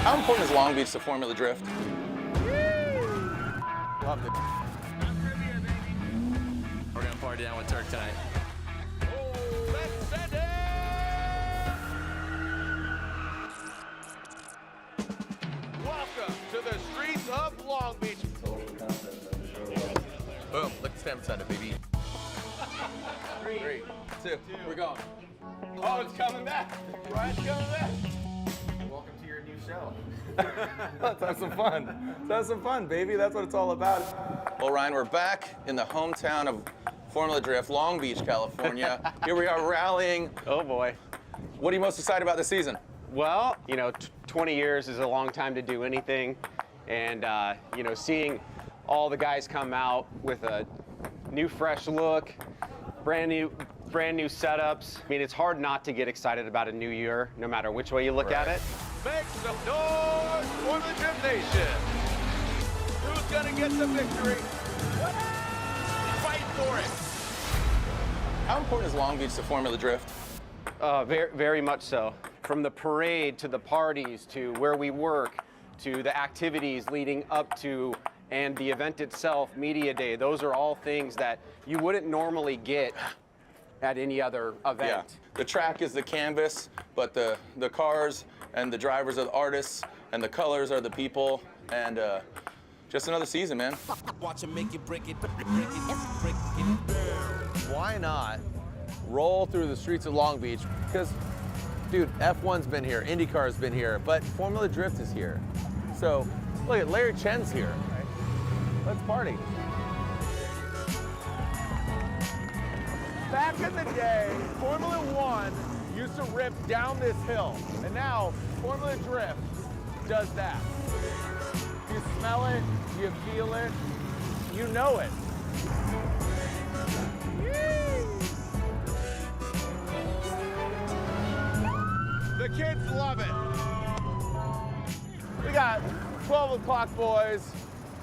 D: How important is Long Beach to Formula Drift?
F: Loved it.
V: We're gonna party down with Turk tonight.
F: Let's send it! Welcome to the streets of Long Beach.
T: Boom, lick the stamp and send it, baby. 3, 2, we're going.
V: Oh, it's coming back.
F: Ryan's coming back.
R: Welcome to your new show.
T: Let's have some fun. Let's have some fun, baby. That's what it's all about.
D: Well, Ryan, we're back in the hometown of Formula Drift, Long Beach, California. Here we are rallying.
R: Oh boy.
D: What are you most excited about this season?
R: Well, you know, 20 years is a long time to do anything. And, you know, seeing all the guys come out with a new, fresh look, brand new setups. I mean, it's hard not to get excited about a new year, no matter which way you look at it.
F: Make some noise for the Drift Nation. Who's gonna get the victory? Fight for it.
D: How important is Long Beach to Formula Drift?
R: Very, very much so. From the parade to the parties to where we work to the activities leading up to and the event itself, Media Day, those are all things that you wouldn't normally get at any other event.
D: Yeah. The track is the canvas, but the cars and the drivers are the artists, and the colors are the people, and just another season, man.
L: Watch him make it, break it.
T: Why not roll through the streets of Long Beach? Because, dude, F1's been here, IndyCar's been here, but Formula Drift is here. So, look at Larry Chen's here. Let's party.
F: Back in the day, Formula One used to rip down this hill, and now Formula Drift does that. You smell it, you feel it, you know it. The kids love it. We got 12 o'clock boys,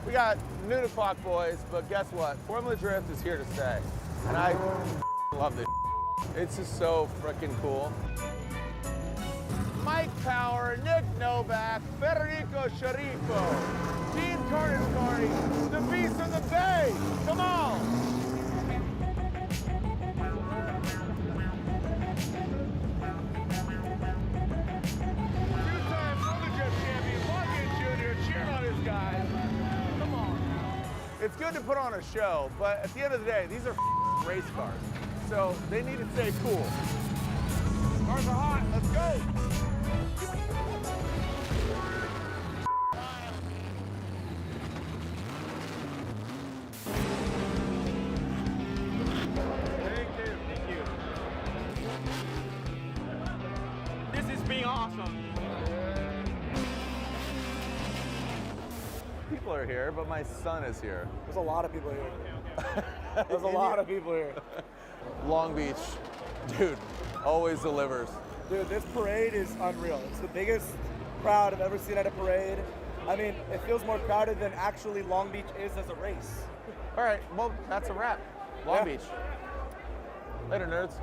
F: we got noon o'clock boys, but guess what? Formula Drift is here to stay. And I love this. It's just so freaking cool. Mike Power, Nick Novak, Federico Sceriffo, Dean Carnescari, the Beast of the Bay. Come on. Two-time Formula Drift champion, Logan Jr., cheering on his guys. Come on. It's good to put on a show, but at the end of the day, these are race cars. So they need to stay cool. Cars are hot, let's go.
V: Thank you. This is being awesome.
T: People are here, but my son is here.
H: There's a lot of people here. There's a lot of people here.
T: Long Beach, dude, always delivers.
H: Dude, this parade is unreal. It's the biggest crowd I've ever seen at a parade. I mean, it feels more crowded than actually Long Beach is as a race.
T: All right, well, that's a wrap. Long Beach. Later, nerds.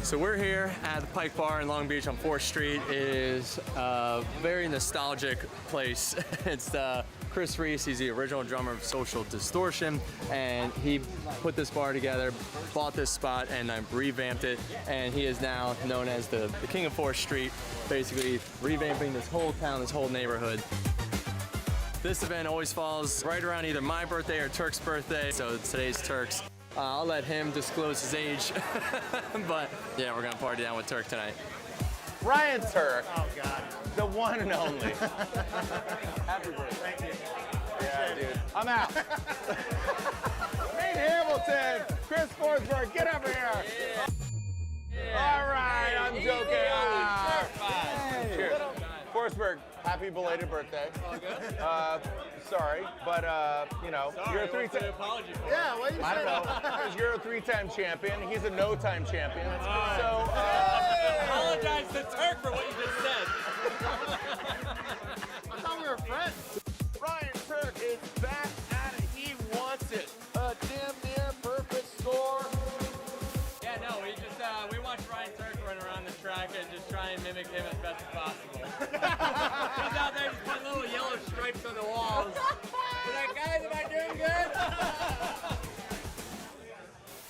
V: So we're here at the Pike Bar in Long Beach on 4th Street. It is a very nostalgic place. It's Chris Reese, he's the original drummer of Social Distortion, and he put this bar together, bought this spot, and revamped it, and he is now known as the King of 4th Street, basically revamping this whole town, this whole neighborhood. This event always falls right around either my birthday or Turk's birthday, so today's Turk's. I'll let him disclose his age, but yeah, we're gonna party down with Turk tonight.
D: Ryan Turk.
J: Oh, God.
D: The one and only. Happy birthday. Thank you. Yeah, dude. I'm out. Nate Hamilton, Chris Forsberg, get over here. All right, I'm joking. Cheers. Forsberg, happy belated birthday. All good. Sorry, but you know, you're a three-time.
J: Yeah, what do you say?
D: I don't know, because you're a three-time champion. He's a no-time champion. So
B: apologize to Turk for what you just said.
J: I thought we were friends.
F: Ryan Turk is back at it. He wants it. A damn near perfect score.
B: Yeah, no, we watched Ryan Turk run around the track and just try and mimic him as best as possible. He's out there just putting little yellow stripes on the walls. We're like, guys, am I doing good?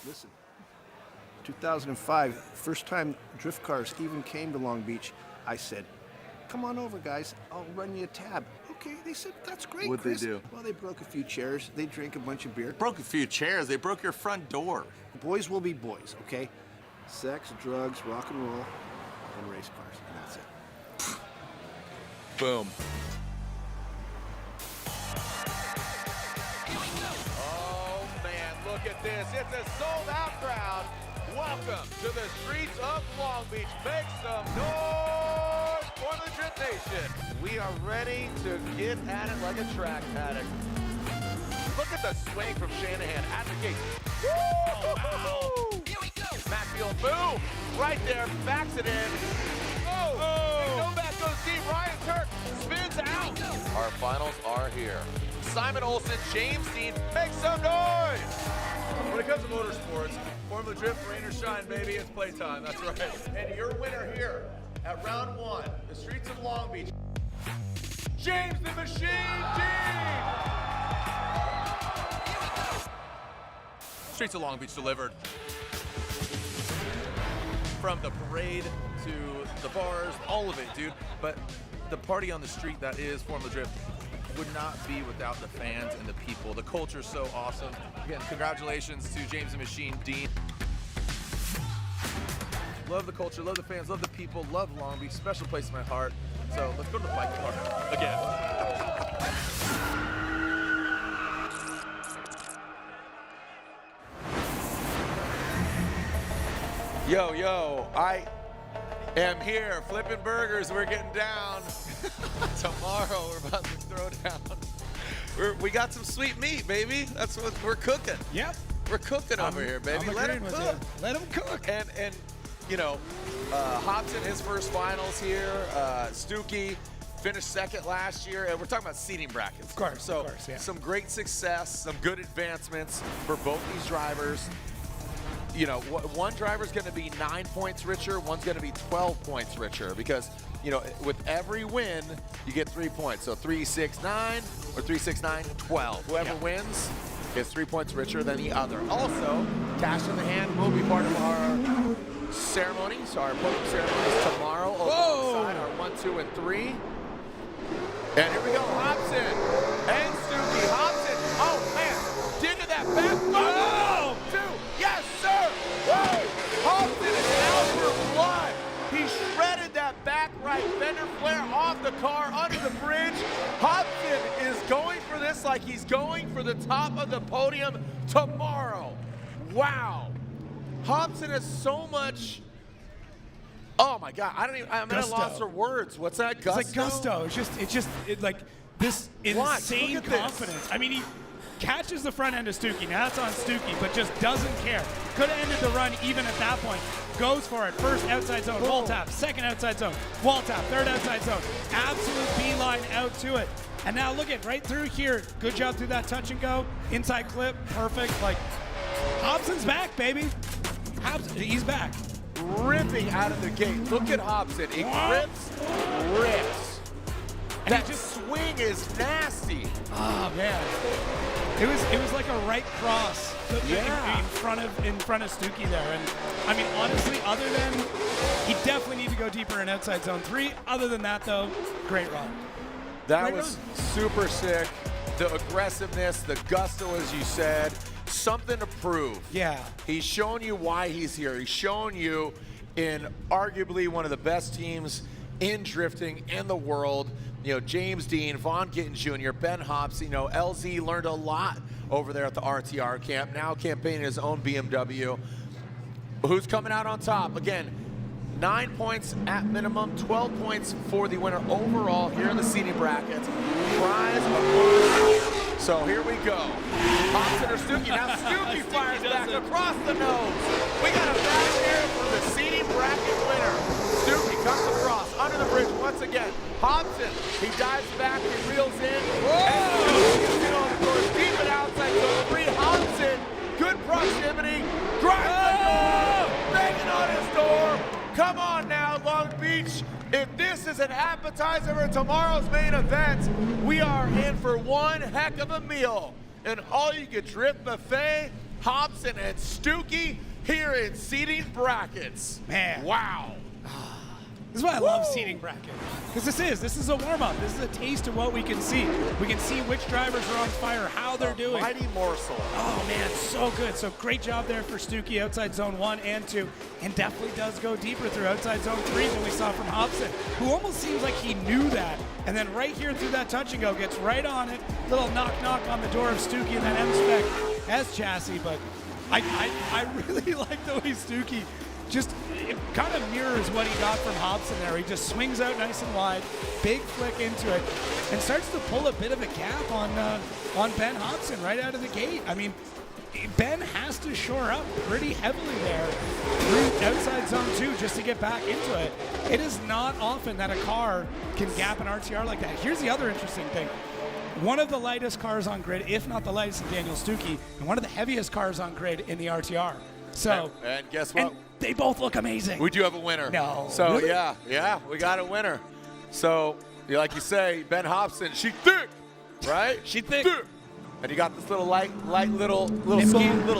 J: Listen, 2005, first time drift cars even came to Long Beach, I said, come on over, guys. I'll run you a tab. Okay, they said, that's great,
D: What'd
J: Chris.
D: they do?
J: Well, they broke a few chairs. They drank a bunch of beer.
D: broke a few chairs. They broke your front door.
J: Boys will be boys, okay? Sex, drugs, rock and roll, and race cars, and that's it.
D: Boom.
F: Oh, man, look at this. It's a sold-out crowd. Welcome to the streets of Long Beach. Make some noise for the Drift Nation. We are ready to get at it like a track paddock. Look at the swing from Shanahan at the gate. Woo! Oh, wow. Here we go. Macfield, boom! Right there, backs it in. Oh! Go back, goes deep. Ryan Turk spins out. Our finals are here. Simon Olsen, James Dean, make some noise! When it comes to motorsports, Formula Drift, rain or shine, baby, it's playtime. That's right. And your winner here at round one, the streets of Long Beach, James the Machine Dean! Streets of Long Beach delivered. From the parade to the bars, all of it, dude. But the party on the street that is Formula Drift would not be without the fans and the people. The culture is so awesome. Again, congratulations to James the Machine Dean. Love the culture, love the fans, love the people, love Long Beach. Special place in my heart. So let's go to the bike park again. Yo, I am here flipping burgers. We're getting down. Tomorrow we're about to throw down. We got some sweet meat, baby. That's what we're cooking.
I: Yep.
F: We're cooking over here, baby. Let him cook.
I: Let him cook.
F: And you know, Hobson, his first finals here. Stuke finished second last year, and we're talking about seating brackets.
I: Of course,
F: so
I: yeah.
F: Some great success, some good advancements for both these drivers. You know, one driver's going to be 9 points richer, one's going to be 12 points richer because, you know, with every win, you get 3 points. So 3, 6, 9 or 3, 6, 9, 12. Whoever wins gets 3 points richer than the other. Also, cash in the hand will be part of our ceremony. So our podium ceremony is tomorrow alongside our 1, 2, and 3. And here we go, Hobson and Stuke. Hobson, oh man, dig to that back. Oh, 2, yes sir. Woo! Hobson is out for blood. He shredded that back right fender flare off the car under the bridge. Hobson is going for this like he's going for the top of the podium tomorrow. Wow. Hobson has so much. Oh my God! I'm at a loss for words. What's that? Gusto?
I: It's like gusto. It's just like this insane confidence. I mean, he catches the front end of Stuke. Now that's on Stuke, but just doesn't care. Could have ended the run even at that point. Goes for it. First outside zone, wall tap. Second outside zone, wall tap. Third outside zone. Absolute beeline out to it. And now look at right through here. Good job through that touch and go. Inside clip, perfect. Like Hobson's back, baby. He's back.
F: Ripping out of the gate. Look at Hobson. He rips. And that swing is nasty.
I: Oh man, it was like a right cross in front of Stuke there. And I mean, honestly, other than he definitely need to go deeper in outside zone 3. Other than that, though, great run.
F: That was super sick. The aggressiveness, the gusto, as you said. Something to prove.
I: Yeah.
F: He's shown you why he's here. He's shown you in arguably one of the best teams in drifting in the world. You know, James Dean, Vaughn Gittin Jr., Ben Hobson, you know, LZ learned a lot over there at the RTR camp, now campaigning his own BMW. Who's coming out on top? Again, 9 points at minimum, 12 points for the winner overall here in the seeding brackets. Prize of so here we go. Hobson or Stuke. Now Stuke fires back across the nose. We got a battle here for the seeding bracket winner. Stuke comes across under the bridge once again. Hobson, he dives back, he reels in. And on the course, deep and outside zone 3. Hobson, good proximity. Drives the door, banging on his door. Come on now, Long Beach. If this is an appetizer for tomorrow's main event, we are in for one heck of a meal. An all-you-can drift buffet, Hobson and Stuke here in seeding brackets.
I: Man.
F: Wow.
I: This is why I love seeding bracket. Because this is a warm-up. This is a taste of what we can see. We can see which drivers are on fire, how they're doing.
F: Mighty morsel.
I: Oh man, so good. So great job there for Stuke outside zone 1 and 2, and definitely does go deeper through outside zone 3 than we saw from Hobson, who almost seems like he knew that. And then right here through that touch and go, gets right on it. Little knock on the door of Stuke and that M-Spec S chassis, but I really like the way Stuke just, it kind of mirrors what he got from Hobson there. He just swings out nice and wide, big flick into it, and starts to pull a bit of a gap on Ben Hobson right out of the gate. I mean, Ben has to shore up pretty heavily there through outside zone 2 just to get back into it. It is not often that a car can gap an RTR like that. Here's the other interesting thing. One of the lightest cars on grid, if not the lightest in Daniel Stuke, and one of the heaviest cars on grid in the RTR. So,
F: and guess what?
I: And they both look amazing.
F: We do have a winner.
I: No.
F: So
I: really?
F: yeah, we got a winner. So like you say, Ben Hobson, she thick, right?
I: She thick.
F: And you got this little light little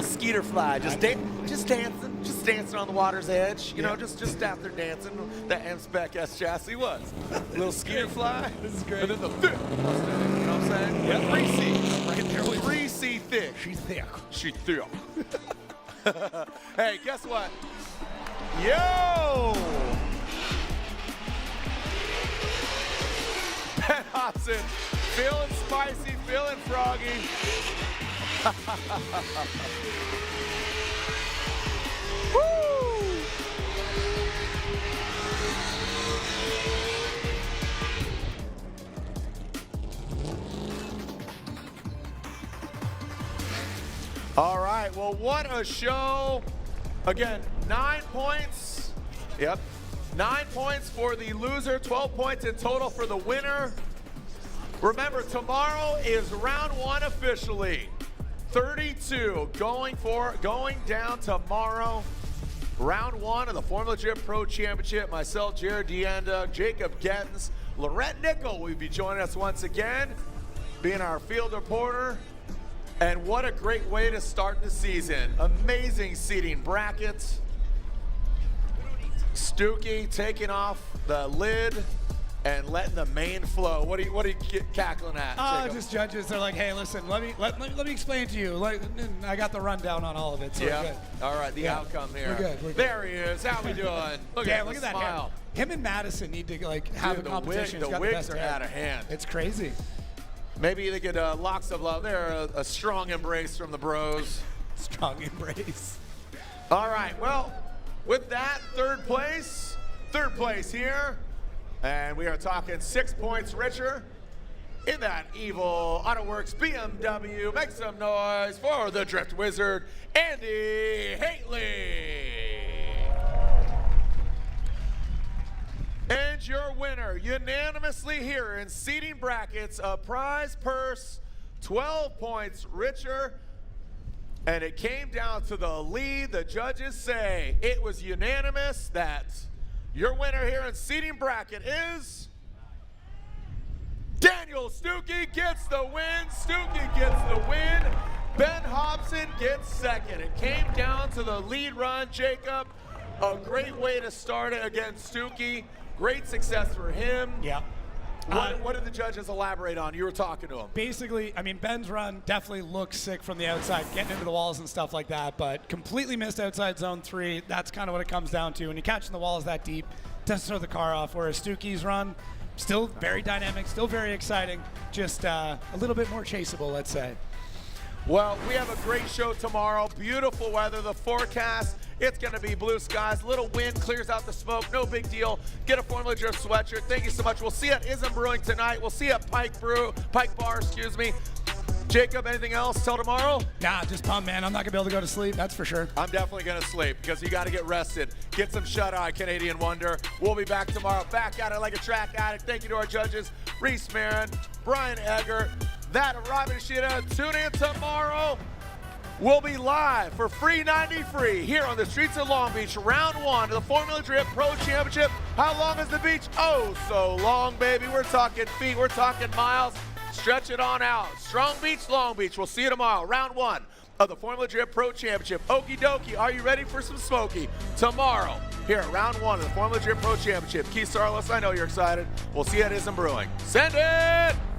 F: skeeter fly, just dancing on the water's edge. You know, just out there dancing. That M-Spec S chassis was little skeeter fly.
I: This is great.
F: And then the thick. You know what I'm saying?
I: Yeah.
F: 3C.
I: Right there with
F: 3C thick.
I: She's thick.
F: She thick. Hey, guess what? Yo! Ben Hobson, feeling spicy, feeling froggy. Woo! All right, well, what a show. Again, 9 points. Yep. 9 points for the loser, 12 points in total for the winner. Remember, tomorrow is round 1 officially. 32 going down tomorrow. Round 1 of the Formula Drift Pro Championship. Myself, Jared Deanda, Jacob Gettins, Lorette Nickel will be joining us once again, being our field reporter. And what a great way to start the season. Amazing seating brackets. Stuke taking off the lid and letting the main flow. What are you cackling at, Jacob?
I: Just judges. They're like, hey, listen, let me explain to you. Like, I got the rundown on all of it. So
F: yeah.
I: We're good.
F: All right, the outcome here.
I: We're good.
F: There he is. How we doing? Look at
I: that
F: smile.
I: Him and Madison need to have a competition.
F: The wigs are out of hand.
I: It's crazy.
F: Maybe they get locks of love there. A strong embrace from the bros.
I: Strong embrace.
F: All right. Well, with that, third place here. And we are talking 6 points richer in that evil AutoWorks BMW. Make some noise for the Drift Wizard, Andy Hateley. And your winner, unanimously here in seating brackets, a prize purse, 12 points richer. And it came down to the lead. The judges say it was unanimous that your winner here in seating bracket is Daniel Stuke. Gets the win. Stuke gets the win. Ben Hobson gets second. It came down to the lead run, Jacob. A great way to start it against Stuke. Great success for him.
I: Yeah.
F: What did the judges elaborate on? You were talking to them.
I: Basically, I mean, Ben's run definitely looks sick from the outside, getting into the walls and stuff like that, but completely missed outside zone 3. That's kind of what it comes down to. When you're catching the walls that deep, it doesn't throw the car off, whereas Stuke's run, still very dynamic, still very exciting, just a little bit more chaseable, let's say.
F: Well, we have a great show tomorrow. Beautiful weather, the forecast. It's going to be blue skies. Little wind clears out the smoke. No big deal. Get a Formula Drift sweatshirt. Thank you so much. We'll see you at Ism Brewing tonight. We'll see you at Pike Bar, excuse me. Jacob, anything else till tomorrow?
I: Nah, just pumped, man. I'm not going to be able to go to sleep, that's for sure.
F: I'm definitely going to sleep because you got to get rested. Get some shut-eye, Canadian Wonder. We'll be back tomorrow. Back at it like a track addict. Thank you to our judges, Reese Marin, Brian Egger, that Robin Shida. Tune in tomorrow. We'll be live for Free 90 Free here on the streets of Long Beach, round 1 of the Formula Drift Pro Championship. How long is the beach? Oh, so long, baby. We're talking feet. We're talking miles. Stretch it on out. Strong Beach, Long Beach. We'll see you tomorrow, round 1 of the Formula Drift Pro Championship. Okie dokie, are you ready for some smoky? Tomorrow, here at round 1 of the Formula Drift Pro Championship. Keith Sarlos, I know you're excited. We'll see you at Ism Brewing. Send it!